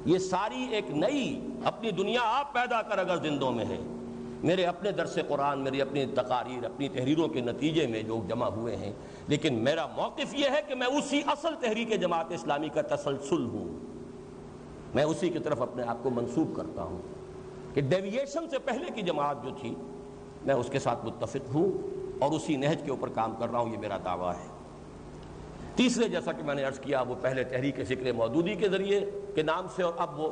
یہ ساری ایک نئی اپنی دنیا آپ پیدا کر اگر زندوں میں ہے۔ میرے اپنے درس قرآن، میری اپنی تقاریر، اپنی تحریروں کے نتیجے میں جو جمع ہوئے ہیں، لیکن میرا موقف یہ ہے کہ میں اسی اصل تحریک جماعت اسلامی کا تسلسل ہوں، میں اسی کی طرف اپنے آپ کو منسوب کرتا ہوں کہ ڈیویشن سے پہلے کی جماعت جو تھی میں اس کے ساتھ متفق ہوں، اور اسی نہج کے اوپر کام کر رہا ہوں، یہ میرا دعویٰ ہے۔ تیسرے، جیسا کہ میں نے عرض کیا، وہ پہلے تحریک فکر مودودی کے ذریعے کے نام سے، اور اب وہ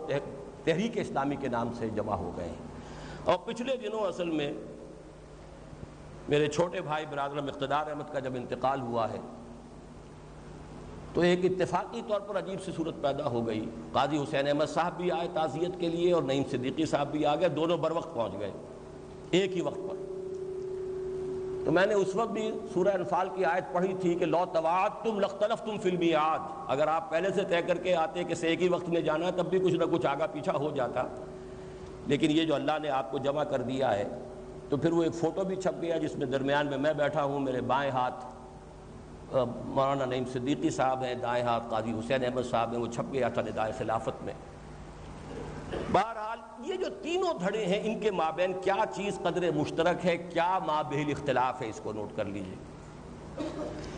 تحریک اسلامی کے نام سے جمع ہو گئے ہیں۔ اور پچھلے دنوں اصل میں میرے چھوٹے بھائی برادر اقتدار احمد کا جب انتقال ہوا ہے تو ایک اتفاقی طور پر عجیب سی صورت پیدا ہو گئی۔ قاضی حسین احمد صاحب بھی آئے تعزیت کے لیے، اور نعیم صدیقی صاحب بھی آ گئے، دونوں بر وقت پہنچ گئے ایک ہی وقت پر۔ تو میں نے اس وقت بھی سورہ انفال کی آیت پڑھی تھی کہ لو تواعدتم لاختلفتم فی المیعاد، اگر آپ پہلے سے طے کر کے آتے کہ ایک ہی وقت میں جانا ہے تب بھی کچھ نہ کچھ آگا پیچھا ہو جاتا، لیکن یہ جو اللہ نے آپ کو جمع کر دیا ہے، تو پھر وہ ایک فوٹو بھی چھپ گیا جس میں درمیان میں بیٹھا ہوں، میرے بائیں ہاتھ مولانا نعیم صدیقی صاحب ہیں، دائیں ہاتھ قاضی حسین احمد صاحب ہیں، وہ چھپ گیا تھا ندائے خلافت میں۔ بہرحال یہ جو تینوں دھڑے ہیں، ان کے مابین کیا چیز قدر مشترک ہے، کیا مابہل اختلاف ہے، اس کو نوٹ کر لیجئے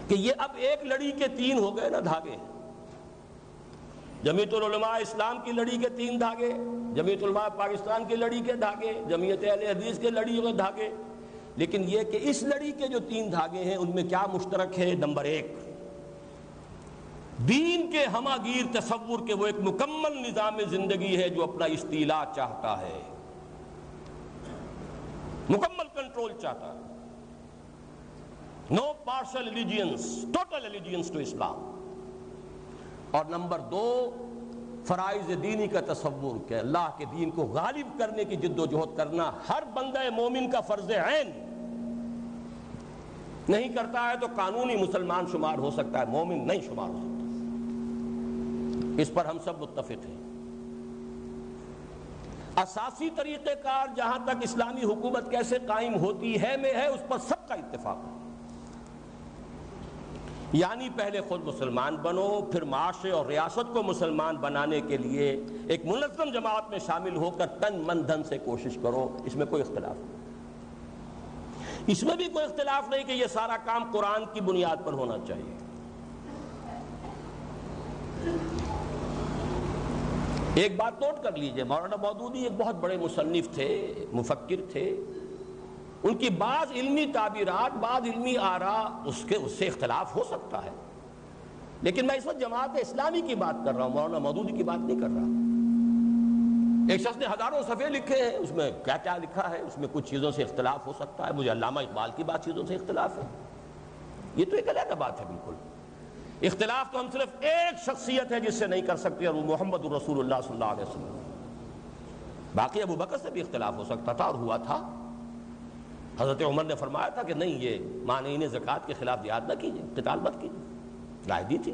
کہ یہ اب ایک لڑی کے 3 ہو گئے نا دھاگے۔ جمعیت العلماء اسلام کی لڑی کے 3 دھاگے، جمعیت علماء پاکستان کی لڑی کے دھاگے، جمعیت اہل حدیث کے لڑی کے دھاگے، لیکن یہ کہ اس لڑی کے جو 3 دھاگے ہیں ان میں کیا مشترک ہے؟ نمبر 1، دین کے ہماگیر تصور کے وہ ایک مکمل نظام زندگی ہے جو اپنا استیلاء چاہتا ہے، مکمل کنٹرول چاہتا ہے، نو پارشل الیجینس، ٹوٹل الیجینس ٹو اسلام۔ اور نمبر 2، فرائض دینی کا تصور کہ اللہ کے دین کو غالب کرنے کی جد و جہد کرنا ہر بندہ مومن کا فرض عین، نہیں کرتا ہے تو قانونی مسلمان شمار ہو سکتا ہے، مومن نہیں شمار ہو سکتا۔ اس پر ہم سب متفق ہیں۔ اساسی طریقہ کار جہاں تک اسلامی حکومت کیسے قائم ہوتی ہے میں ہے، اس پر سب کا اتفاق ہے، یعنی پہلے خود مسلمان بنو، پھر معاشرے اور ریاست کو مسلمان بنانے کے لیے ایک منظم جماعت میں شامل ہو کر تن من دھن سے کوشش کرو، اس میں کوئی اختلاف نہیں۔ اس میں بھی کوئی اختلاف نہیں کہ یہ سارا کام قرآن کی بنیاد پر ہونا چاہیے۔ ایک بات نوٹ کر لیجئے، مولانا مودودی ایک بہت بڑے مصنف تھے، مفکر تھے، ان کی بعض علمی تعبیرات، بعض علمی آراء اس سے اختلاف ہو سکتا ہے، لیکن میں اس وقت جماعت اسلامی کی بات کر رہا ہوں، مولانا مودودی کی بات نہیں کر رہا۔ ایک شخص نے ہزاروں صفحے لکھے ہیں، اس میں کیا کیا لکھا ہے، اس میں کچھ چیزوں سے اختلاف ہو سکتا ہے، مجھے علامہ اقبال کی بات چیزوں سے اختلاف ہے، یہ تو ایک علیحدہ بات ہے بالکل۔ اختلاف تو ہم صرف ایک شخصیت ہے جس سے نہیں کر سکتے، اور وہ محمد الرسول اللہ صلی اللہ علیہ وسلم۔ باقی ابو بکر سے بھی اختلاف ہو سکتا تھا اور ہوا تھا۔ حضرت عمر نے فرمایا تھا کہ نہیں، یہ مانعین زکوٰۃ کے خلاف جہاد نہ کیجیے، قتال مت کیجیے، رائے دی تھی۔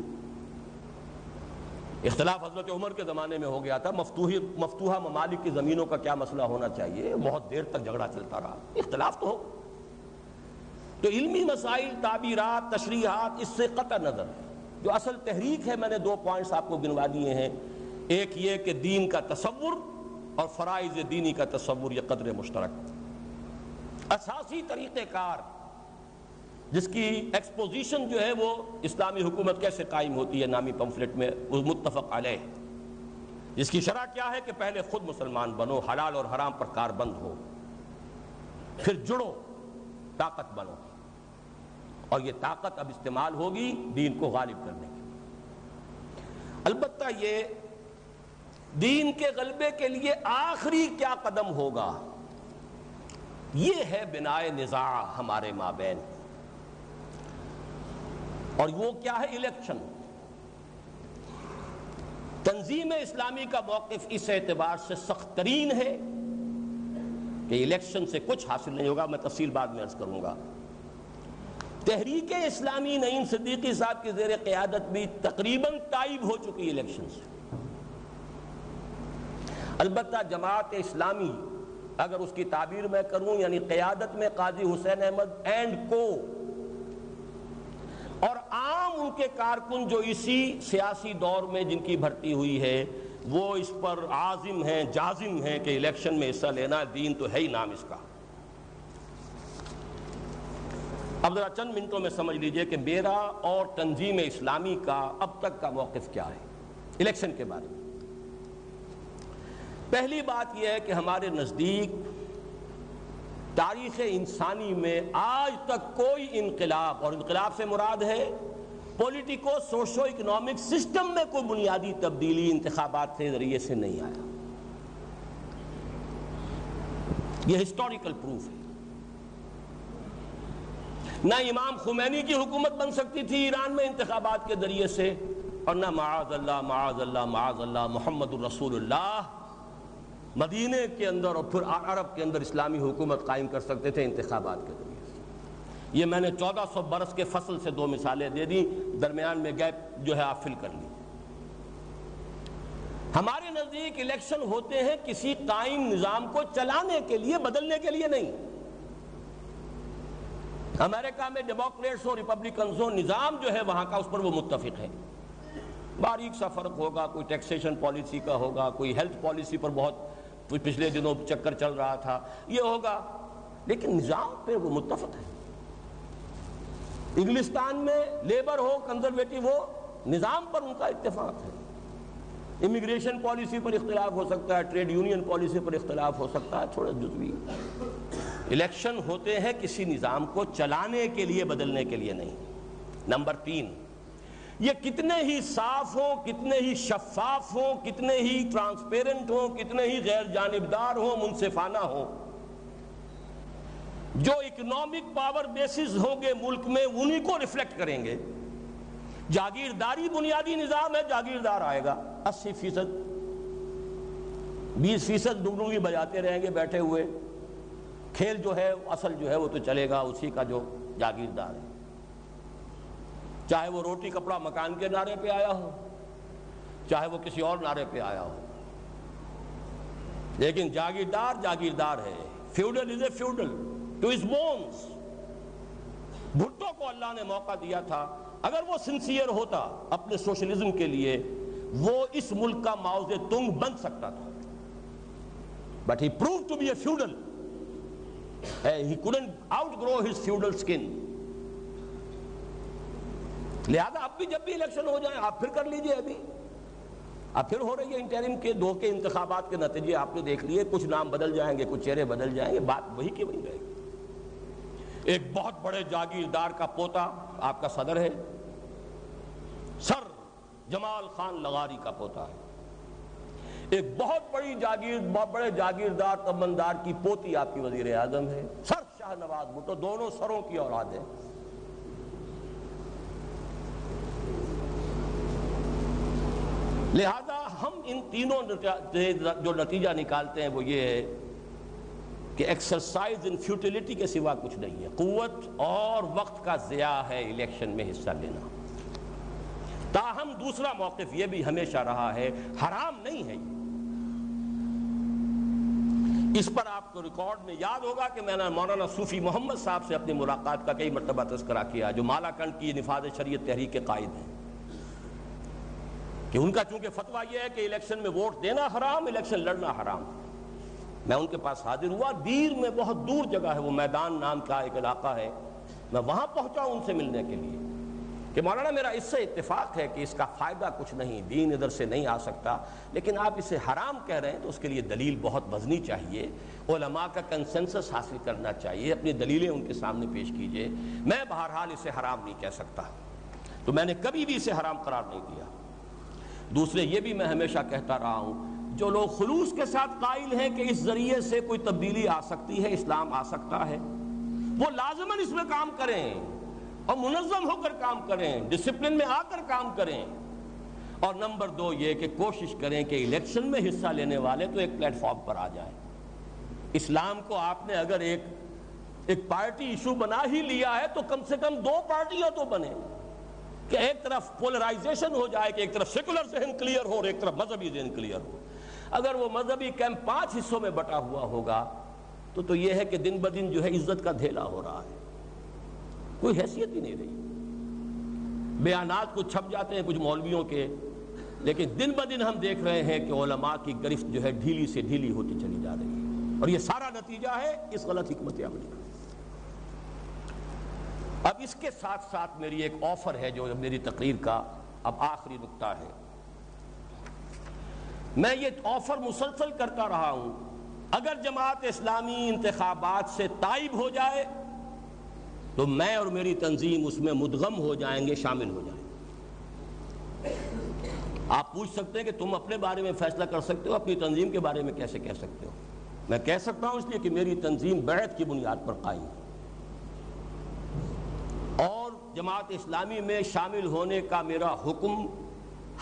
اختلاف حضرت عمر کے زمانے میں ہو گیا تھا، مفتوحہ ممالک کی زمینوں کا کیا مسئلہ ہونا چاہیے، بہت دیر تک جھگڑا چلتا رہا، اختلاف تو ہو۔ تو علمی مسائل، تعبیرات، تشریحات، اس سے قطع نظر جو اصل تحریک ہے، میں نے 2 پوائنٹس آپ کو گنوا دیے ہیں۔ ایک یہ کہ دین کا تصور اور فرائض دینی کا تصور، یہ قدر مشترک اساسی طریقہ کار جس کی ایکسپوزیشن جو ہے وہ اسلامی حکومت کیسے قائم ہوتی ہے نامی پمفلٹ میں متفق علیہ، جس کی شرح کیا ہے کہ پہلے خود مسلمان بنو، حلال اور حرام پر کاربند ہو، پھر جڑو، طاقت بنو، اور یہ طاقت اب استعمال ہوگی دین کو غالب کرنے کی۔ البتہ یہ دین کے غلبے کے لیے آخری کیا قدم ہوگا، یہ ہے بنائے نزاع ہمارے مابین، اور وہ کیا ہے؟ الیکشن۔ تنظیم اسلامی کا موقف اس اعتبار سے سخت ترین ہے کہ الیکشن سے کچھ حاصل نہیں ہوگا، میں تفصیل بعد میں عرض کروں گا۔ تحریک اسلامی نعیم صدیقی صاحب کی زیر قیادت بھی تقریباً تائب ہو چکی الیکشن سے۔ البتہ جماعت اسلامی، اگر اس کی تعبیر میں کروں، یعنی قیادت میں قاضی حسین احمد اینڈ کو، اور عام ان کے کارکن جو اسی سیاسی دور میں جن کی بھرتی ہوئی ہے، وہ اس پر عازم ہیں، جازم ہیں کہ الیکشن میں حصہ لینا، دین تو ہے ہی نام اس کا۔ اب ذرا چند منٹوں میں سمجھ لیجئے کہ میرا اور تنظیم اسلامی کا اب تک کا موقف کیا ہے الیکشن کے بارے میں۔ پہلی بات یہ ہے کہ ہمارے نزدیک تاریخ انسانی میں آج تک کوئی انقلاب، اور انقلاب سے مراد ہے پولیٹیکو سوشو اکنامک سسٹم میں کوئی بنیادی تبدیلی انتخابات کے ذریعے سے نہیں آیا۔ یہ ہسٹوریکل پروف ہے۔ نہ امام خمینی کی حکومت بن سکتی تھی ایران میں انتخابات کے ذریعے سے، اور نہ معاذ اللہ معاذ اللہ معاذ اللہ محمد الرسول اللہ مدینے کے اندر اور پھر عرب کے اندر اسلامی حکومت قائم کر سکتے تھے انتخابات کے ذریعے سے۔ یہ میں نے 1400 برس کے فصل سے 2 مثالیں دے دی، درمیان میں گیپ جو ہے آپ فل کر لی۔ ہمارے نزدیک الیکشن ہوتے ہیں کسی قائم نظام کو چلانے کے لیے، بدلنے کے لیے نہیں۔ امریکہ میں ڈیموکریٹس اور ریپبلکنز ہو، نظام جو ہے وہاں کا اس پر وہ متفق ہے۔ باریک سا فرق ہوگا، کوئی ٹیکسیشن پالیسی کا ہوگا، کوئی ہیلتھ پالیسی پر بہت پچھلے دنوں چکر چل رہا تھا، یہ ہوگا، لیکن نظام پہ وہ متفق ہے۔ انگلستان میں لیبر ہو، کنزرویٹو ہو، نظام پر ان کا اتفاق ہے۔ امیگریشن پالیسی پر اختلاف ہو سکتا ہے، ٹریڈ یونین پالیسی پر اختلاف ہو سکتا ہے، تھوڑا جزوی۔ الیکشن ہوتے ہیں کسی نظام کو چلانے کے لیے، بدلنے کے لیے نہیں۔ نمبر 3، یہ کتنے ہی صاف ہوں، کتنے ہی شفاف ہوں، کتنے ہی ٹرانسپیرنٹ ہوں، کتنے ہی غیر جانبدار ہوں، منصفانہ ہوں، جو اکنامک پاور بیسز ہوں گے ملک میں انہی کو ریفلیکٹ کریں گے۔ جاگیرداری بنیادی نظام ہے، جاگیردار آئے گا 80%، 20% ڈگڈگی بجاتے رہیں گے بیٹھے ہوئے، کھیل جو ہے اصل جو ہے وہ تو چلے گا اسی کا جو جاگیردار ہے، چاہے وہ روٹی کپڑا مکان کے نعرے پہ آیا ہو، چاہے وہ کسی اور نعرے پہ آیا ہو، لیکن جاگیردار جاگیردار ہے۔ Feudal is a feudal to his bones. Bhutto کو اللہ نے موقع دیا تھا، اگر وہ سنسیئر ہوتا اپنے سوشلزم کے لیے، وہ اس ملک کا ماؤ زے تنگ بن سکتا تھا، but he proved to be a feudal. He couldn't outgrow his feudal skin. لہذا اب بھی جب بھی الیکشن ہو جائیں آپ پھر کر لیجئے، ابھی اب پھر ہو رہی ہے انٹرم کے 2 کے انتخابات کے نتیجے آپ نے دیکھ لیے، کچھ نام بدل جائیں گے، کچھ چہرے بدل جائیں گے، بات وہی کی وہی رہے گی۔ ایک بہت بڑے جاگیردار کا پوتا آپ کا صدر ہے، سر جمال خان لغاری کا پوتا ہے۔ ایک بہت بڑے جاگیردار تمندار کی پوتی آپ کی وزیر اعظم ہے، سر شاہ نواز بھٹو، دونوں سروں کی اولاد ہے۔ لہذا ہم ان تینوں جو نتیجہ نکالتے ہیں وہ یہ ہے کہ ایکسرسائز ان فیوٹیلٹی کے سوا کچھ نہیں ہے، قوت اور وقت کا ضیاع ہے الیکشن میں حصہ لینا۔ تاہم دوسرا موقف یہ بھی ہمیشہ رہا ہے، حرام نہیں ہے یہ۔ اس پر آپ کو ریکارڈ میں یاد ہوگا کہ میں نے مولانا صوفی محمد صاحب سے اپنی ملاقات کا کئی مرتبہ تذکرہ کیا، جو مالاکنڈ کی نفاذ شریعت تحریک کے قائد ہیں، کہ ان کا چونکہ فتویٰ یہ ہے کہ الیکشن میں ووٹ دینا حرام، الیکشن لڑنا حرام۔ میں ان کے پاس حاضر ہوا، دیر میں بہت دور جگہ ہے، وہ میدان نام کا ایک علاقہ ہے، میں وہاں پہنچا ان سے ملنے کے لیے کہ مولانا میرا اس سے اتفاق ہے کہ اس کا فائدہ کچھ نہیں، دین ادھر سے نہیں آ سکتا، لیکن آپ اسے حرام کہہ رہے ہیں تو اس کے لیے دلیل بہت وزنی چاہیے، علماء کا کنسنسس حاصل کرنا چاہیے، اپنی دلیلیں ان کے سامنے پیش کیجئے۔ میں بہرحال اسے حرام نہیں کہہ سکتا، تو میں نے کبھی بھی اسے حرام قرار نہیں دیا۔ دوسرے یہ بھی میں ہمیشہ کہتا رہا ہوں، جو لوگ خلوص کے ساتھ قائل ہیں کہ اس ذریعے سے کوئی تبدیلی آ سکتی ہے، اسلام آ سکتا ہے، وہ لازماً اس میں کام کریں اور منظم ہو کر کام کریں، ڈسپلن میں آ کر کام کریں۔ اور نمبر دو یہ کہ کوشش کریں کہ الیکشن میں حصہ لینے والے تو ایک پلیٹ فارم پر آ جائیں۔ اسلام کو آپ نے اگر ایک پارٹی ایشو بنا ہی لیا ہے تو کم سے کم دو پارٹیاں تو بنے، کہ ایک طرف پولرائزیشن ہو جائے، کہ ایک طرف سیکولر ذہن کلیئر ہو اور ایک طرف مذہبی ذہن کلیئر ہو۔ اگر وہ مذہبی کیمپ 5 حصوں میں بٹا ہوا ہوگا تو یہ ہے کہ دن بدن جو ہے عزت کا دھیلا ہو رہا ہے، کوئی حیثیت ہی نہیں رہی۔ بیانات کچھ چھپ جاتے ہیں کچھ مولویوں کے، لیکن دن بدن ہم دیکھ رہے ہیں کہ علماء کی گرفت جو ہے ڈھیلی سے ڈھیلی ہوتی چلی جا رہی ہے، اور یہ سارا نتیجہ ہے اس غلط حکمت عملی کا۔ اب اس کے ساتھ ساتھ میری ایک آفر ہے جو میری تقریر کا اب آخری نقطہ ہے۔ میں یہ آفر مسلسل کرتا رہا ہوں، اگر جماعت اسلامی انتخابات سے تائب ہو جائے تو میں اور میری تنظیم اس میں مدغم ہو جائیں گے، شامل ہو جائیں گے۔ آپ پوچھ سکتے ہیں کہ تم اپنے بارے میں فیصلہ کر سکتے ہو، اپنی تنظیم کے بارے میں کیسے کہہ سکتے ہو؟ میں کہہ سکتا ہوں اس لیے کہ میری تنظیم بیعت کی بنیاد پر قائم ہے، اور جماعت اسلامی میں شامل ہونے کا میرا حکم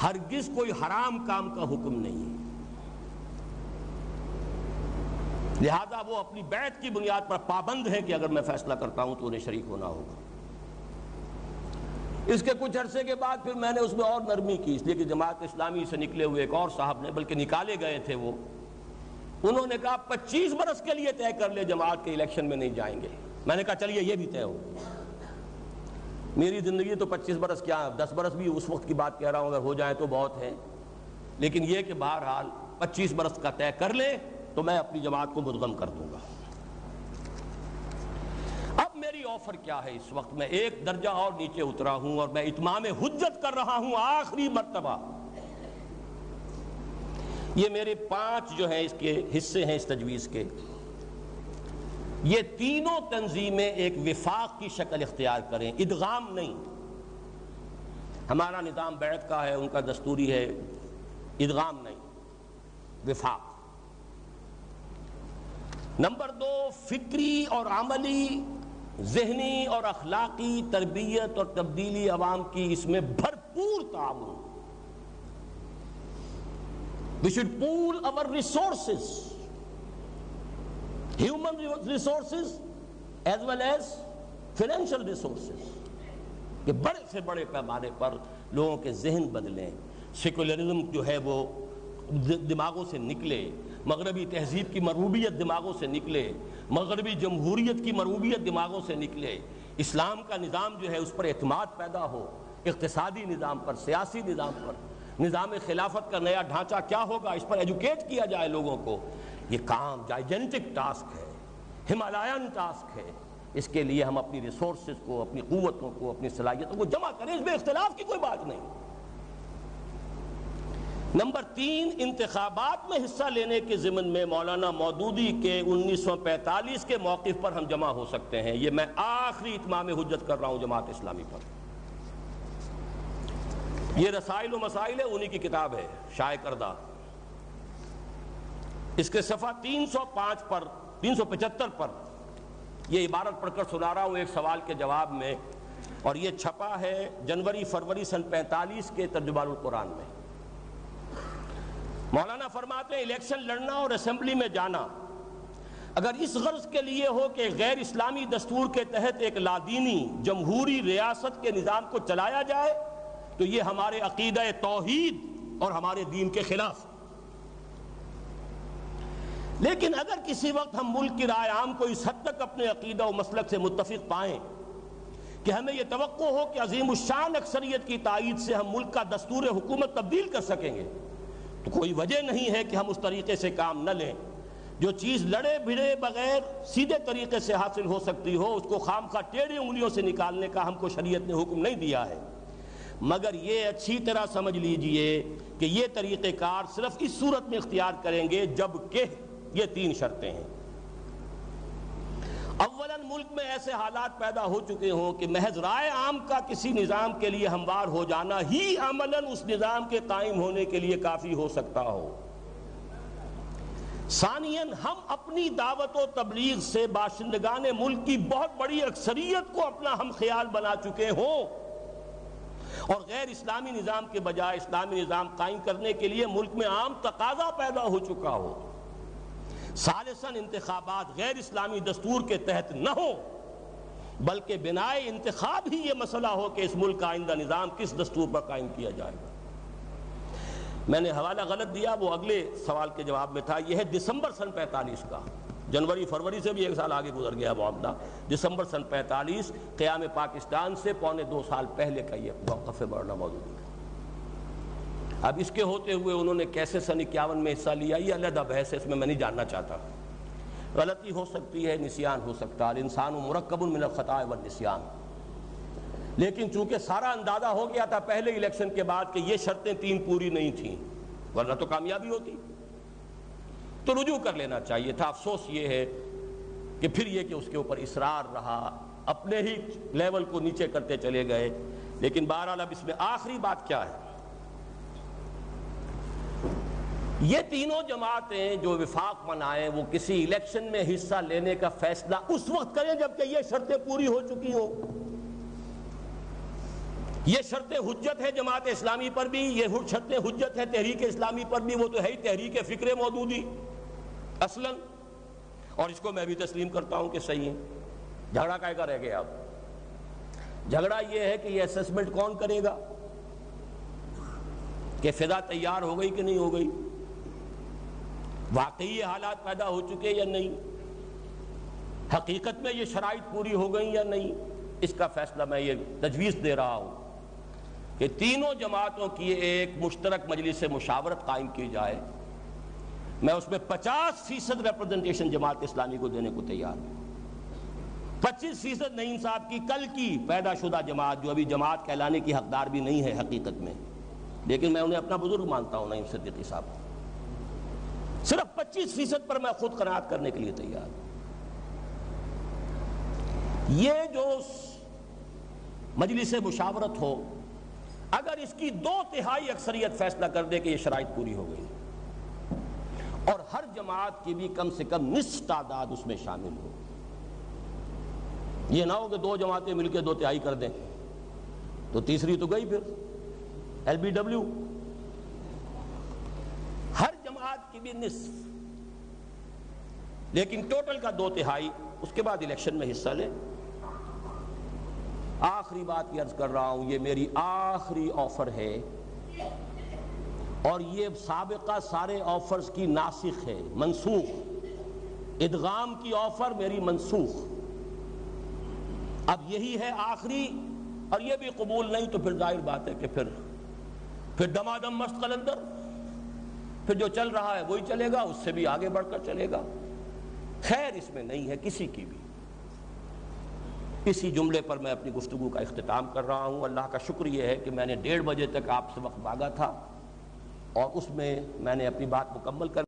ہرگز کوئی حرام کام کا حکم نہیں ہے، لہذا وہ اپنی بیعت کی بنیاد پر پابند ہے کہ اگر میں فیصلہ کرتا ہوں تو انہیں شریک ہونا ہوگا۔ اس کے کچھ عرصے کے بعد پھر میں نے اس میں اور نرمی کی، اس لیے کہ جماعت اسلامی سے نکلے ہوئے ایک اور صاحب نے، بلکہ نکالے گئے تھے وہ، انہوں نے کہا 25 برس کے لیے طے کر لے جماعت کے الیکشن میں نہیں جائیں گے۔ میں نے کہا چلیے یہ بھی طے ہو، میری زندگی تو 25 برس کیا، 10 برس بھی اس وقت کی بات کہہ رہا ہوں، اگر ہو جائیں تو بہت ہے، لیکن یہ کہ بہرحال 25 برس کا طے کر لے تو میں اپنی جماعت کو مدغم کر دوں گا۔ اب میری آفر کیا ہے؟ اس وقت میں ایک درجہ اور نیچے اترا ہوں اور میں اتمام حجت کر رہا ہوں آخری مرتبہ۔ یہ میرے 5 جو ہیں اس کے حصے ہیں اس تجویز کے، یہ تینوں تنظیمیں ایک وفاق کی شکل اختیار کریں، ادغام نہیں۔ ہمارا نظام بیعت کا ہے، ان کا دستوری ہے، ادغام نہیں، وفاق۔ نمبر 2، فکری اور عملی، ذہنی اور اخلاقی تربیت اور تبدیلی عوام کی، اس میں بھرپور تعاون۔ We should pool our resources, human resources as well as financial resources، کہ بڑے سے بڑے پیمانے پر لوگوں کے ذہن بدلیں، سیکولرزم جو ہے وہ دماغوں سے نکلے، مغربی تہذیب کی مرغوبیت دماغوں سے نکلے، مغربی جمہوریت کی مرغوبیت دماغوں سے نکلے، اسلام کا نظام جو ہے اس پر اعتماد پیدا ہو، اقتصادی نظام پر، سیاسی نظام پر، نظام خلافت کا نیا ڈھانچہ کیا ہوگا اس پر ایجوکیٹ کیا جائے لوگوں کو۔ یہ کام جائجنٹک ٹاسک ہے، ہمالین ٹاسک ہے، اس کے لیے ہم اپنی ریسورسز کو، اپنی قوتوں کو، اپنی صلاحیتوں کو جمع کریں، اس میں اختلاف کی کوئی بات نہیں۔ نمبر 3، انتخابات میں حصہ لینے کے ضمن میں مولانا مودودی کے 1945 کے موقف پر ہم جمع ہو سکتے ہیں۔ یہ میں آخری اتمام حجت کر رہا ہوں جماعت اسلامی پر۔ یہ رسائل و مسائل ہے، انہی کی کتاب ہے شائع کردہ، اس کے صفحہ 305 پر 375 پر یہ عبارت پڑھ کر سنا رہا ہوں ایک سوال کے جواب میں، اور یہ چھپا ہے جنوری فروری سن 45 کے ترجمان القرآن میں۔ مولانا فرماتے ہیں الیکشن لڑنا اور اسمبلی میں جانا اگر اس غرض کے لیے ہو کہ غیر اسلامی دستور کے تحت ایک لادینی جمہوری ریاست کے نظام کو چلایا جائے تو یہ ہمارے عقیدہ توحید اور ہمارے دین کے خلاف. لیکن اگر کسی وقت ہم ملک کی رائے عام کو اس حد تک اپنے عقیدہ و مسلک سے متفق پائیں کہ ہمیں یہ توقع ہو کہ عظیم الشان اکثریت کی تائید سے ہم ملک کا دستور حکومت تبدیل کر سکیں گے تو کوئی وجہ نہیں ہے کہ ہم اس طریقے سے کام نہ لیں. جو چیز لڑے بھڑے بغیر سیدھے طریقے سے حاصل ہو سکتی ہو اس کو خام خواہ ٹیڑھی انگلیوں سے نکالنے کا ہم کو شریعت نے حکم نہیں دیا ہے. مگر یہ اچھی طرح سمجھ لیجئے کہ یہ طریقہ کار صرف اس صورت میں اختیار کریں گے جب کہ یہ 3 شرطیں ہیں. اولاً ملک میں ایسے حالات پیدا ہو چکے ہوں کہ محض رائے عام کا کسی نظام کے لیے ہموار ہو جانا ہی عملاً اس نظام کے قائم ہونے کے لیے کافی ہو سکتا ہو. ثانیاً ہم اپنی دعوت و تبلیغ سے باشندگان ملک کی بہت بڑی اکثریت کو اپنا ہم خیال بنا چکے ہوں اور غیر اسلامی نظام کے بجائے اسلامی نظام قائم کرنے کے لیے ملک میں عام تقاضا پیدا ہو چکا ہو. ثالثاً انتخابات غیر اسلامی دستور کے تحت نہ ہو بلکہ بنائے انتخاب ہی یہ مسئلہ ہو کہ اس ملک کا آئندہ نظام کس دستور پر قائم کیا جائے گا. میں نے حوالہ غلط دیا، وہ اگلے سوال کے جواب میں تھا. یہ ہے دسمبر سن 45 کا، جنوری فروری سے بھی 1 سال آگے گزر گیا معاملہ. دسمبر سن 45 قیام پاکستان سے پونے 2 سال پہلے کا یہ موقف بڑھنا موجود ہے. اب اس کے ہوتے ہوئے انہوں نے کیسے سن 51 میں حصہ لیا یہ علیحدہ بحث ہے، اس میں نہیں جاننا چاہتا. غلطی ہو سکتی ہے، نسیان ہو سکتا ہے، الانسان مرکب من الخطاء والنسیان. لیکن چونکہ سارا اندازہ ہو گیا تھا پہلے الیکشن کے بعد کہ یہ شرطیں 3 پوری نہیں تھیں ورنہ تو کامیابی ہوتی، تو رجوع کر لینا چاہیے تھا. افسوس یہ ہے کہ پھر یہ کہ اس کے اوپر اصرار رہا، اپنے ہی لیول کو نیچے کرتے چلے گئے. لیکن بہرحال اب اس میں آخری بات کیا ہے، یہ تینوں جماعتیں جو وفاق منائیں وہ کسی الیکشن میں حصہ لینے کا فیصلہ اس وقت کریں جبکہ یہ شرطیں پوری ہو چکی ہوں. یہ شرطیں حجت ہے جماعت اسلامی پر بھی، یہ شرطیں حجت ہے تحریک اسلامی پر بھی. وہ تو ہے ہی تحریک فکر مودودی اصلاً، اور اس کو میں بھی تسلیم کرتا ہوں کہ صحیح ہے. جھگڑا کائے کا رہ گیا؟ اب جھگڑا یہ ہے کہ یہ اسسمنٹ کون کرے گا کہ فضا تیار ہو گئی کہ نہیں ہو گئی، واقعی یہ حالات پیدا ہو چکے یا نہیں، حقیقت میں یہ شرائط پوری ہو گئی یا نہیں. اس کا فیصلہ میں یہ تجویز دے رہا ہوں کہ تینوں جماعتوں کی ایک مشترک مجلس مشاورت قائم کی جائے. میں اس میں 50% ریپرزنٹیشن جماعت اسلامی کو دینے کو تیار ہوں. 25% نہیں صاحب کی کل کی پیدا شدہ جماعت جو ابھی جماعت کہلانے کی حقدار بھی نہیں ہے حقیقت میں، لیکن میں انہیں اپنا بزرگ مانتا ہوں نعیم صدیقی صاحب کو، صرف 25% پر میں خود قناعت کرنے کے لیے تیار ہوں. یہ جو مجلس مشاورت ہو اگر اس کی 2/3 اکثریت فیصلہ کر دے کہ یہ شرائط پوری ہو گئی اور ہر جماعت کی بھی کم سے کم نصف تعداد اس میں شامل ہو، یہ نہ ہو کہ 2 جماعتیں مل کے 2/3 کر دیں تو تیسری تو گئی پھر LBW. ہر جماعت کی بھی نصف، لیکن ٹوٹل کا 2/3، اس کے بعد الیکشن میں حصہ لیں. آخری بات یہ عرض کر رہا ہوں، یہ میری آخری آفر ہے اور یہ سابقہ سارے آفرز کی ناسخ ہے، منسوخ. ادغام کی آفر میری منسوخ، اب یہی ہے آخری، اور یہ بھی قبول نہیں تو پھر ظاہر بات ہے کہ پھر دمادم مست قلندر، پھر جو چل رہا ہے وہی چلے گا، اس سے بھی آگے بڑھ کر چلے گا. خیر اس میں نہیں ہے کسی کی بھی. اسی جملے پر میں اپنی گفتگو کا اختتام کر رہا ہوں. اللہ کا شکر یہ ہے کہ میں نے 1:30 بجے تک آپ سے وقت مانگا تھا اور اس میں میں نے اپنی بات مکمل کر